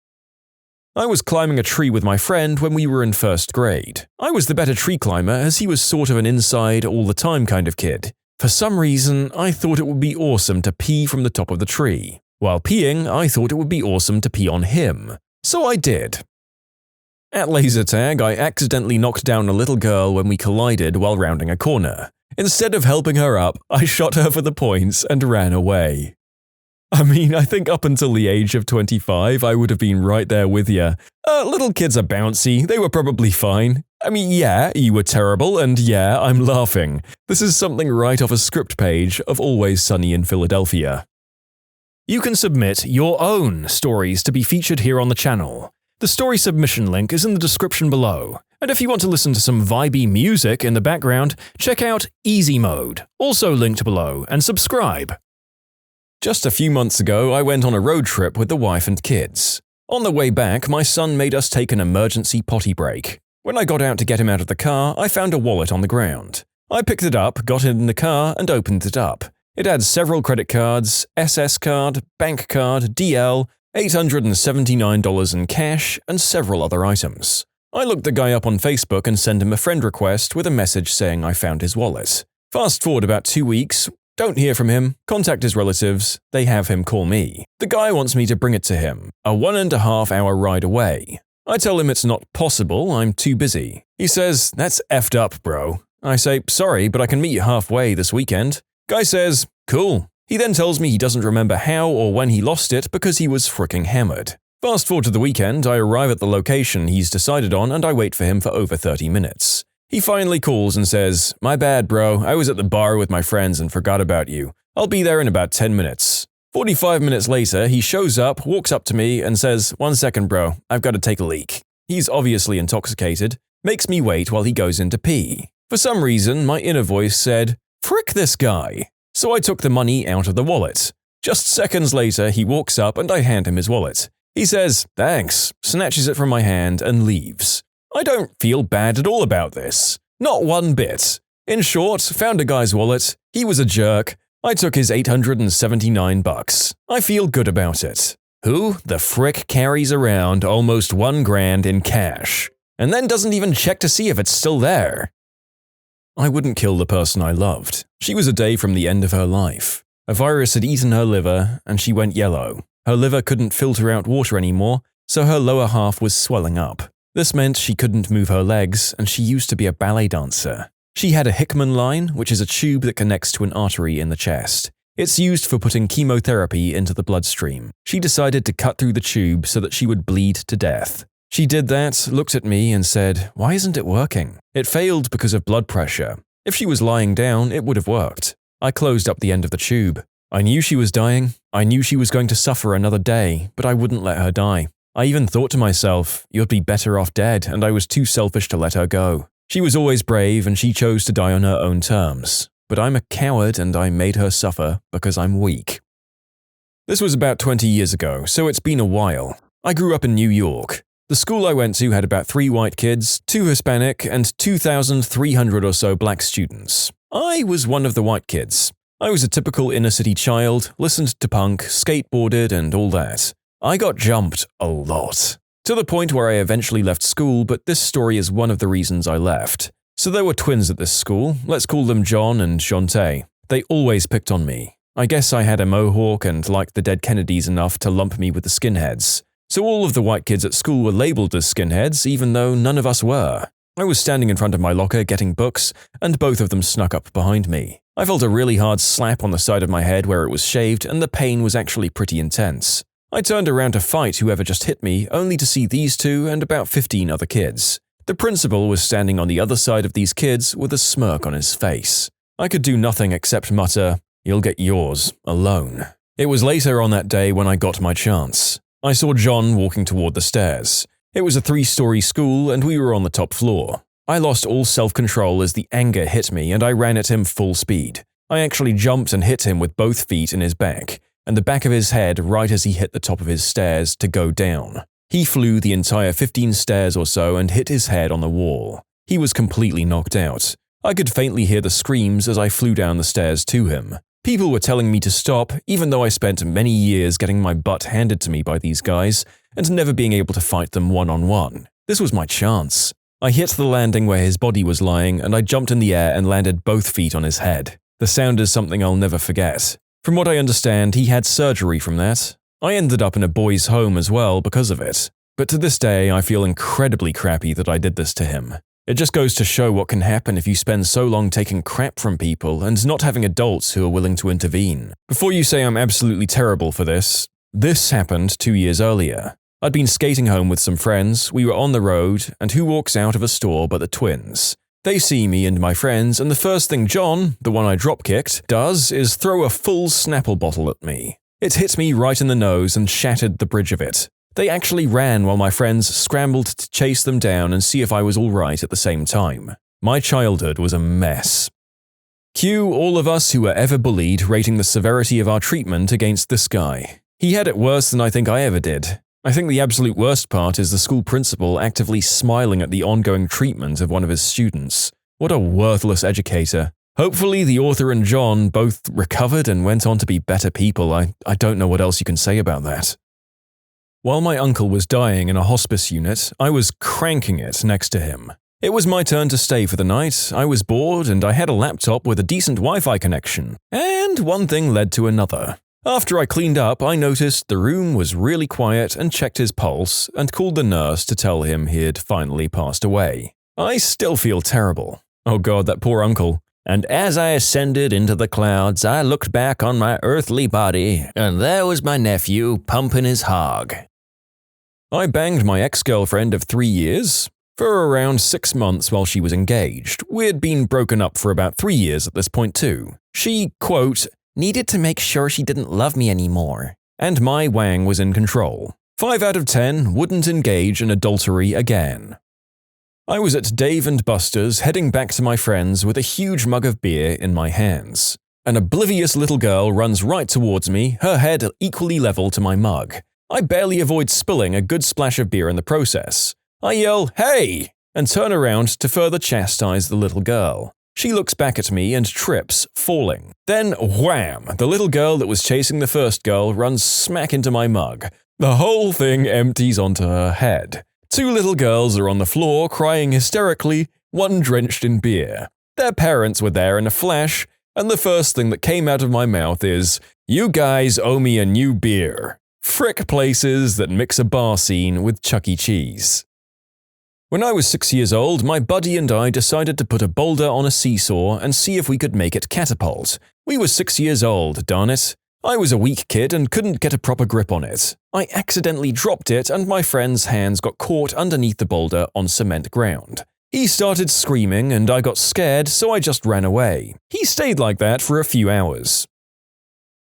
I was climbing a tree with my friend when we were in first grade. I was the better tree climber as he was sort of an inside all the time kind of kid. For some reason, I thought it would be awesome to pee from the top of the tree. While peeing, I thought it would be awesome to pee on him. So I did. At laser tag, I accidentally knocked down a little girl when we collided while rounding a corner. Instead of helping her up, I shot her for the points and ran away. I mean, I think up until the age of 25, I would have been right there with you. Little kids are bouncy, they were probably fine. I mean, yeah, you were terrible, and yeah, I'm laughing. This is something right off a script page of Always Sunny in Philadelphia. You can submit your own stories to be featured here on the channel. The story submission link is in the description below. And if you want to listen to some vibey music in the background, check out easymode, also linked below, and subscribe. Just a few months ago, I went on a road trip with the wife and kids. On the way back, my son made us take an emergency potty break. When I got out to get him out of the car, I found a wallet on the ground. I picked it up, got in the car, and opened it up. It had several credit cards, SS card, bank card, DL, $879 in cash, and several other items. I looked the guy up on Facebook and sent him a friend request with a message saying I found his wallet. Fast forward about 2 weeks. Don't hear from him, contact his relatives, they have him call me. The guy wants me to bring it to him, a 1.5 hour ride away. I tell him it's not possible, I'm too busy. He says, "That's effed up, bro." I say, "Sorry, but I can meet you halfway this weekend." Guy says, "Cool." He then tells me he doesn't remember how or when he lost it because he was fricking hammered. Fast forward to the weekend, I arrive at the location he's decided on and I wait for him for over 30 minutes. He finally calls and says, "My bad, bro, I was at the bar with my friends and forgot about you. I'll be there in about 10 minutes. 45 minutes later, he shows up, walks up to me, and says, "1 second, bro, I've got to take a leak." He's obviously intoxicated, makes me wait while he goes in to pee. For some reason, my inner voice said, "Frick this guy." So I took the money out of the wallet. Just seconds later, he walks up and I hand him his wallet. He says, "Thanks," snatches it from my hand and leaves. I don't feel bad at all about this. Not one bit. In short, found a guy's wallet, he was a jerk, I took his $879. I feel good about it. Who the frick carries around almost $1 grand in cash? And then doesn't even check to see if it's still there? I wouldn't kill the person I loved. She was a day from the end of her life. A virus had eaten her liver, and she went yellow. Her liver couldn't filter out water anymore, so her lower half was swelling up. This meant she couldn't move her legs, and she used to be a ballet dancer. She had a Hickman line, which is a tube that connects to an artery in the chest. It's used for putting chemotherapy into the bloodstream. She decided to cut through the tube so that she would bleed to death. She did that, looked at me, and said, "Why isn't it working?" It failed because of blood pressure. If she was lying down, it would have worked. I closed up the end of the tube. I knew she was dying. I knew she was going to suffer another day, but I wouldn't let her die. I even thought to myself, you'd be better off dead, and I was too selfish to let her go. She was always brave, and she chose to die on her own terms. But I'm a coward, and I made her suffer because I'm weak. This was about 20 years ago, so it's been a while. I grew up in New York. The school I went to had about 3 white kids, 2 Hispanic, and 2,300 or so black students. I was one of the white kids. I was a typical inner-city child, listened to punk, skateboarded, and all that. I got jumped a lot. To the point where I eventually left school, but this story is one of the reasons I left. So there were twins at this school, let's call them John and Shantae. They always picked on me. I guess I had a mohawk and liked the dead Kennedys enough to lump me with the skinheads. So all of the white kids at school were labeled as skinheads, even though none of us were. I was standing in front of my locker getting books, and both of them snuck up behind me. I felt a really hard slap on the side of my head where it was shaved, and the pain was actually pretty intense. I turned around to fight whoever just hit me, only to see these two and about 15 other kids. The principal was standing on the other side of these kids with a smirk on his face. I could do nothing except mutter, "You'll get yours, alone." It was later on that day when I got my chance. I saw John walking toward the stairs. It was a 3-story school and we were on the top floor. I lost all self-control as the anger hit me and I ran at him full speed. I actually jumped and hit him with both feet in his back, and the back of his head right as he hit the top of his stairs to go down. He flew the entire 15 stairs or so and hit his head on the wall. He was completely knocked out. I could faintly hear the screams as I flew down the stairs to him. People were telling me to stop, even though I spent many years getting my butt handed to me by these guys and never being able to fight them one-on-one. This was my chance. I hit the landing where his body was lying and I jumped in the air and landed both feet on his head. The sound is something I'll never forget. From what I understand, he had surgery from that. I ended up in a boys' home as well because of it. But to this day, I feel incredibly crappy that I did this to him. It just goes to show what can happen if you spend so long taking crap from people and not having adults who are willing to intervene. Before you say I'm absolutely terrible for this happened 2 years earlier. I'd been skating home with some friends, we were on the road, and who walks out of a store but the twins? They see me and my friends, and the first thing John, the one I drop-kicked, does is throw a full Snapple bottle at me. It hit me right in the nose and shattered the bridge of it. They actually ran while my friends scrambled to chase them down and see if I was alright at the same time. My childhood was a mess. Cue all of us who were ever bullied rating the severity of our treatment against this guy. He had it worse than I think I ever did. I think the absolute worst part is the school principal actively smiling at the ongoing treatment of one of his students. What a worthless educator. Hopefully the author and John both recovered and went on to be better people. I don't know what else you can say about that. While my uncle was dying in a hospice unit, I was cranking it next to him. It was my turn to stay for the night, I was bored, and I had a laptop with a decent Wi-Fi connection. And one thing led to another. After I cleaned up, I noticed the room was really quiet and checked his pulse and called the nurse to tell him he had finally passed away. I still feel terrible. Oh god, that poor uncle. And as I ascended into the clouds, I looked back on my earthly body, and there was my nephew pumping his hog. I banged my ex-girlfriend of 3 years for around 6 months while she was engaged. We'd been broken up for about 3 years at this point too. She, quote, needed to make sure she didn't love me anymore. And my wang was in control. 5 out of 10 wouldn't engage in adultery again. I was at Dave & Buster's heading back to my friends with a huge mug of beer in my hands. An oblivious little girl runs right towards me, her head equally level to my mug. I barely avoid spilling a good splash of beer in the process. I yell, "Hey!" and turn around to further chastise the little girl. She looks back at me and trips, falling. Then wham! The little girl that was chasing the first girl runs smack into my mug. The whole thing empties onto her head. 2 little girls are on the floor crying hysterically, one drenched in beer. their parents were there in a flash, and the first thing that came out of my mouth is, "You guys owe me a new beer." Frick places that mix a bar scene with Chuck E. Cheese. When I was 6 years old, my buddy and I decided to put a boulder on a seesaw and see if we could make it catapult. We were 6 years old, darn it. I was a weak kid and couldn't get a proper grip on it. I accidentally dropped it and my friend's hands got caught underneath the boulder on cement ground. He started screaming and I got scared, so I just ran away. He stayed like that for a few hours.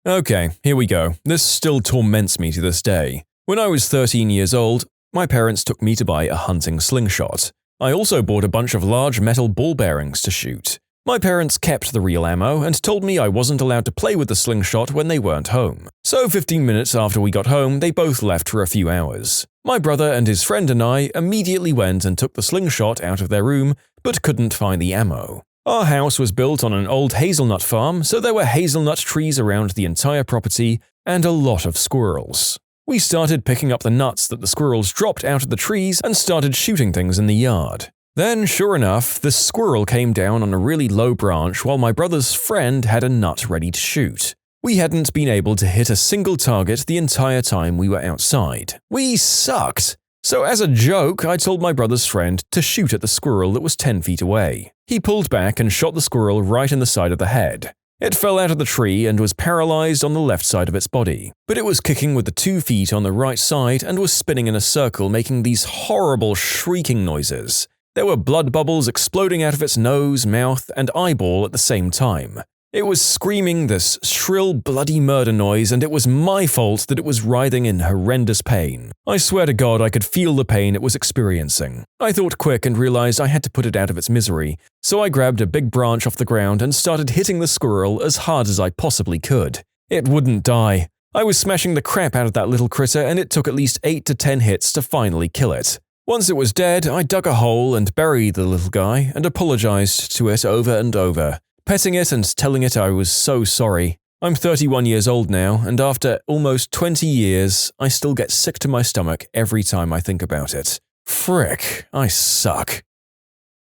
Okay, here we go. This still torments me to this day. When I was 13 years old, my parents took me to buy a hunting slingshot. I also bought a bunch of large metal ball bearings to shoot. My parents kept the real ammo and told me I wasn't allowed to play with the slingshot when they weren't home. So 15 minutes after we got home, they both left for a few hours. My brother and his friend and I immediately went and took the slingshot out of their room, but couldn't find the ammo. Our house was built on an old hazelnut farm, so there were hazelnut trees around the entire property and a lot of squirrels. We started picking up the nuts that the squirrels dropped out of the trees and started shooting things in the yard. Then, sure enough, the squirrel came down on a really low branch while my brother's friend had a nut ready to shoot. We hadn't been able to hit a single target the entire time we were outside. We sucked! So as a joke, I told my brother's friend to shoot at the squirrel that was 10 feet away. He pulled back and shot the squirrel right in the side of the head. It fell out of the tree and was paralyzed on the left side of its body, but it was kicking with the 2 feet on the right side and was spinning in a circle, making these horrible shrieking noises. There were blood bubbles exploding out of its nose, mouth, and eyeball at the same time. It was screaming this shrill, bloody murder noise, and it was my fault that it was writhing in horrendous pain. I swear to God I could feel the pain it was experiencing. I thought quick and realized I had to put it out of its misery, so I grabbed a big branch off the ground and started hitting the squirrel as hard as I possibly could. It wouldn't die. I was smashing the crap out of that little critter, and it took at least 8 to 10 hits to finally kill it. Once it was dead, I dug a hole and buried the little guy and apologized to it over and over, petting it and telling it I was so sorry. I'm 31 years old now, and after almost 20 years, I still get sick to my stomach every time I think about it. Frick, I suck.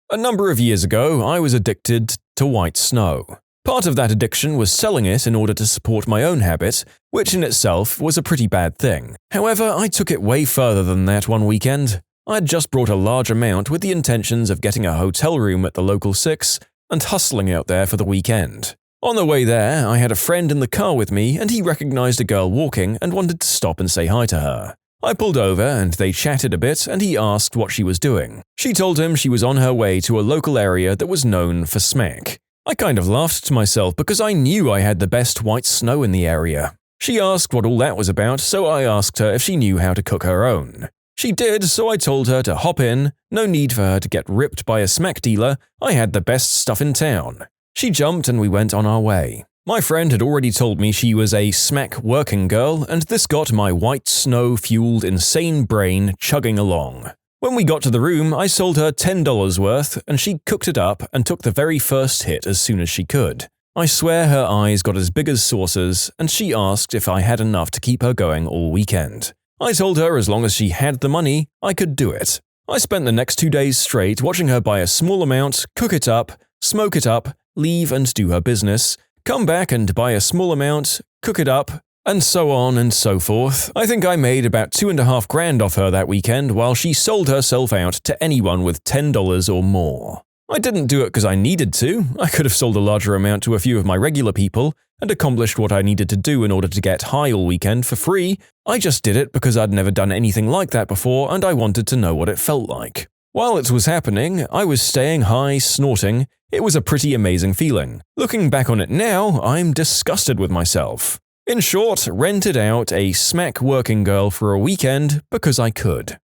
A number of years ago, I was addicted to white snow. Part of that addiction was selling it in order to support my own habit, which in itself was a pretty bad thing. However, I took it way further than that one weekend. I had just brought a large amount with the intentions of getting a hotel room at the local Six and hustling out there for the weekend. On the way there, I had a friend in the car with me and he recognized a girl walking and wanted to stop and say hi to her. I pulled over and they chatted a bit and he asked what she was doing. She told him she was on her way to a local area that was known for smack. I kind of laughed to myself because I knew I had the best white snow in the area. She asked what all that was about, so I asked her if she knew how to cook her own. She did, so I told her to hop in, no need for her to get ripped by a smack dealer, I had the best stuff in town. She jumped and we went on our way. My friend had already told me she was a smack working girl, and this got my white snow-fueled insane brain chugging along. When we got to the room, I sold her $10 worth, and she cooked it up and took the very first hit as soon as she could. I swear her eyes got as big as saucers, and she asked if I had enough to keep her going all weekend. I told her as long as she had the money, I could do it. I spent the next 2 days straight watching her buy a small amount, cook it up, smoke it up, leave and do her business, come back and buy a small amount, cook it up, and so on and so forth. I think I made about $2.5 grand off her that weekend while she sold herself out to anyone with $10 or more. I didn't do it because I needed to. I could have sold a larger amount to a few of my regular people and accomplished what I needed to do in order to get high all weekend for free. I just did it because I'd never done anything like that before and I wanted to know what it felt like. While it was happening, I was staying high, snorting. It was a pretty amazing feeling. Looking back on it now, I'm disgusted with myself. In short, rented out a smack working girl for a weekend because I could.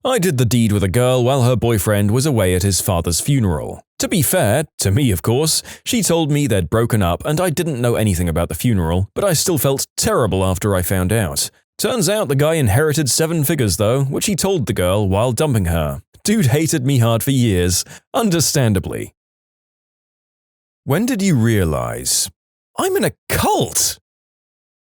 I did the deed with a girl while her boyfriend was away at his father's funeral. To be fair, to me of course, she told me they'd broken up and I didn't know anything about the funeral, but I still felt terrible after I found out. Turns out the guy inherited 7 figures though, which he told the girl while dumping her. Dude hated me hard for years, understandably. When did you realize? I'm in a cult!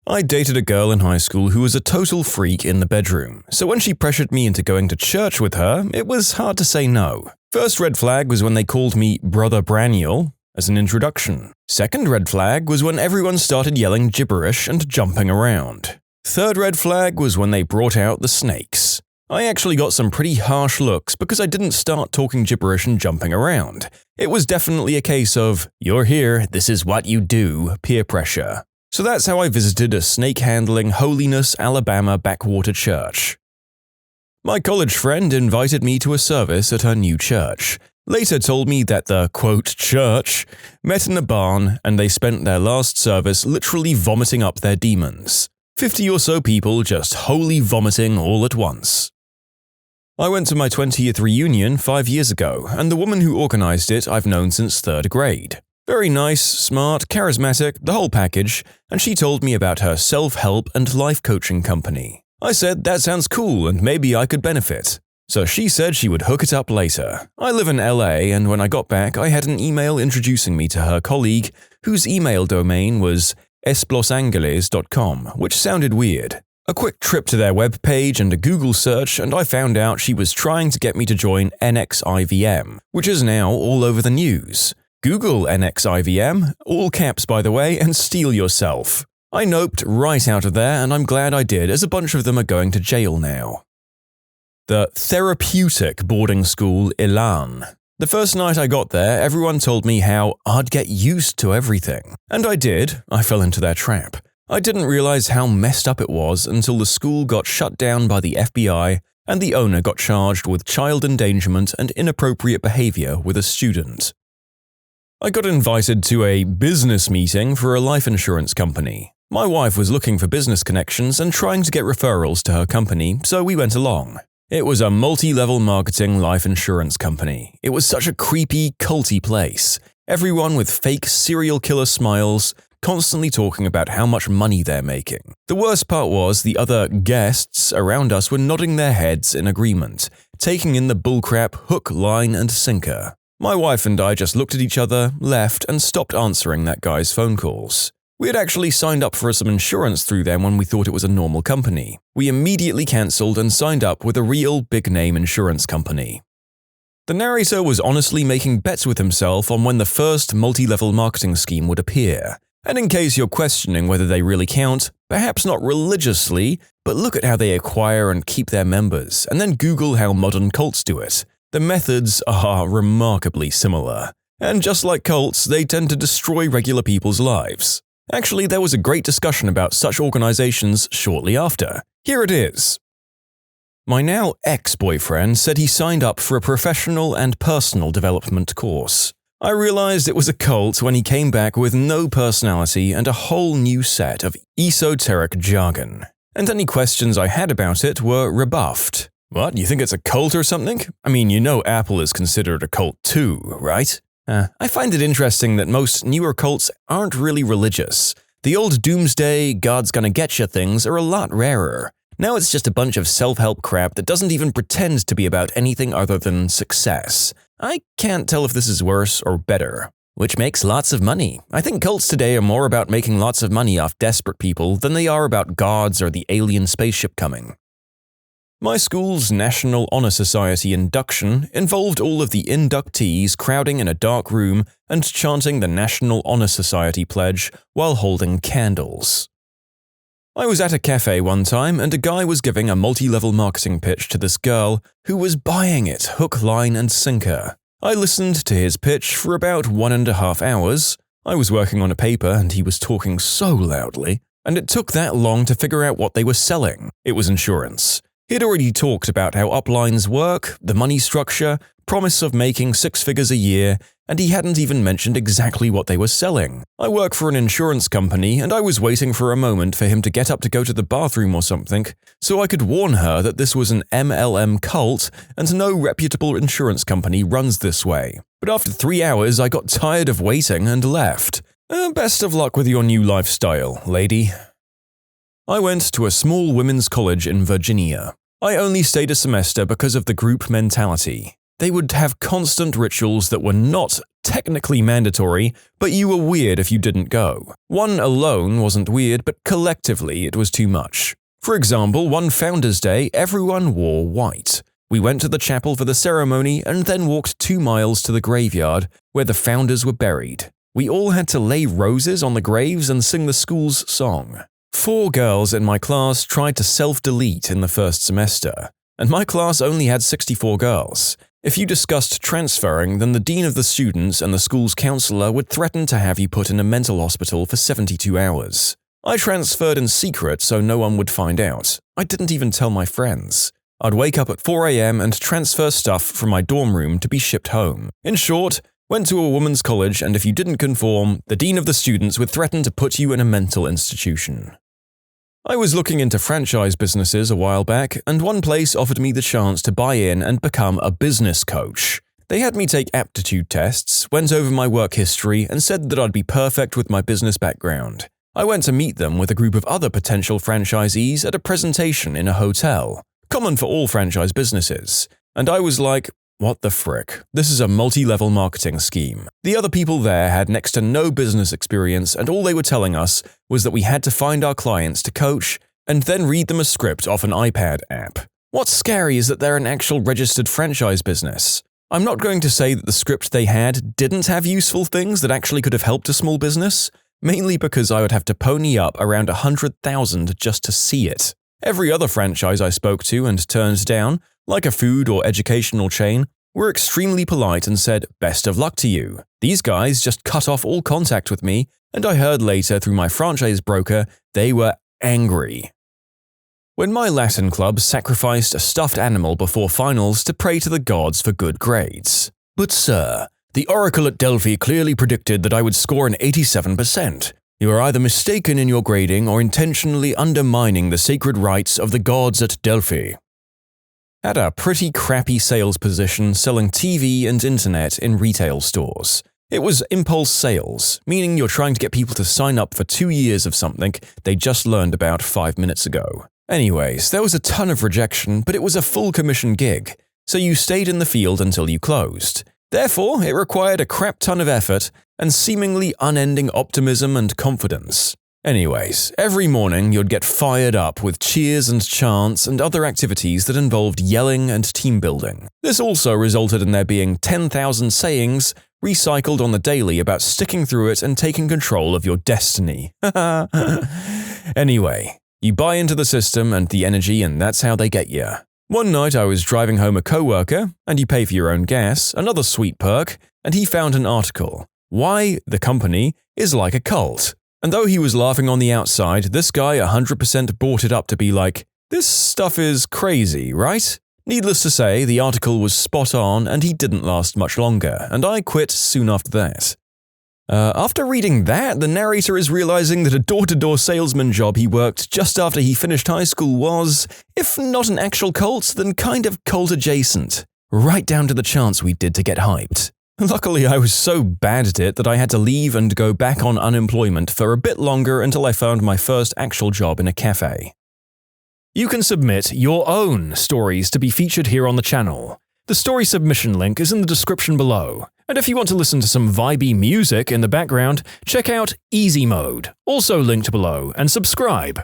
I dated a girl in high school who was a total freak in the bedroom, so when she pressured me into going to church with her, it was hard to say no. First red flag was when they called me Brother Braniel as an introduction. Second red flag was when everyone started yelling gibberish and jumping around. Third red flag was when they brought out the snakes. I actually got some pretty harsh looks because I didn't start talking gibberish and jumping around. It was definitely a case of, "You're here, this is what you do," peer pressure. So that's how I visited a snake-handling Holiness, Alabama backwater church. My college friend invited me to a service at her new church. Later told me that the, quote, church met in a barn and they spent their last service literally vomiting up their demons. 50 or so people just wholly vomiting all at once. I went to my 20th reunion 5 years ago, and the woman who organized it I've known since 3rd grade. Very nice, smart, charismatic, the whole package, and she told me about her self-help and life coaching company. I said that sounds cool and maybe I could benefit. So she said she would hook it up later. I live in LA, and when I got back I had an email introducing me to her colleague, whose email domain was esplosangeles.com, which sounded weird. A quick trip to their webpage and a Google search, and I found out she was trying to get me to join NXIVM, which is now all over the news. Google NXIVM, all caps by the way, and steel yourself. I noped right out of there, and I'm glad I did, as a bunch of them are going to jail now. The therapeutic boarding school Elan. The first night I got there, everyone told me how I'd get used to everything. And I did. I fell into their trap. I didn't realize how messed up it was until the school got shut down by the FBI and the owner got charged with child endangerment and inappropriate behavior with a student. I got invited to a business meeting for a life insurance company. My wife was looking for business connections and trying to get referrals to her company, so we went along. It was a multi-level marketing life insurance company. It was such a creepy, culty place. Everyone with fake serial killer smiles, constantly talking about how much money they're making. The worst part was the other guests around us were nodding their heads in agreement, taking in the bullcrap hook, line, and sinker. My wife and I just looked at each other, left, and stopped answering that guy's phone calls. We had actually signed up for some insurance through them when we thought it was a normal company. We immediately cancelled and signed up with a real big-name insurance company. The narrator was honestly making bets with himself on when the first multi-level marketing scheme would appear. And in case you're questioning whether they really count, perhaps not religiously, but look at how they acquire and keep their members, and then Google how modern cults do it. The methods are remarkably similar. And just like cults, they tend to destroy regular people's lives. Actually, there was a great discussion about such organizations shortly after. Here it is. My now ex-boyfriend said he signed up for a professional and personal development course. I realized it was a cult when he came back with no personality and a whole new set of esoteric jargon. And any questions I had about it were rebuffed. What, you think it's a cult or something? I mean, you know Apple is considered a cult too, right? I find it interesting that most newer cults aren't really religious. The old doomsday, God's gonna getcha things are a lot rarer. Now it's just a bunch of self-help crap that doesn't even pretend to be about anything other than success. I can't tell if this is worse or better. Which makes lots of money. I think cults today are more about making lots of money off desperate people than they are about gods or the alien spaceship coming. My school's National Honor Society induction involved all of the inductees crowding in a dark room and chanting the National Honor Society pledge while holding candles. I was at a cafe one time and a guy was giving a multi-level marketing pitch to this girl who was buying it hook, line, and sinker. I listened to his pitch for about 1.5 hours. I was working on a paper and he was talking so loudly, and it took that long to figure out what they were selling. It was insurance. He'd already talked about how uplines work, the money structure, promise of making 6 figures a year, and he hadn't even mentioned exactly what they were selling. I work for an insurance company, and I was waiting for a moment for him to get up to go to the bathroom or something, so I could warn her that this was an MLM cult and no reputable insurance company runs this way. But after 3 hours, I got tired of waiting and left. Best of luck with your new lifestyle, lady. I went to a small women's college in Virginia. I only stayed a semester because of the group mentality. They would have constant rituals that were not technically mandatory, but you were weird if you didn't go. One alone wasn't weird, but collectively it was too much. For example, one Founders Day, everyone wore white. We went to the chapel for the ceremony and then walked 2 miles to the graveyard where the founders were buried. We all had to lay roses on the graves and sing the school's song. 4 girls in my class tried to self-delete in the first semester, and my class only had 64 girls. If you discussed transferring, then the dean of the students and the school's counselor would threaten to have you put in a mental hospital for 72 hours. I transferred in secret so no one would find out. I didn't even tell my friends. I'd wake up at 4 a.m. and transfer stuff from my dorm room to be shipped home. In short, went to a women's college, and if you didn't conform, the dean of the students would threaten to put you in a mental institution. I was looking into franchise businesses a while back, and one place offered me the chance to buy in and become a business coach. They had me take aptitude tests, went over my work history, and said that I'd be perfect with my business background. I went to meet them with a group of other potential franchisees at a presentation in a hotel, common for all franchise businesses, and I was like, what the frick? This is a multi-level marketing scheme. The other people there had next to no business experience, and all they were telling us was that we had to find our clients to coach and then read them a script off an iPad app. What's scary is that they're an actual registered franchise business. I'm not going to say that the script they had didn't have useful things that actually could have helped a small business, mainly because I would have to pony up around $100,000 just to see it. Every other franchise I spoke to and turned down, like a food or educational chain, were extremely polite and said, "Best of luck to you." These guys just cut off all contact with me, and I heard later through my franchise broker they were angry. When my Latin club sacrificed a stuffed animal before finals to pray to the gods for good grades. "But sir, the oracle at Delphi clearly predicted that I would score an 87%. You are either mistaken in your grading or intentionally undermining the sacred rights of the gods at Delphi." Had a pretty crappy sales position selling TV and internet in retail stores. It was impulse sales, meaning you're trying to get people to sign up for 2 years of something they just learned about 5 minutes ago. Anyways, there was a ton of rejection, but it was a full commission gig, so you stayed in the field until you closed. Therefore, it required a crap ton of effort and seemingly unending optimism and confidence. Anyways, every morning you'd get fired up with cheers and chants and other activities that involved yelling and team building. This also resulted in there being 10,000 sayings recycled on the daily about sticking through it and taking control of your destiny. Anyway, you buy into the system and the energy, and that's how they get you. One night I was driving home a coworker, and you pay for your own gas, another sweet perk, and he found an article, "Why the company is like a cult." And though he was laughing on the outside, this guy 100% brought it up to be like, this stuff is crazy, right? Needless to say, the article was spot on and he didn't last much longer, and I quit soon after that. After reading that, the narrator is realizing that a door-to-door salesman job he worked just after he finished high school was, if not an actual cult, then kind of cult-adjacent. Right down to the chants we did to get hyped. Luckily, I was so bad at it that I had to leave and go back on unemployment for a bit longer until I found my first actual job in a cafe. You can submit your own stories to be featured here on the channel. The story submission link is in the description below. And if you want to listen to some vibey music in the background, check out easymode, also linked below, and subscribe.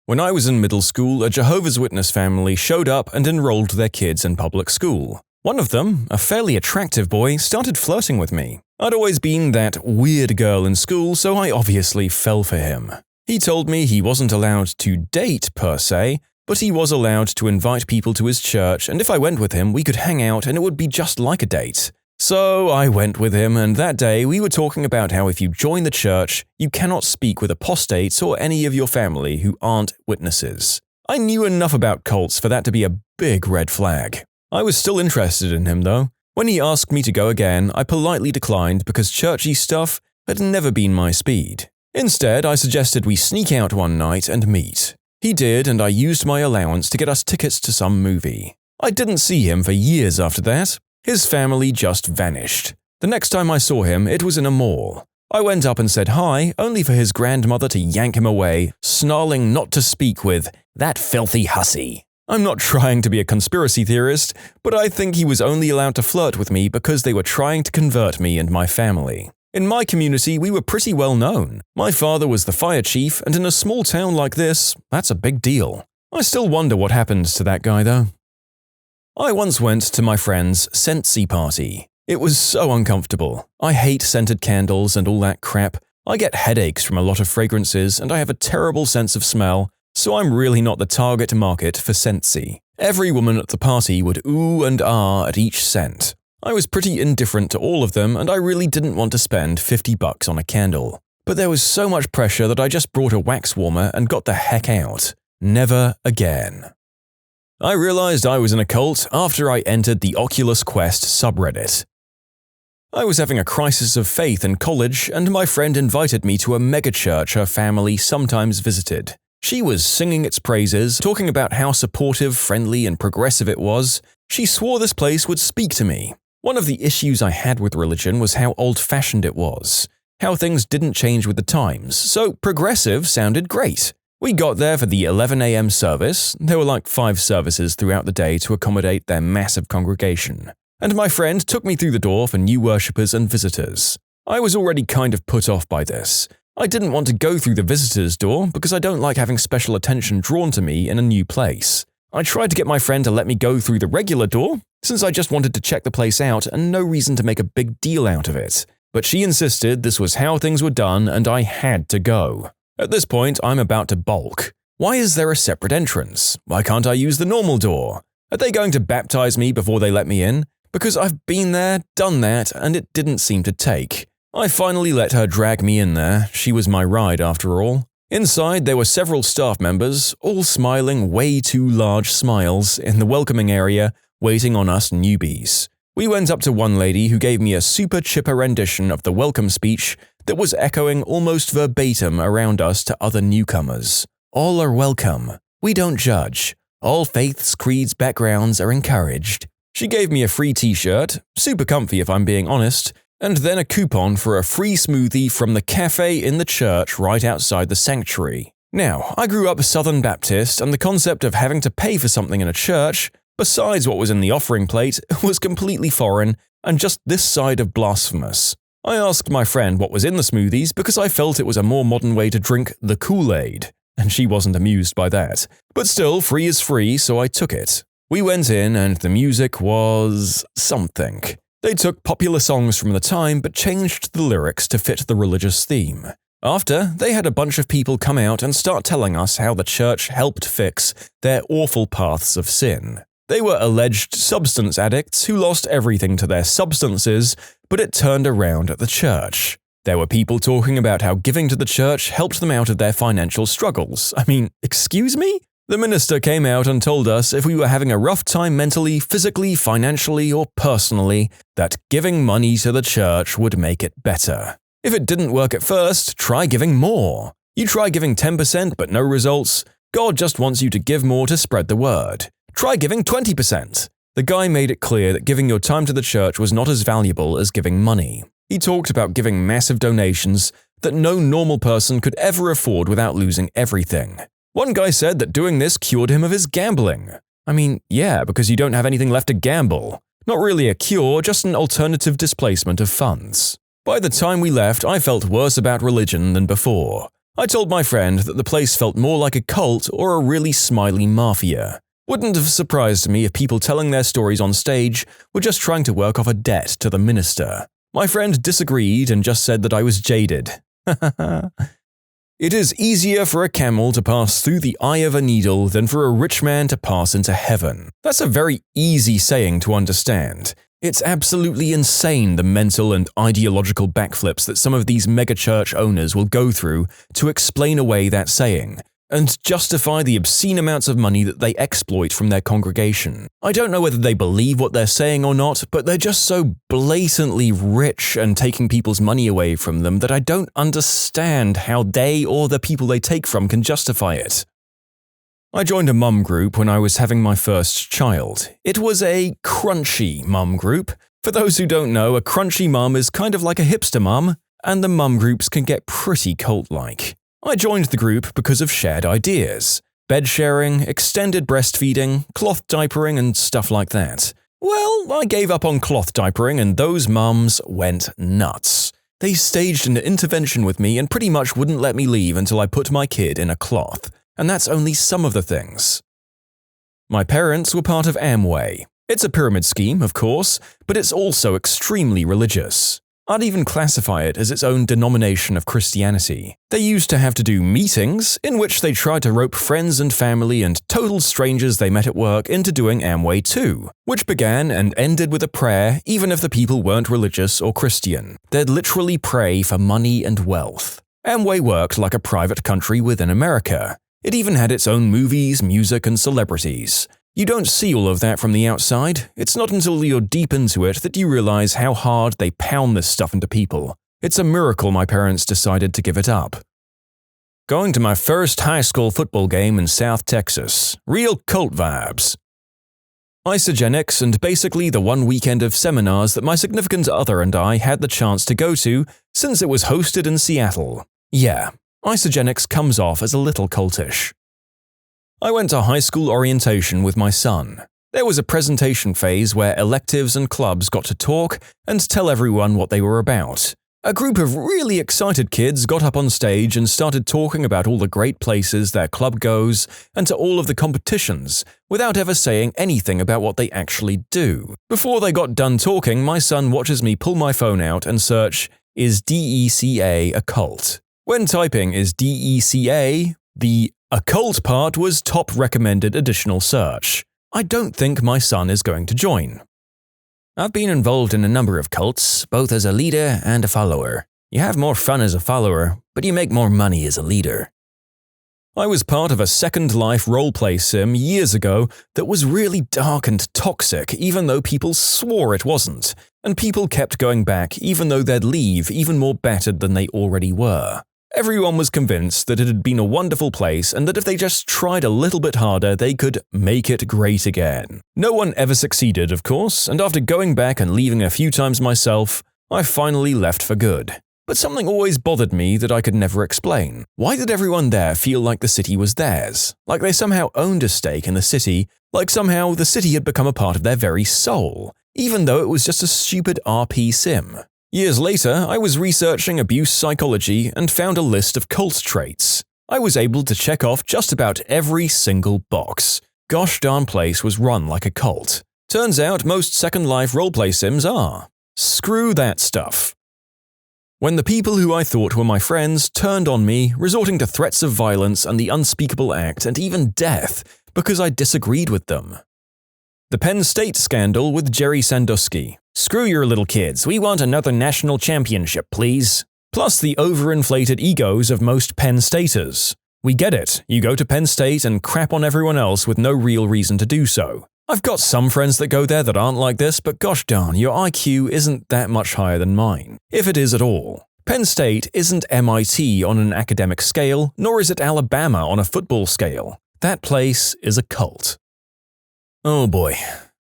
When I was in middle school, a Jehovah's Witness family showed up and enrolled their kids in public school. One of them, a fairly attractive boy, started flirting with me. I'd always been that weird girl in school, so I obviously fell for him. He told me he wasn't allowed to date per se, but he was allowed to invite people to his church, and if I went with him, we could hang out and it would be just like a date. So I went with him, and that day we were talking about how if you join the church, you cannot speak with apostates or any of your family who aren't witnesses. I knew enough about cults for that to be a big red flag. I was still interested in him though. When he asked me to go again, I politely declined because churchy stuff had never been my speed. Instead, I suggested we sneak out one night and meet. He did, and I used my allowance to get us tickets to some movie. I didn't see him for years after that. His family just vanished. The next time I saw him, it was in a mall. I went up and said hi, only for his grandmother to yank him away, snarling not to speak with, "That filthy hussy." I'm not trying to be a conspiracy theorist, but I think he was only allowed to flirt with me because they were trying to convert me and my family. In my community, we were pretty well known. My father was the fire chief, and in a small town like this, that's a big deal. I still wonder what happened to that guy though. I once went to my friend's Scentsy party. It was so uncomfortable. I hate scented candles and all that crap. I get headaches from a lot of fragrances and I have a terrible sense of smell, so I'm really not the target market for Scentsy. Every woman at the party would ooh and ah at each scent. I was pretty indifferent to all of them and I really didn't want to spend $50 on a candle. But there was so much pressure that I just brought a wax warmer and got the heck out. Never again. I realized I was in a cult after I entered the Oculus Quest subreddit. I was having a crisis of faith in college and my friend invited me to a megachurch her family sometimes visited. She was singing its praises, talking about how supportive, friendly, and progressive it was. She swore this place would speak to me. One of the issues I had with religion was how old-fashioned it was, how things didn't change with the times, so progressive sounded great. We got there for the 11 a.m. service. There were like 5 services throughout the day to accommodate their massive congregation. And my friend took me through the door for new worshippers and visitors. I was already kind of put off by this. I didn't want to go through the visitors' door because I don't like having special attention drawn to me in a new place. I tried to get my friend to let me go through the regular door, since I just wanted to check the place out and no reason to make a big deal out of it. But she insisted this was how things were done and I had to go. At this point, I'm about to balk. Why is there a separate entrance? Why can't I use the normal door? Are they going to baptize me before they let me in? Because I've been there, done that, and it didn't seem to take. I finally let her drag me in there. She was my ride after all. Inside, there were several staff members, all smiling way too large smiles in the welcoming area, waiting on us newbies. We went up to one lady who gave me a super chipper rendition of the welcome speech that was echoing almost verbatim around us to other newcomers. All are welcome. We don't judge. All faiths, creeds, backgrounds are encouraged. She gave me a free t-shirt, super comfy if I'm being honest, and then a coupon for a free smoothie from the cafe in the church right outside the sanctuary. Now, I grew up Southern Baptist and the concept of having to pay for something in a church, besides what was in the offering plate, was completely foreign and just this side of blasphemous. I asked my friend what was in the smoothies because I felt it was a more modern way to drink the Kool-Aid, and she wasn't amused by that. But still, free is free, so I took it. We went in and the music was something. They took popular songs from the time but changed the lyrics to fit the religious theme. After, they had a bunch of people come out and start telling us how the church helped fix their awful paths of sin. They were alleged substance addicts who lost everything to their substances, but it turned around at the church. There were people talking about how giving to the church helped them out of their financial struggles. I mean, excuse me? The minister came out and told us if we were having a rough time mentally, physically, financially, or personally, that giving money to the church would make it better. If it didn't work at first, try giving more. You try giving 10% but no results, God just wants you to give more to spread the word. Try giving 20%. The guy made it clear that giving your time to the church was not as valuable as giving money. He talked about giving massive donations that no normal person could ever afford without losing everything. One guy said that doing this cured him of his gambling. I mean, yeah, because you don't have anything left to gamble. Not really a cure, just an alternative displacement of funds. By the time we left, I felt worse about religion than before. I told my friend that the place felt more like a cult or a really smiley mafia. Wouldn't have surprised me if people telling their stories on stage were just trying to work off a debt to the minister. My friend disagreed and just said that I was jaded. It is easier for a camel to pass through the eye of a needle than for a rich man to pass into heaven. That's a very easy saying to understand. It's absolutely insane the mental and ideological backflips that some of these megachurch owners will go through to explain away that saying, and justify the obscene amounts of money that they exploit from their congregation. I don't know whether they believe what they're saying or not, but they're just so blatantly rich and taking people's money away from them that I don't understand how they or the people they take from can justify it. I joined a mum group when I was having my first child. It was a crunchy mum group. For those who don't know, a crunchy mum is kind of like a hipster mum, and the mum groups can get pretty cult-like. I joined the group because of shared ideas. Bed sharing, extended breastfeeding, cloth diapering, and stuff like that. Well, I gave up on cloth diapering and those mums went nuts. They staged an intervention with me and pretty much wouldn't let me leave until I put my kid in a cloth. And that's only some of the things. My parents were part of AmITheA. It's a pyramid scheme, of course, but it's also extremely religious. I'd even classify it as its own denomination of Christianity. They used to have to do meetings, in which they tried to rope friends and family and total strangers they met at work into doing AmITheA too, which began and ended with a prayer even if the people weren't religious or Christian. They'd literally pray for money and wealth. AmITheA worked like a private country within America. It even had its own movies, music, and celebrities. You don't see all of that from the outside. It's not until you're deep into it that you realize how hard they pound this stuff into people. It's a miracle my parents decided to give it up. Going to my first high school football game in South Texas. Real cult vibes. Isagenix and basically the one weekend of seminars that my significant other and I had the chance to go to since it was hosted in Seattle. Yeah, Isagenix comes off as a little cultish. I went to high school orientation with my son. There was a presentation phase where electives and clubs got to talk and tell everyone what they were about. A group of really excited kids got up on stage and started talking about all the great places their club goes and to all of the competitions, without ever saying anything about what they actually do. Before they got done talking, my son watches me pull my phone out and search, "Is DECA a cult?" When typing "Is DECA," the occult part was top recommended additional search. I don't think my son is going to join. I've been involved in a number of cults, both as a leader and a follower. You have more fun as a follower, but you make more money as a leader. I was part of a Second Life roleplay sim years ago that was really dark and toxic even though people swore it wasn't, and people kept going back even though they'd leave even more battered than they already were. Everyone was convinced that it had been a wonderful place and that if they just tried a little bit harder, they could make it great again. No one ever succeeded, of course, and after going back and leaving a few times myself, I finally left for good. But something always bothered me that I could never explain. Why did everyone there feel like the city was theirs? Like they somehow owned a stake in the city, like somehow the city had become a part of their very soul, even though it was just a stupid RP sim. Years later, I was researching abuse psychology and found a list of cult traits. I was able to check off just about every single box. Gosh darn place was run like a cult. Turns out most Second Life roleplay sims are. Screw that stuff. When the people who I thought were my friends turned on me, resorting to threats of violence and the unspeakable act and even death because I disagreed with them. The Penn State scandal with Jerry Sandusky. Screw your little kids, we want another national championship, please. Plus the overinflated egos of most Penn Staters. We get it, you go to Penn State and crap on everyone else with no real reason to do so. I've got some friends that go there that aren't like this, but gosh darn, your IQ isn't that much higher than mine, if it is at all. Penn State isn't MIT on an academic scale, nor is it Alabama on a football scale. That place is a cult. Oh boy,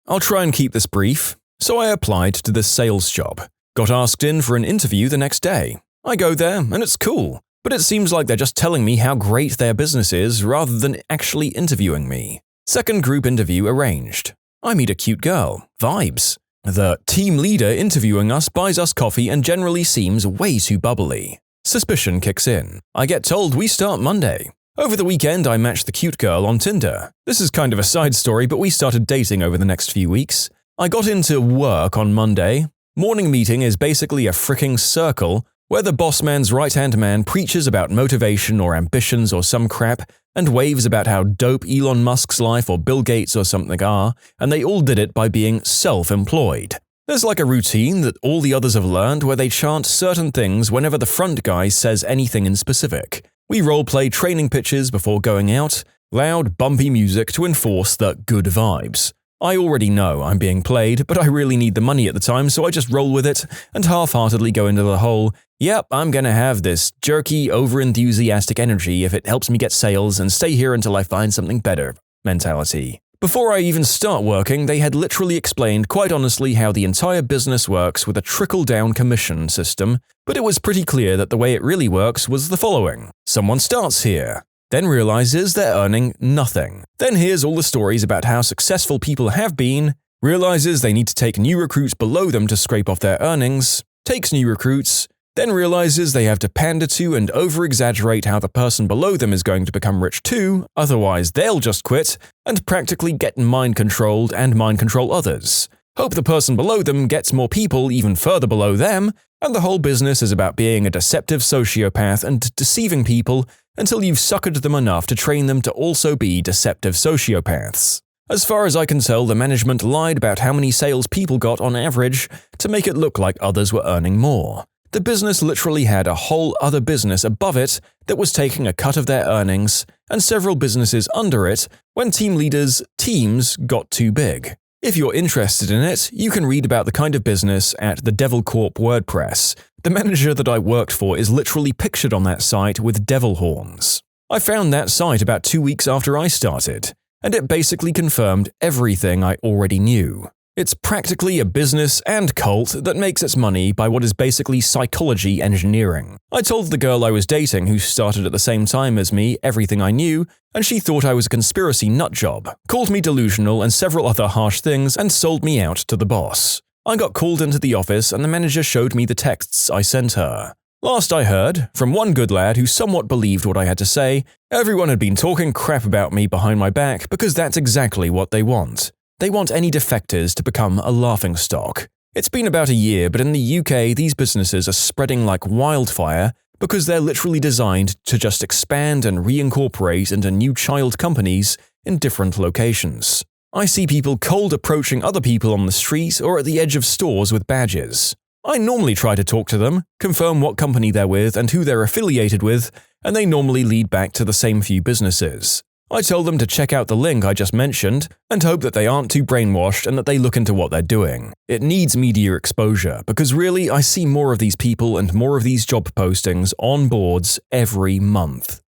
I'll try and keep this brief. So I applied to this sales job. Got asked in for an interview the next day. I go there, and it's cool, but it seems like they're just telling me how great their business is rather than actually interviewing me. Second group interview arranged. I meet a cute girl. Vibes. The team leader interviewing us buys us coffee and generally seems way too bubbly. Suspicion kicks in. I get told we start Monday. Over the weekend, I matched the cute girl on Tinder. This is kind of a side story, but we started dating over the next few weeks. I got into work on Monday. Morning meeting is basically a fricking circle where the boss man's right-hand man preaches about motivation or ambitions or some crap and waves about how dope Elon Musk's life or Bill Gates or something are, and they all did it by being self-employed. There's like a routine that all the others have learned where they chant certain things whenever the front guy says anything in specific. We roleplay training pitches before going out, loud, bumpy music to enforce the good vibes. I already know I'm being played, but I really need the money at the time, so I just roll with it and half-heartedly go into the whole, yep, I'm gonna have this jerky, over-enthusiastic energy if it helps me get sales and stay here until I find something better mentality. Before I even start working, they had literally explained quite honestly how the entire business works with a trickle-down commission system, but it was pretty clear that the way it really works was the following. Someone starts here, then realizes they're earning nothing. Then hears all the stories about how successful people have been, realizes they need to take new recruits below them to scrape off their earnings, takes new recruits, then realizes they have to pander to and over-exaggerate how the person below them is going to become rich too, otherwise they'll just quit, and practically get mind-controlled and mind-control others. Hope the person below them gets more people even further below them, and the whole business is about being a deceptive sociopath and deceiving people until you've suckered them enough to train them to also be deceptive sociopaths. As far as I can tell, the management lied about how many sales people got on average to make it look like others were earning more. The business literally had a whole other business above it that was taking a cut of their earnings, and several businesses under it when team leaders' teams got too big. If you're interested in it, you can read about the kind of business at the Devil Corp WordPress. The manager that I worked for is literally pictured on that site with devil horns. I found that site about 2 weeks after I started, and it basically confirmed everything I already knew. It's practically a business and cult that makes its money by what is basically psychology engineering. I told the girl I was dating, who started at the same time as me, everything I knew, and she thought I was a conspiracy nutjob, called me delusional and several other harsh things, and sold me out to the boss. I got called into the office and the manager showed me the texts I sent her. Last I heard, from one good lad who somewhat believed what I had to say, everyone had been talking crap about me behind my back because that's exactly what they want. They want any defectors to become a laughingstock. It's been about a year, but in the UK, these businesses are spreading like wildfire because they're literally designed to just expand and reincorporate into new child companies in different locations. I see people cold approaching other people on the street or at the edge of stores with badges. I normally try to talk to them, confirm what company they're with and who they're affiliated with, and they normally lead back to the same few businesses. I tell them to check out the link I just mentioned and hope that they aren't too brainwashed and that they look into what they're doing. It needs media exposure because really I see more of these people and more of these job postings on boards every month.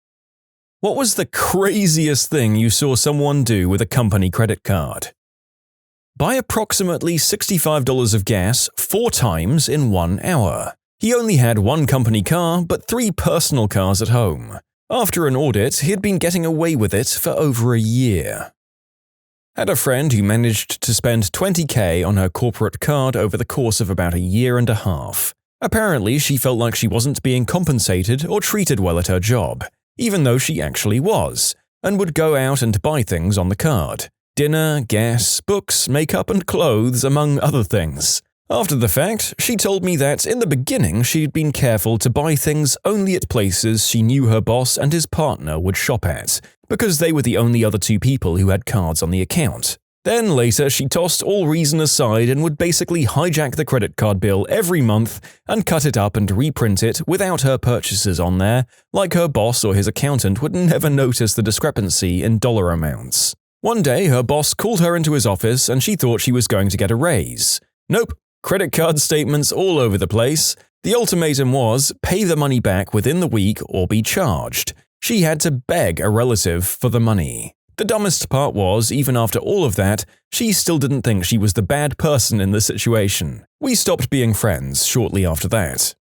What was the craziest thing you saw someone do with a company credit card? Buy approximately $65 of gas 4 times in 1 hour. He only had 1 company car but 3 personal cars at home. After an audit, he had been getting away with it for over a year. Had a friend who managed to spend $20,000 on her corporate card over the course of about a year and a half. Apparently, she felt like she wasn't being compensated or treated well at her job, even though she actually was, and would go out and buy things on the card. Dinner, gas, books, makeup, and clothes, among other things. After the fact, she told me that in the beginning she'd been careful to buy things only at places she knew her boss and his partner would shop at, because they were the only other 2 people who had cards on the account. Then later she tossed all reason aside and would basically hijack the credit card bill every month and cut it up and reprint it without her purchases on there, like her boss or his accountant would never notice the discrepancy in dollar amounts. One day her boss called her into his office and she thought she was going to get a raise. Nope. Credit card statements all over the place. The ultimatum was, pay the money back within the week or be charged. She had to beg a relative for the money. The dumbest part was, even after all of that, she still didn't think she was the bad person in the situation. We stopped being friends shortly after that.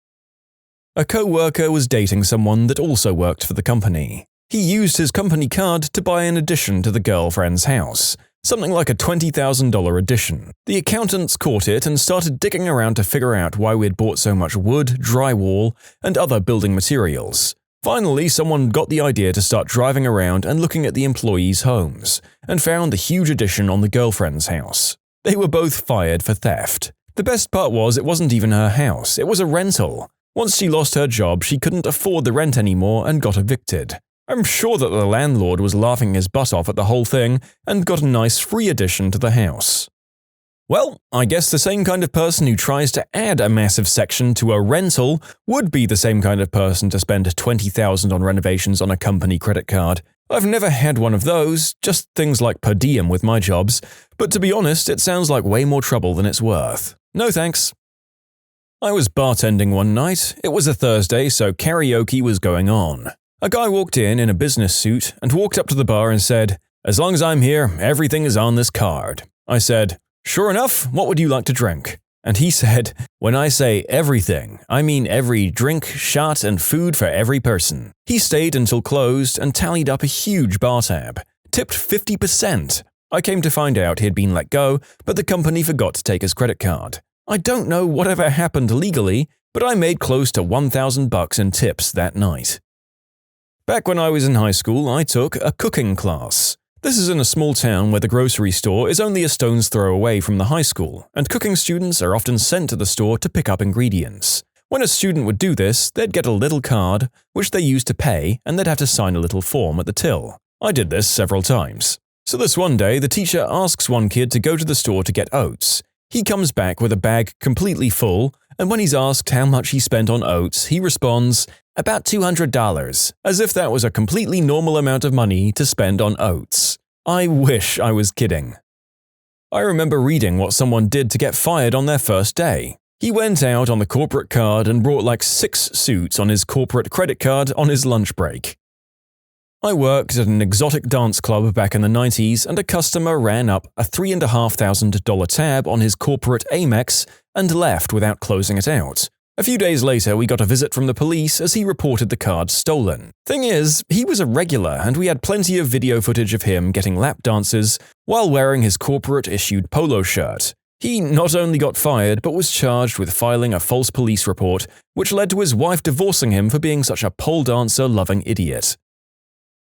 A co-worker was dating someone that also worked for the company. He used his company card to buy an addition to the girlfriend's house. Something like a $20,000 addition. The accountants caught it and started digging around to figure out why we had bought so much wood, drywall, and other building materials. Finally, someone got the idea to start driving around and looking at the employees' homes, and found the huge addition on the girlfriend's house. They were both fired for theft. The best part was it wasn't even her house, it was a rental. Once she lost her job, she couldn't afford the rent anymore and got evicted. I'm sure that the landlord was laughing his butt off at the whole thing and got a nice free addition to the house. Well, I guess the same kind of person who tries to add a massive section to a rental would be the same kind of person to spend $20,000 on renovations on a company credit card. I've never had one of those, just things like per diem with my jobs, but to be honest, it sounds like way more trouble than it's worth. No thanks. I was bartending one night. It was a Thursday, so karaoke was going on. A guy walked in a business suit and walked up to the bar and said, "As long as I'm here, everything is on this card." I said, "Sure enough, what would you like to drink?" And he said, "When I say everything, I mean every drink, shot, and food for every person." He stayed until closed and tallied up a huge bar tab, tipped 50%. I came to find out he had been let go, but the company forgot to take his credit card. I don't know whatever happened legally, but I made close to $1,000 in tips that night. Back when I was in high school, I took a cooking class. This is in a small town where the grocery store is only a stone's throw away from the high school, and cooking students are often sent to the store to pick up ingredients. When a student would do this, they'd get a little card, which they used to pay, and they'd have to sign a little form at the till. I did this several times. So this one day, the teacher asks one kid to go to the store to get oats. He comes back with a bag completely full, and when he's asked how much he spent on oats, he responds, "About $200, as if that was a completely normal amount of money to spend on oats. I wish I was kidding. I remember reading what someone did to get fired on their first day. He went out on the corporate card and brought like 6 suits on his corporate credit card on his lunch break. I worked at an exotic dance club back in the 90s, and a customer ran up a $3,500 tab on his corporate Amex and left without closing it out. A few days later, we got a visit from the police as he reported the card stolen. Thing is, he was a regular, and we had plenty of video footage of him getting lap dances while wearing his corporate-issued polo shirt. He not only got fired, but was charged with filing a false police report, which led to his wife divorcing him for being such a pole dancer-loving idiot.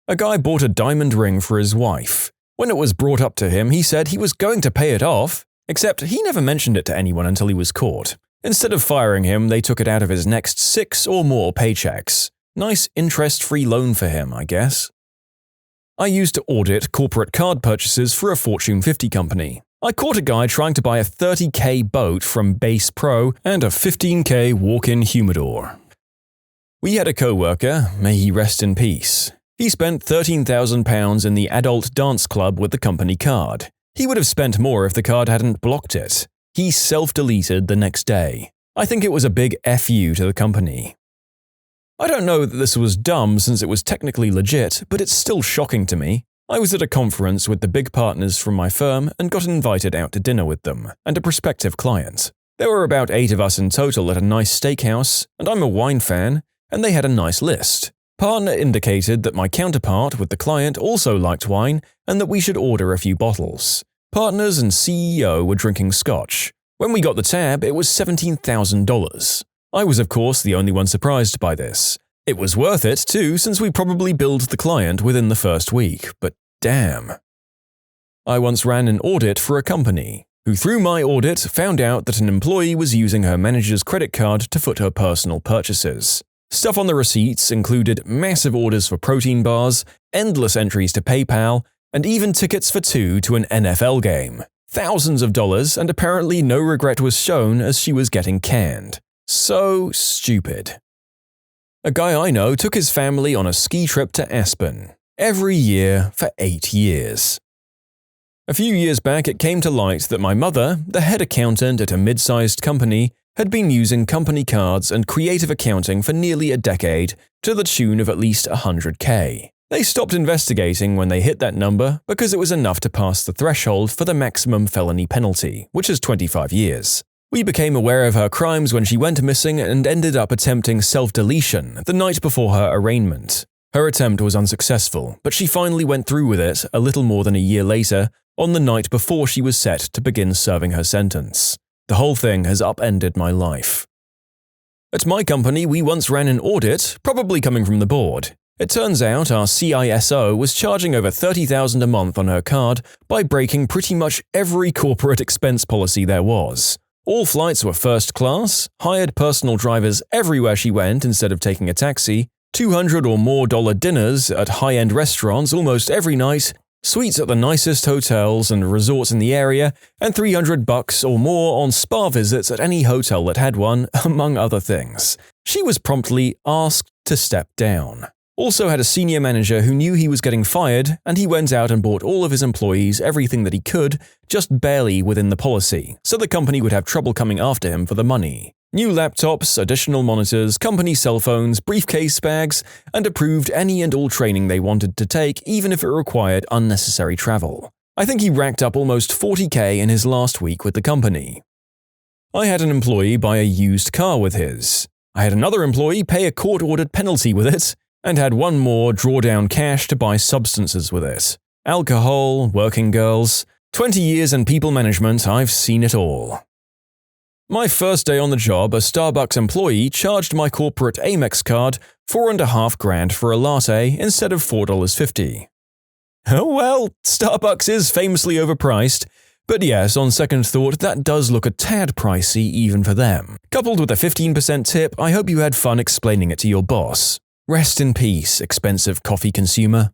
A guy bought a diamond ring for his wife. When it was brought up to him, he said he was going to pay it off, except he never mentioned it to anyone until he was caught. Instead of firing him, they took it out of his next 6 or more paychecks. Nice interest-free loan for him, I guess. I used to audit corporate card purchases for a Fortune 50 company. I caught a guy trying to buy a $30K boat from Base Pro and a $15K walk-in humidor. We had a co-worker, may he rest in peace. He spent £13,000 in the adult dance club with the company card. He would have spent more if the card hadn't blocked it. He self-deleted the next day. I think it was a big FU to the company. I don't know that this was dumb since it was technically legit, but it's still shocking to me. I was at a conference with the big partners from my firm and got invited out to dinner with them and a prospective client. There were about 8 of us in total at a nice steakhouse, and I'm a wine fan, and they had a nice list. Partner indicated that my counterpart with the client also liked wine and that we should order a few bottles. Partners and CEO were drinking scotch. When we got the tab, it was $17,000. I was, of course, the only one surprised by this. It was worth it, too, since we probably billed the client within the first week, but damn. I once ran an audit for a company, who through my audit found out that an employee was using her manager's credit card to foot her personal purchases. Stuff on the receipts included massive orders for protein bars, endless entries to PayPal, and even tickets for 2 to an NFL game. Thousands of dollars, and apparently no regret was shown as she was getting canned. So stupid. A guy I know took his family on a ski trip to Aspen, every year for 8 years. A few years back, it came to light that my mother, the head accountant at a mid-sized company, had been using company cards and creative accounting for nearly a decade to the tune of at least $100K. They stopped investigating when they hit that number because it was enough to pass the threshold for the maximum felony penalty, which is 25 years. We became aware of her crimes when she went missing and ended up attempting self-deletion the night before her arraignment. Her attempt was unsuccessful, but she finally went through with it a little more than a year later, on the night before she was set to begin serving her sentence. The whole thing has upended my life. At my company, we once ran an audit, probably coming from the board. It turns out our CISO was charging over $30,000 a month on her card by breaking pretty much every corporate expense policy there was. All flights were first class, hired personal drivers everywhere she went instead of taking a taxi, $200 or more dinners at high-end restaurants almost every night, suites at the nicest hotels and resorts in the area, and $300 or more on spa visits at any hotel that had one, among other things. She was promptly asked to step down. Also had a senior manager who knew he was getting fired, and he went out and bought all of his employees everything that he could, just barely within the policy, so the company would have trouble coming after him for the money. New laptops, additional monitors, company cell phones, briefcase bags, and approved any and all training they wanted to take, even if it required unnecessary travel. I think he racked up almost $40K in his last week with the company. I had an employee buy a used car with his. I had another employee pay a court-ordered penalty with it, and had one more draw down cash to buy substances with it. Alcohol, working girls, 20 years in people management, I've seen it all. My first day on the job, a Starbucks employee charged my corporate Amex card $4.5 for a latte instead of $4.50. Oh well, Starbucks is famously overpriced, but yes, on second thought, that does look a tad pricey even for them. Coupled with a 15% tip, I hope you had fun explaining it to your boss. Rest in peace, expensive coffee consumer.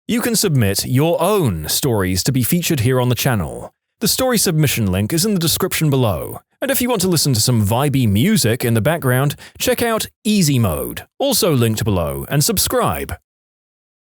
You can submit your own stories to be featured here on the channel. The story submission link is in the description below. And if you want to listen to some vibey music in the background, check out easymode, also linked below, and subscribe.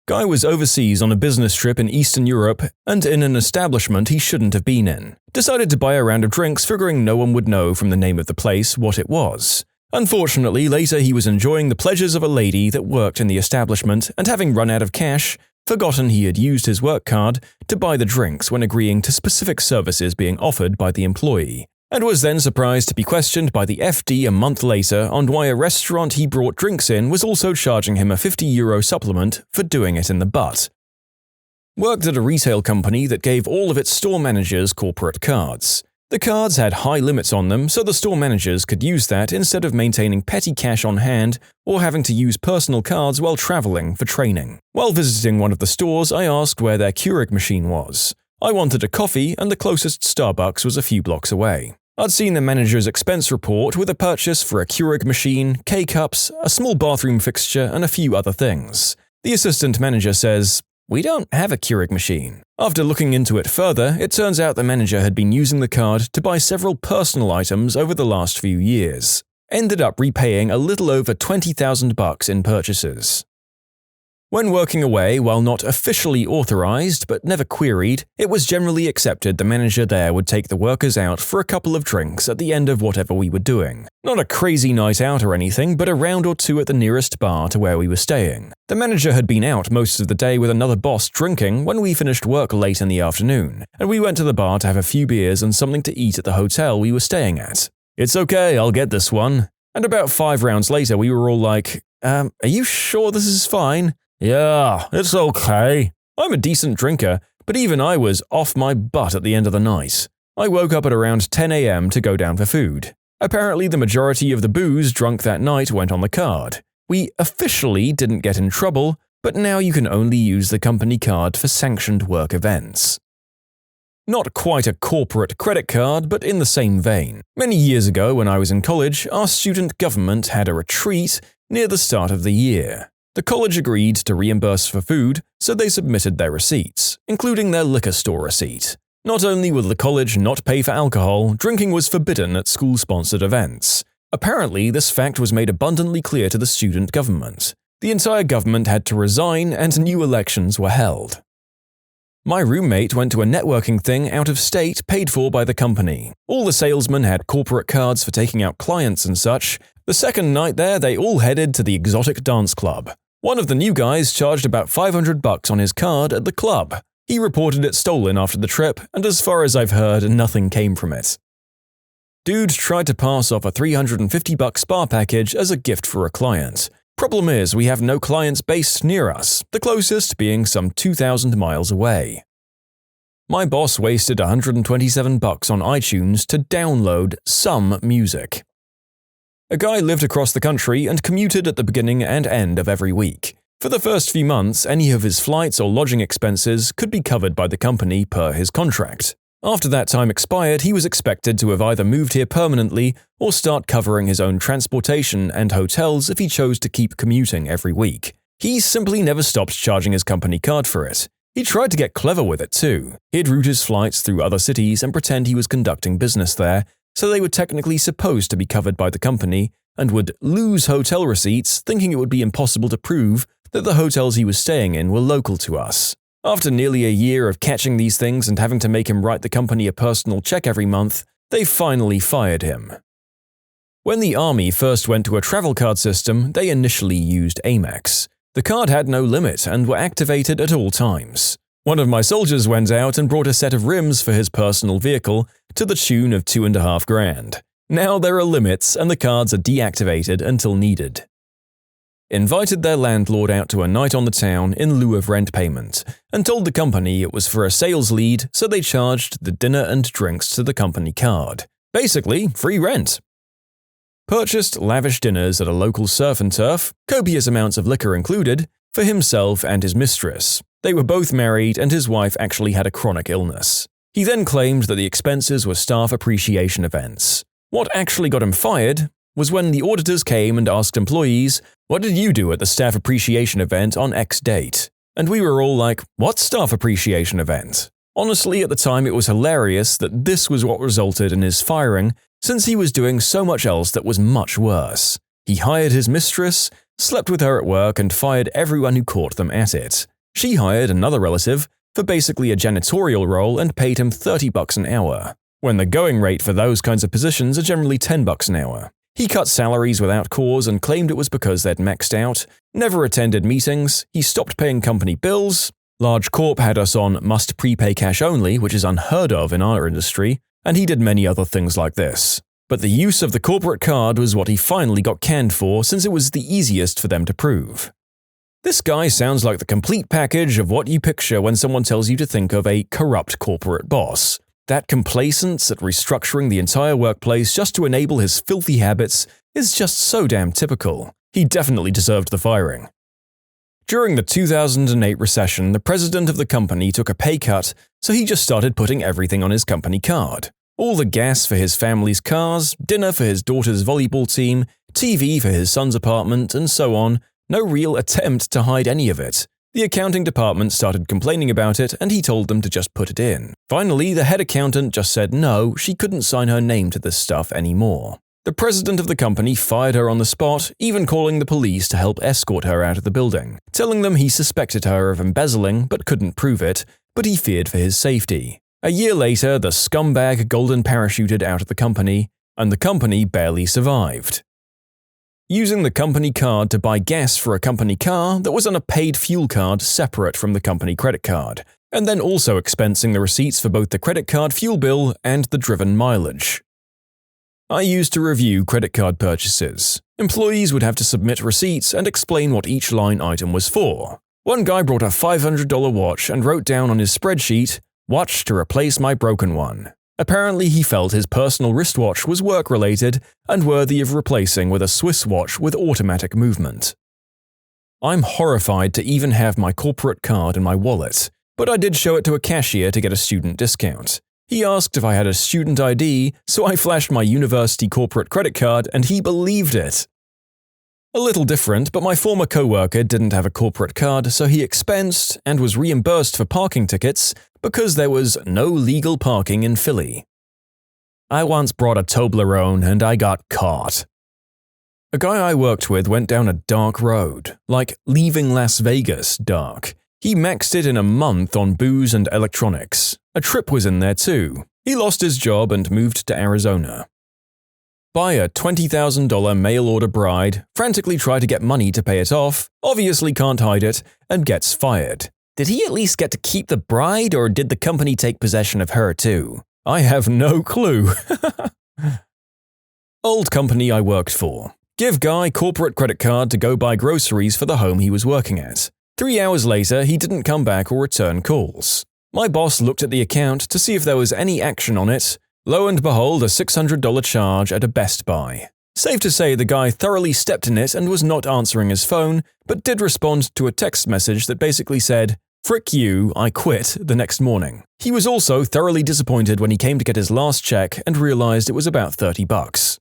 Guy was overseas on a business trip in Eastern Europe and in an establishment he shouldn't have been in. Decided to buy a round of drinks, figuring no one would know from the name of the place what it was. Unfortunately, later he was enjoying the pleasures of a lady that worked in the establishment and having run out of cash, forgotten he had used his work card to buy the drinks when agreeing to specific services being offered by the employee, and was then surprised to be questioned by the FD a month later on why a restaurant he brought drinks in was also charging him a €50 supplement for doing it in the butt. Worked at a retail company that gave all of its store managers corporate cards. The cards had high limits on them, so the store managers could use that instead of maintaining petty cash on hand or having to use personal cards while traveling for training. While visiting one of the stores, I asked where their Keurig machine was. I wanted a coffee, and the closest Starbucks was a few blocks away. I'd seen the manager's expense report with a purchase for a Keurig machine, K-cups, a small bathroom fixture, and a few other things. The assistant manager says, "We don't have a Keurig machine." After looking into it further, it turns out the manager had been using the card to buy several personal items over the last few years. Ended up repaying a little over $20,000 in purchases. When working away, while not officially authorized but never queried, it was generally accepted the manager there would take the workers out for a couple of drinks at the end of whatever we were doing. Not a crazy night out or anything, but a round or two at the nearest bar to where we were staying. The manager had been out most of the day with another boss drinking when we finished work late in the afternoon, and we went to the bar to have a few beers and something to eat at the hotel we were staying at. "It's okay, I'll get this one." And about 5 rounds later, we were all like, are you sure this is fine?" "Yeah, it's okay." I'm a decent drinker, but even I was off my butt at the end of the night. I woke up at around 10 a.m. to go down for food. Apparently, the majority of the booze drunk that night went on the card. We officially didn't get in trouble, but now you can only use the company card for sanctioned work events. Not quite a corporate credit card, but in the same vein. Many years ago, when I was in college, our student government had a retreat near the start of the year. The college agreed to reimburse for food, so they submitted their receipts, including their liquor store receipt. Not only will the college not pay for alcohol, drinking was forbidden at school-sponsored events. Apparently, this fact was made abundantly clear to the student government. The entire government had to resign, and new elections were held. My roommate went to a networking thing out of state paid for by the company. All the salesmen had corporate cards for taking out clients and such. The second night there, they all headed to the exotic dance club. One of the new guys charged about $500 on his card at the club. He reported it stolen after the trip, and as far as I've heard, nothing came from it. Dude tried to pass off a $350 spa package as a gift for a client. Problem is, we have no clients based near us, the closest being some 2,000 miles away. My boss wasted $127 on iTunes to download some music. A guy lived across the country and commuted at the beginning and end of every week. For the first few months, any of his flights or lodging expenses could be covered by the company per his contract. After that time expired, he was expected to have either moved here permanently or start covering his own transportation and hotels if he chose to keep commuting every week. He simply never stopped charging his company card for it. He tried to get clever with it too. He'd route his flights through other cities and pretend he was conducting business there, so they were technically supposed to be covered by the company, and would lose hotel receipts thinking it would be impossible to prove that the hotels he was staying in were local to us. After nearly a year of catching these things and having to make him write the company a personal check every month, they finally fired him. When the army first went to a travel card system, they initially used Amex. The card had no limit and were activated at all times. One of my soldiers went out and brought a set of rims for his personal vehicle to the tune of $2,500. Now there are limits and the cards are deactivated until needed. Invited their landlord out to a night on the town in lieu of rent payment, and told the company it was for a sales lead, so they charged the dinner and drinks to the company card. Basically, free rent. Purchased lavish dinners at a local surf and turf, copious amounts of liquor included, for himself and his mistress. They were both married and his wife actually had a chronic illness. He then claimed that the expenses were staff appreciation events. What actually got him fired was when the auditors came and asked employees, "What did you do at the staff appreciation event on X date?" And we were all like, "What staff appreciation event?" Honestly, at the time it was hilarious that this was what resulted in his firing, since he was doing so much else that was much worse. He hired his mistress, slept with her at work, and fired everyone who caught them at it. She hired another relative for basically a janitorial role and paid him $30 an hour, when the going rate for those kinds of positions are generally $10 an hour. He cut salaries without cause and claimed it was because they'd maxed out, never attended meetings, he stopped paying company bills, Large Corp had us on must prepay cash only, which is unheard of in our industry, and he did many other things like this. But the use of the corporate card was what he finally got canned for, since it was the easiest for them to prove. This guy sounds like the complete package of what you picture when someone tells you to think of a corrupt corporate boss. That complacence at restructuring the entire workplace just to enable his filthy habits is just so damn typical. He definitely deserved the firing. During the 2008 recession, the president of the company took a pay cut, so he just started putting everything on his company card. All the gas for his family's cars, dinner for his daughter's volleyball team, TV for his son's apartment, and so on. No real attempt to hide any of it. The accounting department started complaining about it, and he told them to just put it in. Finally, the head accountant just said no, she couldn't sign her name to this stuff anymore. The president of the company fired her on the spot, even calling the police to help escort her out of the building, telling them he suspected her of embezzling but couldn't prove it, but he feared for his safety. A year later, the scumbag golden parachuted out of the company, and the company barely survived. Using the company card to buy gas for a company car that was on a paid fuel card separate from the company credit card, and then also expensing the receipts for both the credit card fuel bill and the driven mileage. I used to review credit card purchases. Employees would have to submit receipts and explain what each line item was for. One guy brought a $500 watch and wrote down on his spreadsheet, "Watch to replace my broken one." Apparently he felt his personal wristwatch was work-related and worthy of replacing with a Swiss watch with automatic movement. I'm horrified to even have my corporate card in my wallet, but I did show it to a cashier to get a student discount. He asked if I had a student ID, so I flashed my university corporate credit card and he believed it. A little different, but my former coworker didn't have a corporate card, so he expensed and was reimbursed for parking tickets because there was no legal parking in Philly. I once brought a Toblerone and I got caught. A guy I worked with went down a dark road, like leaving Las Vegas dark. He maxed it in a month on booze and electronics. A trip was in there too. He lost his job and moved to Arizona. Buy a $20,000 mail-order bride, frantically try to get money to pay it off, obviously can't hide it, and gets fired. Did he at least get to keep the bride, or did the company take possession of her too? I have no clue. Old company I worked for. Give guy corporate credit card to go buy groceries for the home he was working at. 3 hours later, he didn't come back or return calls. My boss looked at the account to see if there was any action on it. Lo and behold, a $600 charge at a Best Buy. Safe to say the guy thoroughly stepped in it and was not answering his phone, but did respond to a text message that basically said, "Frick you, I quit," the next morning. He was also thoroughly disappointed when he came to get his last check and realized it was about $30.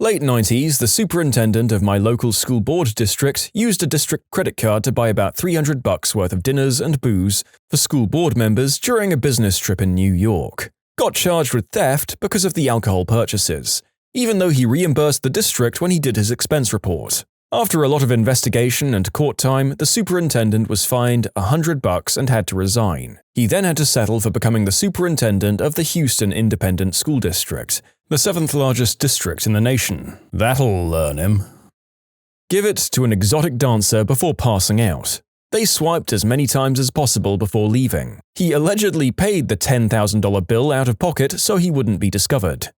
Late 90s, the superintendent of my local school board district used a district credit card to buy about $300 worth of dinners and booze for school board members during a business trip in New York. Got charged with theft because of the alcohol purchases, even though he reimbursed the district when he did his expense report. After a lot of investigation and court time, the superintendent was fined $100 and had to resign. He then had to settle for becoming the superintendent of the Houston Independent School District, the 7th largest district in the nation. That'll learn him. Give it to an exotic dancer before passing out. They swiped as many times as possible before leaving. He allegedly paid the $10,000 bill out of pocket so he wouldn't be discovered.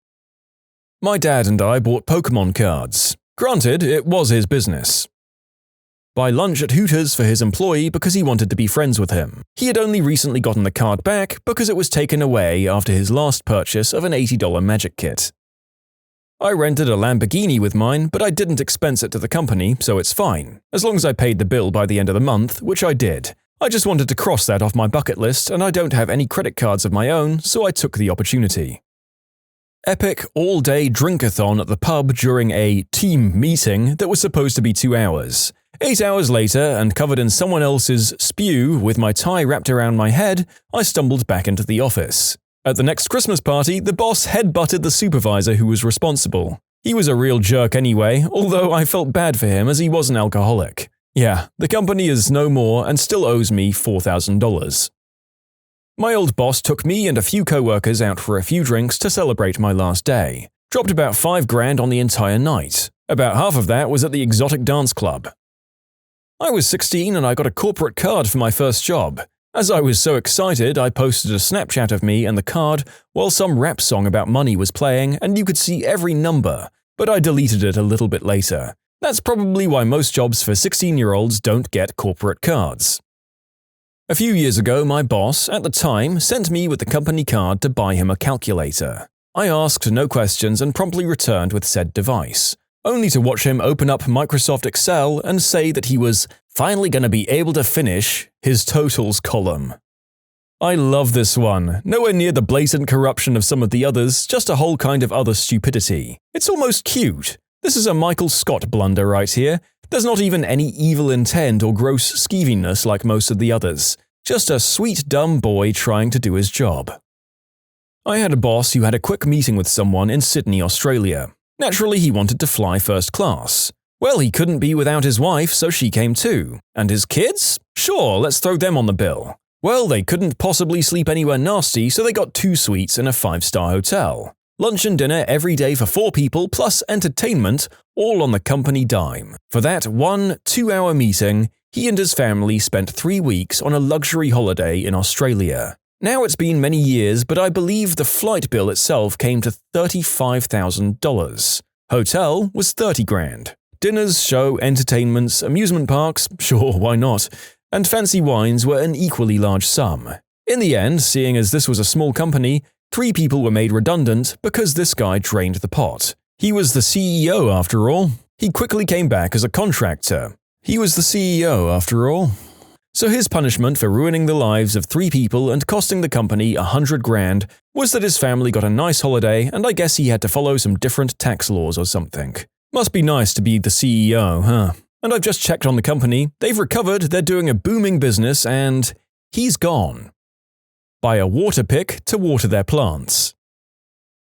My dad and I bought Pokemon cards. Granted, it was his business. buy lunch at Hooters for his employee because he wanted to be friends with him. He had only recently gotten the card back because it was taken away after his last purchase of an $80 magic kit. I rented a Lamborghini with mine, but I didn't expense it to the company, so it's fine, as long as I paid the bill by the end of the month, which I did. I just wanted to cross that off my bucket list, and I don't have any credit cards of my own, so I took the opportunity. Epic all-day drink-a-thon at the pub during a team meeting that was supposed to be 2 hours. 8 hours later, and covered in someone else's spew with my tie wrapped around my head, I stumbled back into the office. At the next Christmas party, the boss headbutted the supervisor who was responsible. He was a real jerk anyway, although I felt bad for him as he was an alcoholic. Yeah, the company is no more and still owes me $4,000. My old boss took me and a few co-workers out for a few drinks to celebrate my last day. Dropped about $5,000 on the entire night. About half of that was at the exotic dance club. I was 16 and I got a corporate card for my first job. As I was so excited, I posted a Snapchat of me and the card while some rap song about money was playing and you could see every number, but I deleted it a little bit later. That's probably why most jobs for 16-year-olds don't get corporate cards. A few years ago, my boss, at the time, sent me with the company card to buy him a calculator. I asked no questions and promptly returned with said device, only to watch him open up Microsoft Excel and say that he was finally going to be able to finish his totals column. I love this one, nowhere near the blatant corruption of some of the others, just a whole kind of other stupidity. It's almost cute. This is a Michael Scott blunder right here. There's not even any evil intent or gross skeeviness like most of the others. Just a sweet dumb boy trying to do his job. I had a boss who had a quick meeting with someone in Sydney, Australia. Naturally, he wanted to fly first class. Well, he couldn't be without his wife, so she came too. And his kids? Sure, let's throw them on the bill. Well, they couldn't possibly sleep anywhere nasty, so they got 2 suites in a 5-star hotel. Lunch and dinner every day for 4 people, plus entertainment, all on the company dime. For that 1 2-hour meeting, he and his family spent 3 weeks on a luxury holiday in Australia. Now it's been many years, but I believe the flight bill itself came to $35,000. Hotel was $30,000. Dinners, show, entertainments, amusement parks, sure, why not? And fancy wines were an equally large sum. In the end, seeing as this was a small company, 3 people were made redundant because this guy drained the pot. He was the CEO after all. He quickly came back as a contractor. So his punishment for ruining the lives of 3 people and costing the company $100,000 was that his family got a nice holiday and I guess he had to follow some different tax laws or something. Must be nice to be the CEO, huh? And I've just checked on the company, they've recovered, they're doing a booming business, and he's gone. Buy a water pick to water their plants.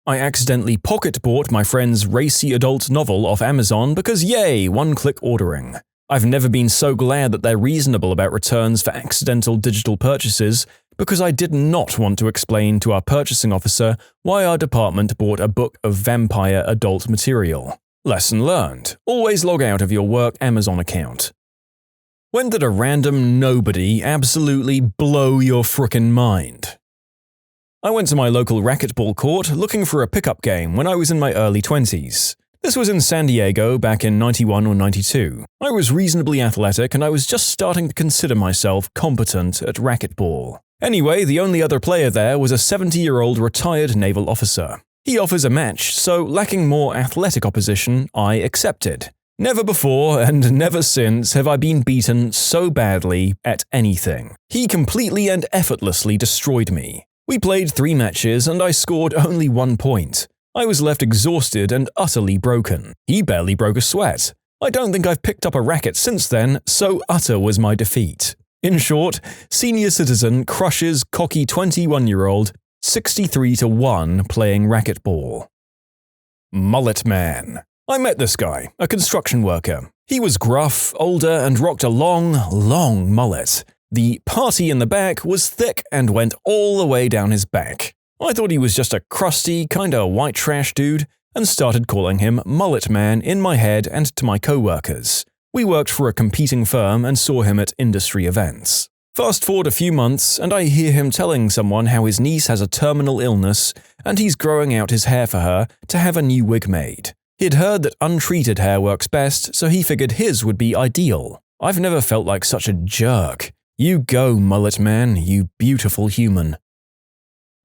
I accidentally pocket-bought my friend's racy adult novel off Amazon because yay, one-click ordering. I've never been so glad that they're reasonable about returns for accidental digital purchases because I did not want to explain to our purchasing officer why our department bought a book of vampire adult material. Lesson learned. Always log out of your work Amazon account. When did a random nobody absolutely blow your frickin' mind? I went to my local racquetball court looking for a pickup game when I was in my early 20s. This was in San Diego back in 91 or 92. I was reasonably athletic and I was just starting to consider myself competent at racquetball. Anyway, the only other player there was a 70-year-old retired naval officer. He offers a match, so lacking more athletic opposition, I accepted. Never before and never since have I been beaten so badly at anything. He completely and effortlessly destroyed me. We played 3 matches and I scored only 1 point. I was left exhausted and utterly broken. He barely broke a sweat. I don't think I've picked up a racket since then, so utter was my defeat. In short, senior citizen crushes cocky 21-year-old 63-1 playing racquetball. Mullet Man. I met this guy, a construction worker. He was gruff, older, and rocked a long mullet. The party in the back was thick and went all the way down his back. I thought he was just a crusty, kinda white trash dude, and started calling him Mullet Man in my head and to my co-workers. We worked for a competing firm and saw him at industry events. Fast forward a few months, and I hear him telling someone how his niece has a terminal illness, and he's growing out his hair for her to have a new wig made. He'd heard that untreated hair works best, so he figured his would be ideal. I've never felt like such a jerk. You go, mullet man, you beautiful human.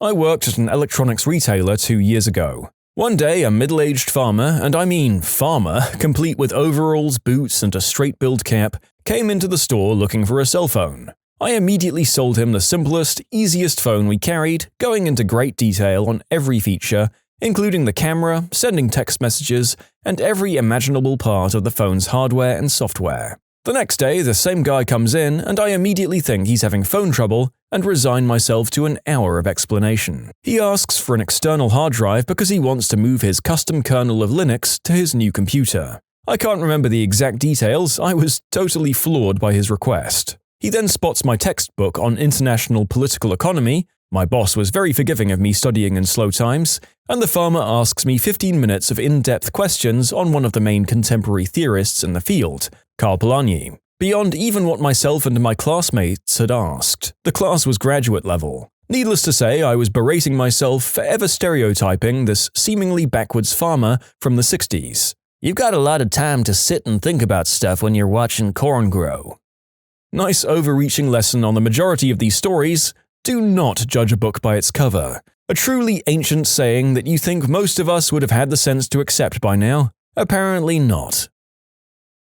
I worked at an electronics retailer 2 years ago. One day, a middle-aged farmer, and I mean farmer, complete with overalls, boots, and a straight-billed cap, came into the store looking for a cell phone. I immediately sold him the simplest, easiest phone we carried, going into great detail on every feature, including the camera, sending text messages, and every imaginable part of the phone's hardware and software. The next day, the same guy comes in, and I immediately think he's having phone trouble and resign myself to an hour of explanation. He asks for an external hard drive because he wants to move his custom kernel of Linux to his new computer. I can't remember the exact details, I was totally floored by his request. He then spots my textbook on international political economy. My boss was very forgiving of me studying in slow times, and the farmer asks me 15 minutes of in-depth questions on one of the main contemporary theorists in the field, Karl Polanyi, beyond even what myself and my classmates had asked. The class was graduate level. Needless to say, I was berating myself for ever stereotyping this seemingly backwards farmer from the 60s. You've got a lot of time to sit and think about stuff when you're watching corn grow. Nice overreaching lesson on the majority of these stories. Do not judge a book by its cover. A truly ancient saying that you think most of us would have had the sense to accept by now. Apparently not.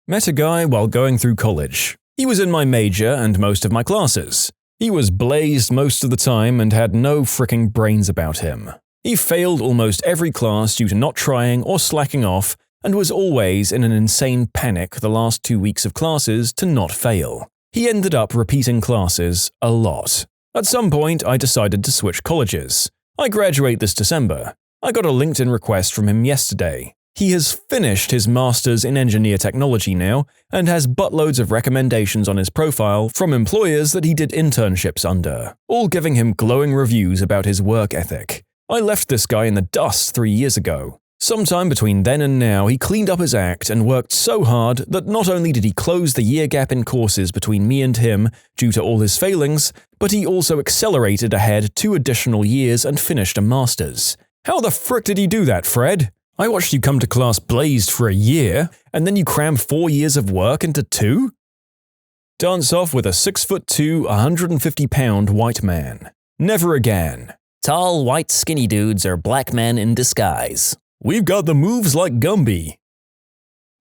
Met a guy while going through college. He was in my major and most of my classes. He was blazed most of the time and had no fricking brains about him. He failed almost every class due to not trying or slacking off and was always in an insane panic the last 2 weeks of classes to not fail. He ended up repeating classes a lot. At some point, I decided to switch colleges. I graduate this December. I got a LinkedIn request from him yesterday. He has finished his master's in engineer technology now and has buttloads of recommendations on his profile from employers that he did internships under, all giving him glowing reviews about his work ethic. I left this guy in the dust 3 years ago. Sometime between then and now, he cleaned up his act and worked so hard that not only did he close the year gap in courses between me and him due to all his failings, but he also accelerated ahead 2 additional years and finished a master's. How the frick did he do that, Fred? I watched you come to class blazed for a year, and then you cram 4 years of work into 2? Dance off with a 6'2", 150-pound white man. Never again. Tall, white, skinny dudes are black men in disguise. We've got the moves like Gumby.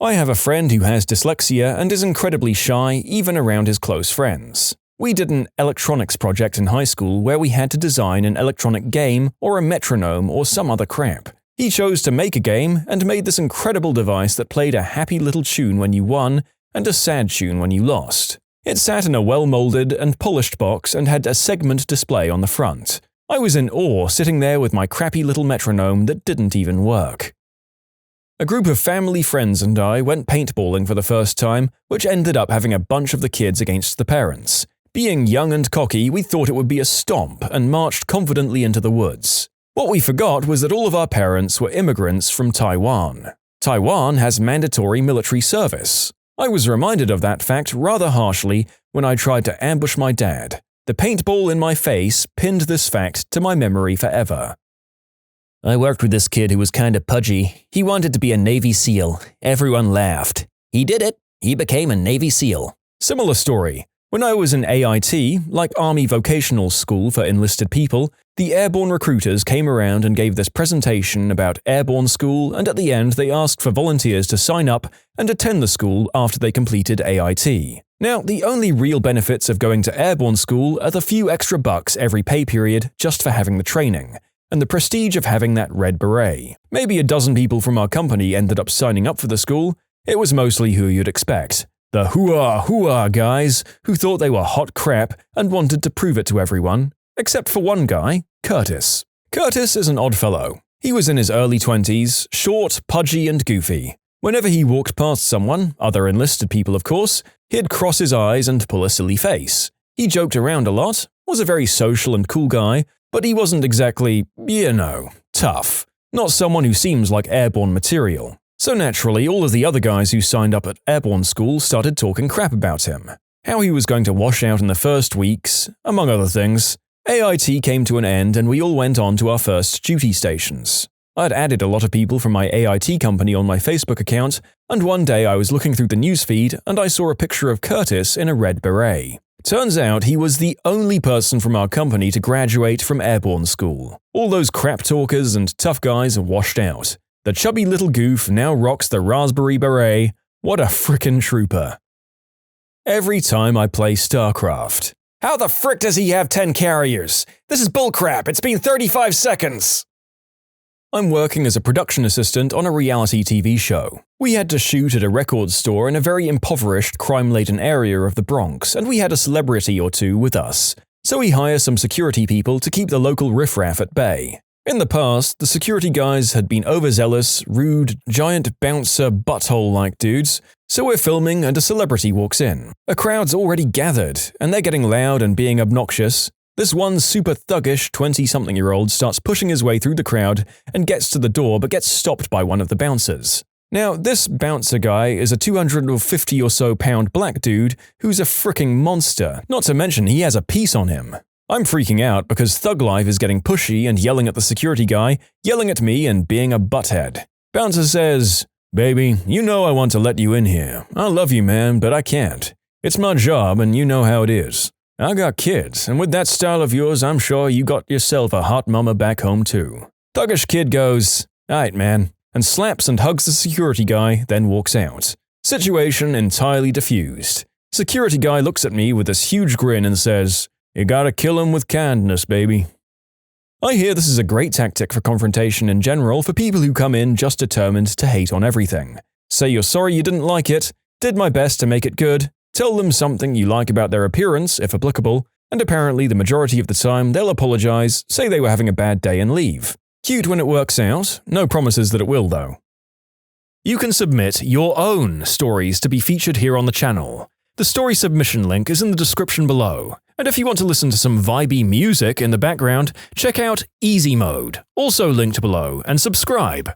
I have a friend who has dyslexia and is incredibly shy even around his close friends. We did an electronics project in high school where we had to design an electronic game or a metronome or some other crap. He chose to make a game and made this incredible device that played a happy little tune when you won and a sad tune when you lost. It sat in a well-molded and polished box and had a segment display on the front. I was in awe sitting there with my crappy little metronome that didn't even work. A group of family friends and I went paintballing for the first time, which ended up having a bunch of the kids against the parents. Being young and cocky, we thought it would be a stomp and marched confidently into the woods. What we forgot was that all of our parents were immigrants from Taiwan. Taiwan has mandatory military service. I was reminded of that fact rather harshly when I tried to ambush my dad. The paintball in my face pinned this fact to my memory forever. I worked with this kid who was kinda pudgy. He wanted to be a Navy SEAL. Everyone laughed. He did it. He became a Navy SEAL. Similar story. When I was in AIT, like Army Vocational School for enlisted people, the airborne recruiters came around and gave this presentation about airborne school, and at the end they asked for volunteers to sign up and attend the school after they completed AIT. Now, the only real benefits of going to airborne school are the few extra bucks every pay period just for having the training, and the prestige of having that red beret. Maybe a dozen people from our company ended up signing up for the school. It was mostly who you'd expect. The hoo-ah guys who thought they were hot crap and wanted to prove it to everyone. Except for one guy, Curtis. Curtis is an odd fellow. He was in his early 20s, short, pudgy, and goofy. Whenever he walked past someone, other enlisted people of course, he'd cross his eyes and pull a silly face. He joked around a lot, was a very social and cool guy, but he wasn't exactly, tough. Not someone who seems like airborne material. So naturally, all of the other guys who signed up at airborne school started talking crap about him. How he was going to wash out in the first weeks, among other things. AIT came to an end and we all went on to our first duty stations. I'd added a lot of people from my AIT company on my Facebook account, And one day I was looking through the newsfeed and I saw a picture of Curtis in a red beret. Turns out he was the only person from our company to graduate from airborne school. All those crap talkers and tough guys are washed out. The chubby little goof now rocks the raspberry beret. What a frickin' trooper. Every time I play StarCraft. How the frick does he have 10 carriers? This is bullcrap, it's been 35 seconds! I'm working as a production assistant on a reality TV show. We had to shoot at a record store in a very impoverished, crime-laden area of the Bronx, and we had a celebrity or two with us. So we hire some security people to keep the local riffraff at bay. In the past, the security guys had been overzealous, rude, giant bouncer butthole-like dudes, so we're filming and a celebrity walks in. A crowd's already gathered, and they're getting loud and being obnoxious. This one super thuggish 20-something-year-old starts pushing his way through the crowd and gets to the door but gets stopped by one of the bouncers. Now, this bouncer guy is a 250 or so pound black dude who's a fricking monster, not to mention he has a piece on him. I'm freaking out because Thug Life is getting pushy and yelling at the security guy, yelling at me and being a butthead. Bouncer says, "Baby, you know I want to let you in here. I love you, man, but I can't. It's my job and you know how it is. I got kids, and with that style of yours, I'm sure you got yourself a hot mama back home too." Thuggish kid goes, "Aight, man," and slaps and hugs the security guy, then walks out. Situation entirely diffused. Security guy looks at me with this huge grin and says, "You gotta kill him with kindness, baby." I hear this is a great tactic for confrontation in general for people who come in just determined to hate on everything. Say you're sorry you didn't like it, did my best to make it good, tell them something you like about their appearance, if applicable, and apparently the majority of the time they'll apologize, say they were having a bad day and leave. Cute when it works out, no promises that it will though. You can submit your own stories to be featured here on the channel. The story submission link is in the description below, and if you want to listen to some vibey music in the background, check out easymode, also linked below, and subscribe.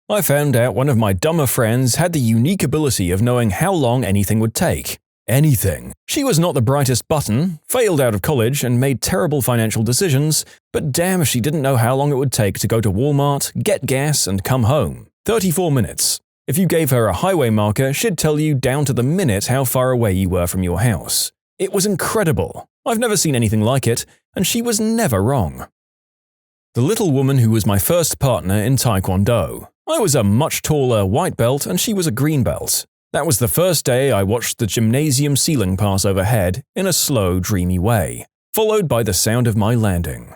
I found out one of my dumber friends had the unique ability of knowing how long anything would take. Anything. She was not the brightest button, failed out of college, and made terrible financial decisions, but damn if she didn't know how long it would take to go to Walmart, get gas, and come home. 34 minutes. If you gave her a highway marker, she'd tell you down to the minute how far away you were from your house. It was incredible. I've never seen anything like it, and she was never wrong. The little woman who was my first partner in Taekwondo. I was a much taller white belt and she was a green belt. That was the first day I watched the gymnasium ceiling pass overhead in a slow, dreamy way, followed by the sound of my landing.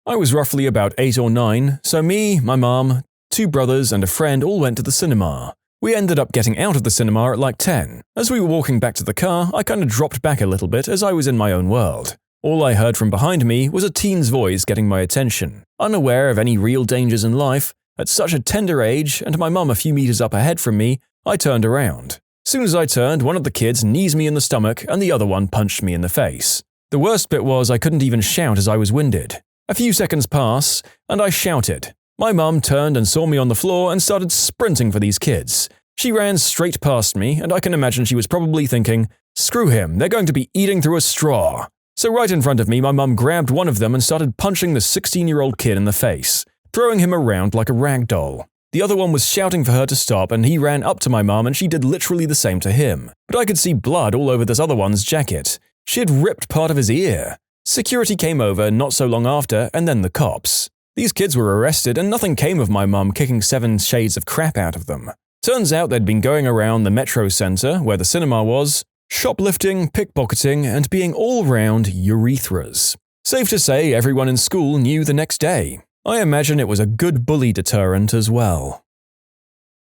I was roughly about 8 or 9, so me, my mom, 2 brothers and a friend all went to the cinema. We ended up getting out of the cinema at like 10. As we were walking back to the car, I kind of dropped back a little bit as I was in my own world. All I heard from behind me was a teen's voice getting my attention. Unaware of any real dangers in life, at such a tender age, and my mum a few meters up ahead from me, I turned around. Soon as I turned, one of the kids knees me in the stomach and the other one punched me in the face. The worst bit was I couldn't even shout as I was winded. A few seconds pass, and I shouted. My mum turned and saw me on the floor and started sprinting for these kids. She ran straight past me, and I can imagine she was probably thinking, "Screw him, they're going to be eating through a straw." So right in front of me, my mum grabbed one of them and started punching the 16-year-old kid in the face, throwing him around like a rag doll. The other one was shouting for her to stop, and he ran up to my mum and she did literally the same to him. But I could see blood all over this other one's jacket. She had ripped part of his ear. Security came over not so long after, and then the cops. These kids were arrested and nothing came of my mum kicking 7 shades of crap out of them. Turns out they'd been going around the Metro Center, where the cinema was, shoplifting, pickpocketing, and being all-round urethras. Safe to say everyone in school knew the next day. I imagine it was a good bully deterrent as well.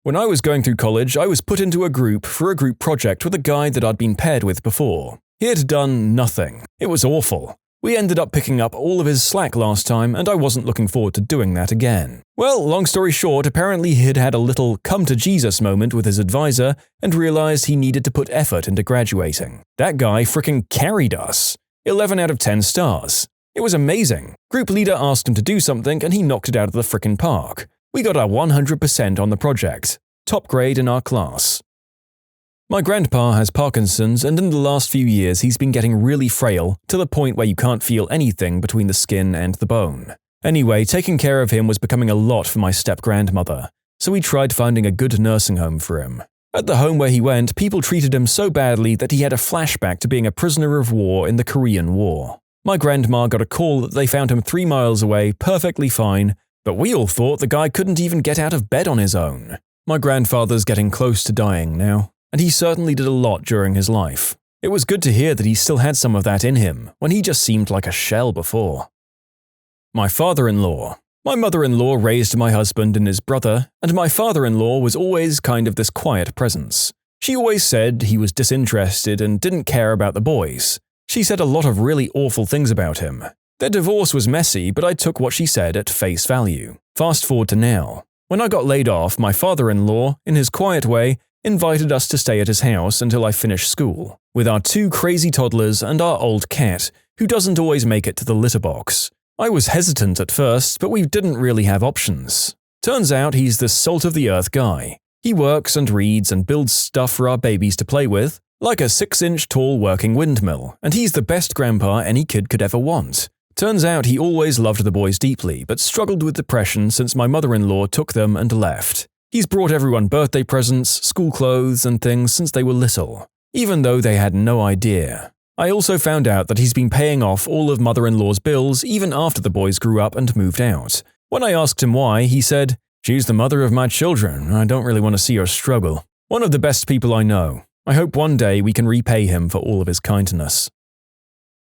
When I was going through college, I was put into a group for a group project with a guy that I'd been paired with before. He had done nothing. It was awful. We ended up picking up all of his slack last time, and I wasn't looking forward to doing that again. Well, long story short, apparently he'd had a little come-to-Jesus moment with his advisor and realized he needed to put effort into graduating. That guy frickin' carried us. 11 out of 10 stars. It was amazing. Group leader asked him to do something and he knocked it out of the frickin' park. We got a 100% on the project. Top grade in our class. My grandpa has Parkinson's, and in the last few years he's been getting really frail to the point where you can't feel anything between the skin and the bone. Anyway, taking care of him was becoming a lot for my step-grandmother. so we tried finding a good nursing home for him. At the home where he went, people treated him so badly that he had a flashback to being a prisoner of war in the Korean War. My grandma got a call that they found him 3 miles away, perfectly fine, but we all thought the guy couldn't even get out of bed on his own. My grandfather's getting close to dying now, and he certainly did a lot during his life. It was good to hear that he still had some of that in him, when he just seemed like a shell before. My father-in-law. My mother-in-law raised my husband and his brother, and my father-in-law was always kind of this quiet presence. She always said he was disinterested and didn't care about the boys. She said a lot of really awful things about him. Their divorce was messy, but I took what she said at face value. Fast forward to now. When I got laid off, my father-in-law, in his quiet way, invited us to stay at his house until I finished school, with our 2 crazy toddlers and our old cat, who doesn't always make it to the litter box. I was hesitant at first, but we didn't really have options. Turns out he's this salt-of-the-earth guy. He works and reads and builds stuff for our babies to play with, like a 6-inch tall working windmill, and he's the best grandpa any kid could ever want. Turns out he always loved the boys deeply, but struggled with depression since my mother-in-law took them and left. He's brought everyone birthday presents, school clothes, and things since they were little, even though they had no idea. I also found out that he's been paying off all of mother-in-law's bills even after the boys grew up and moved out. When I asked him why, he said, "She's the mother of my children. I don't really want to see her struggle." One of the best people I know. I hope one day we can repay him for all of his kindness.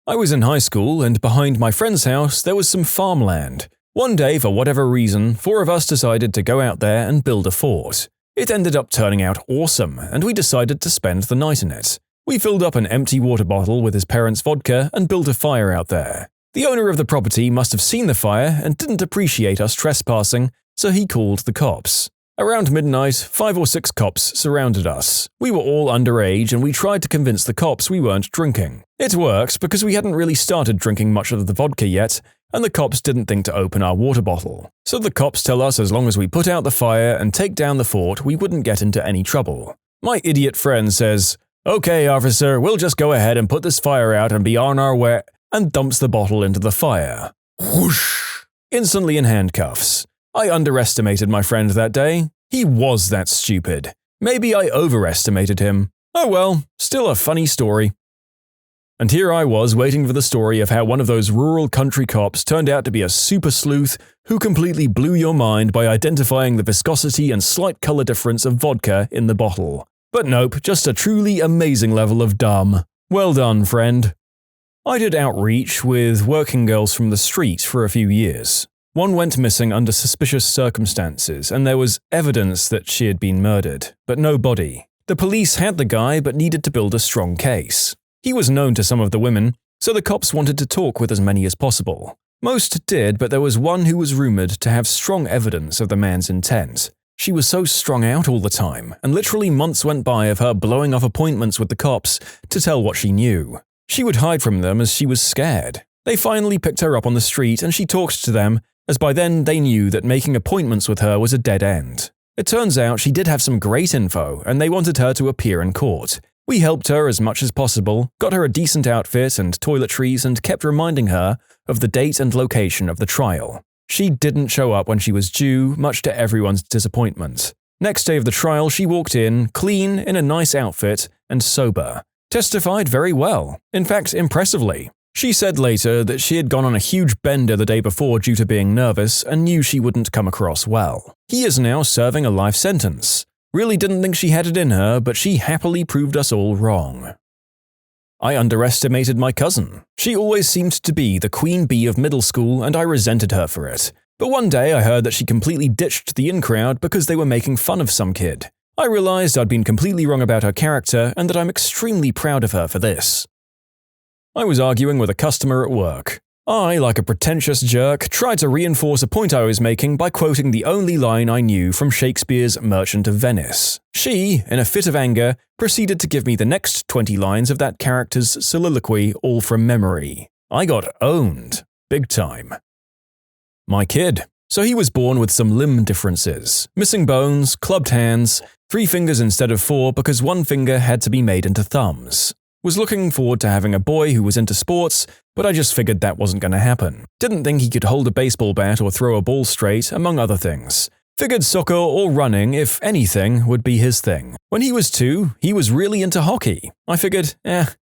I was in high school, and behind my friend's house there was some farmland. One day, for whatever reason, 4 of us decided to go out there and build a fort. It ended up turning out awesome, and we decided to spend the night in it. We filled up an empty water bottle with his parents' vodka and built a fire out there. The owner of the property must have seen the fire and didn't appreciate us trespassing, so he called the cops. Around midnight, 5 or 6 cops surrounded us. We were all underage and we tried to convince the cops we weren't drinking. It worked because we hadn't really started drinking much of the vodka yet, and the cops didn't think to open our water bottle. So the cops tell us as long as we put out the fire and take down the fort, we wouldn't get into any trouble. My idiot friend says, "Okay, officer, we'll just go ahead and put this fire out and be on our way," and dumps the bottle into the fire. Whoosh! Instantly in handcuffs. I underestimated my friend that day. He was that stupid. Maybe I overestimated him. Oh well, still a funny story. And here I was waiting for the story of how one of those rural country cops turned out to be a super sleuth who completely blew your mind by identifying the viscosity and slight color difference of vodka in the bottle. But nope, just a truly amazing level of dumb. Well done, friend. I did outreach with working girls from the street for a few years. One went missing under suspicious circumstances, and there was evidence that she had been murdered, but no body. The police had the guy but needed to build a strong case. He was known to some of the women, so the cops wanted to talk with as many as possible. Most did, but there was one who was rumored to have strong evidence of the man's intent. She was so strung out all the time, and literally months went by of her blowing off appointments with the cops to tell what she knew. She would hide from them as she was scared. They finally picked her up on the street and she talked to them, as by then they knew that making appointments with her was a dead end. It turns out she did have some great info, and they wanted her to appear in court. We helped her as much as possible, got her a decent outfit and toiletries, and kept reminding her of the date and location of the trial. She didn't show up when she was due, much to everyone's disappointment. Next day of the trial, she walked in, clean, in a nice outfit, and sober. Testified very well. In fact, impressively. She said later that she had gone on a huge bender the day before due to being nervous and knew she wouldn't come across well. He is now serving a life sentence. Really didn't think she had it in her, but she happily proved us all wrong. I underestimated my cousin. She always seemed to be the queen bee of middle school, and I resented her for it. But one day I heard that she completely ditched the in-crowd because they were making fun of some kid. I realized I'd been completely wrong about her character and that I'm extremely proud of her for this. I was arguing with a customer at work. I, like a pretentious jerk, tried to reinforce a point I was making by quoting the only line I knew from Shakespeare's Merchant of Venice. She, in a fit of anger, proceeded to give me the next 20 lines of that character's soliloquy all from memory. I got owned. Big time. My kid. So he was born with some limb differences. Missing bones, clubbed hands, 3 fingers instead of 4 because 1 finger had to be made into thumbs. Was looking forward to having a boy who was into sports, but I just figured that wasn't going to happen. Didn't think he could hold a baseball bat or throw a ball straight, among other things. Figured soccer or running, if anything, would be his thing. When he was 2, he was really into hockey. I figured,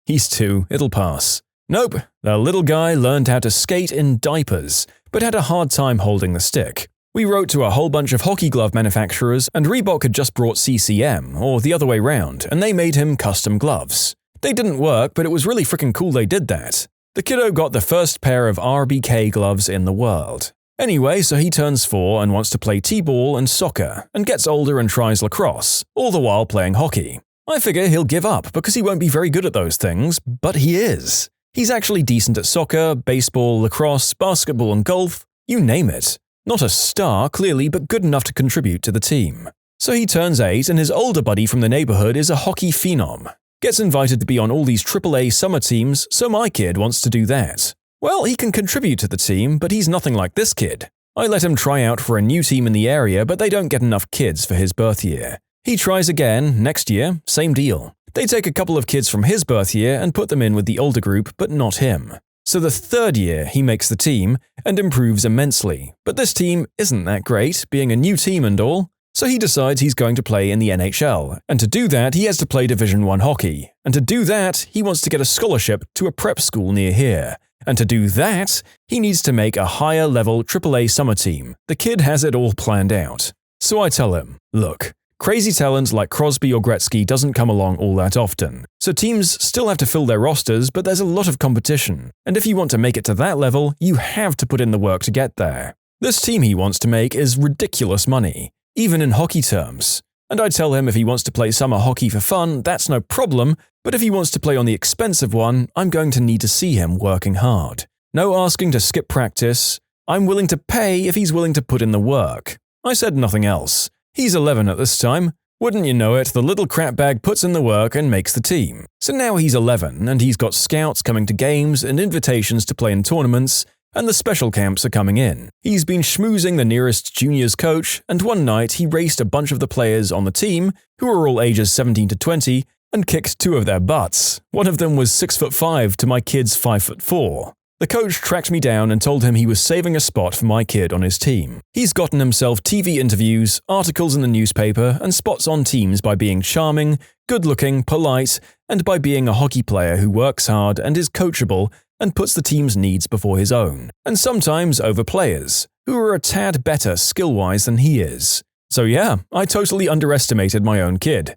he's 2, it'll pass. Nope, the little guy learned how to skate in diapers, but had a hard time holding the stick. We wrote to a whole bunch of hockey glove manufacturers, and Reebok had just brought CCM, or the other way round, and they made him custom gloves. They didn't work, but it was really freaking cool they did that. The kiddo got the first pair of RBK gloves in the world. Anyway, so he turns 4 and wants to play t-ball and soccer, and gets older and tries lacrosse, all the while playing hockey. I figure he'll give up because he won't be very good at those things, but he is. He's actually decent at soccer, baseball, lacrosse, basketball and golf, you name it. Not a star, clearly, but good enough to contribute to the team. So he turns 8 and his older buddy from the neighborhood is a hockey phenom. Gets invited to be on all these AAA summer teams, so my kid wants to do that. Well, he can contribute to the team, but he's nothing like this kid. I let him try out for a new team in the area, but they don't get enough kids for his birth year. He tries again, next year, same deal. They take a couple of kids from his birth year and put them in with the older group, but not him. So the 3rd year, he makes the team and improves immensely. But this team isn't that great, being a new team and all. So he decides he's going to play in the NHL. And to do that, he has to play Division 1 hockey. And to do that, he wants to get a scholarship to a prep school near here. And to do that, he needs to make a higher level AAA summer team. The kid has it all planned out. So I tell him, look, crazy talent like Crosby or Gretzky doesn't come along all that often. So teams still have to fill their rosters, but there's a lot of competition. And if you want to make it to that level, you have to put in the work to get there. This team he wants to make is ridiculous money, even in hockey terms. And I tell him if he wants to play summer hockey for fun, that's no problem, but if he wants to play on the expensive one, I'm going to need to see him working hard. No asking to skip practice. I'm willing to pay if he's willing to put in the work. I said nothing else. He's 11 at this time. Wouldn't you know it, the little crapbag puts in the work and makes the team. So now he's 11, and he's got scouts coming to games and invitations to play in tournaments, and the special camps are coming in. He's been schmoozing the nearest juniors coach, and one night he raced a bunch of the players on the team, who were all ages 17 to 20, and kicked 2 of their butts. One of them was 6'5" to my kid's 5'4". The coach tracked me down and told him he was saving a spot for my kid on his team. He's gotten himself TV interviews, articles in the newspaper, and spots on teams by being charming, good-looking, polite, and by being a hockey player who works hard and is coachable and puts the team's needs before his own, and sometimes over players, who are a tad better skill-wise than he is. So yeah, I totally underestimated my own kid.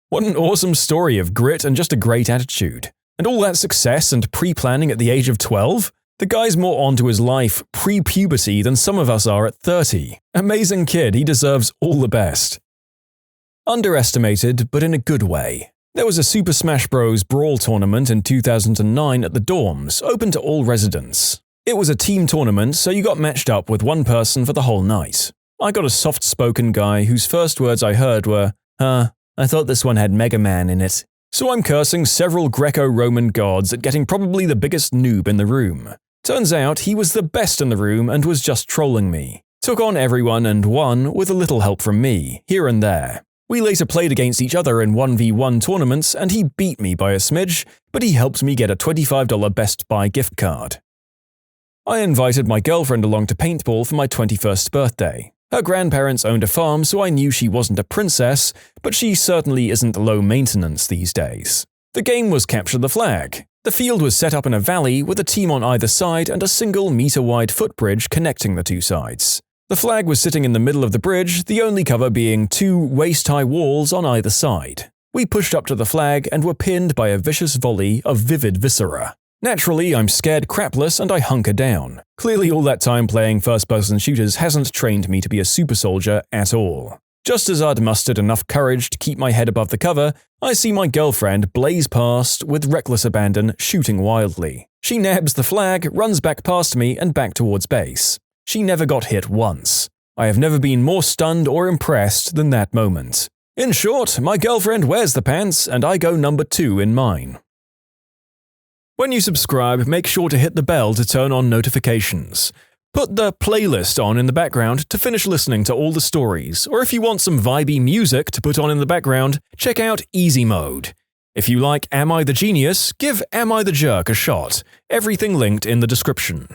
What an awesome story of grit and just a great attitude. And all that success and pre-planning at the age of 12? The guy's more onto his life pre-puberty than some of us are at 30. Amazing kid, he deserves all the best. Underestimated, but in a good way. There was a Super Smash Bros. Brawl tournament in 2009 at the dorms, open to all residents. It was a team tournament, so you got matched up with one person for the whole night. I got a soft-spoken guy whose first words I heard were, I thought this one had Mega Man in it. So I'm cursing several Greco-Roman gods at getting probably the biggest noob in the room. Turns out he was the best in the room and was just trolling me. Took on everyone and won with a little help from me, here and there. We later played against each other in 1v1 tournaments and he beat me by a smidge, but he helped me get a $25 Best Buy gift card. I invited my girlfriend along to paintball for my 21st birthday. Her grandparents owned a farm, so I knew she wasn't a princess, but she certainly isn't low maintenance these days. The game was Capture the Flag. The field was set up in a valley with a team on either side and a single meter-wide footbridge connecting the two sides. The flag was sitting in the middle of the bridge, the only cover being 2 waist-high walls on either side. We pushed up to the flag and were pinned by a vicious volley of vivid viscera. Naturally, I'm scared crapless and I hunker down. Clearly all that time playing first-person shooters hasn't trained me to be a super soldier at all. Just as I'd mustered enough courage to keep my head above the cover, I see my girlfriend blaze past with reckless abandon, shooting wildly. She nabs the flag, runs back past me and back towards base. She never got hit once. I have never been more stunned or impressed than that moment. In short, my girlfriend wears the pants and I go number 2 in mine. When you subscribe, make sure to hit the bell to turn on notifications. Put the playlist on in the background to finish listening to all the stories, or if you want some vibey music to put on in the background, check out easymode. If you like Am I the Genius, give Am I the Jerk a shot. Everything linked in the description.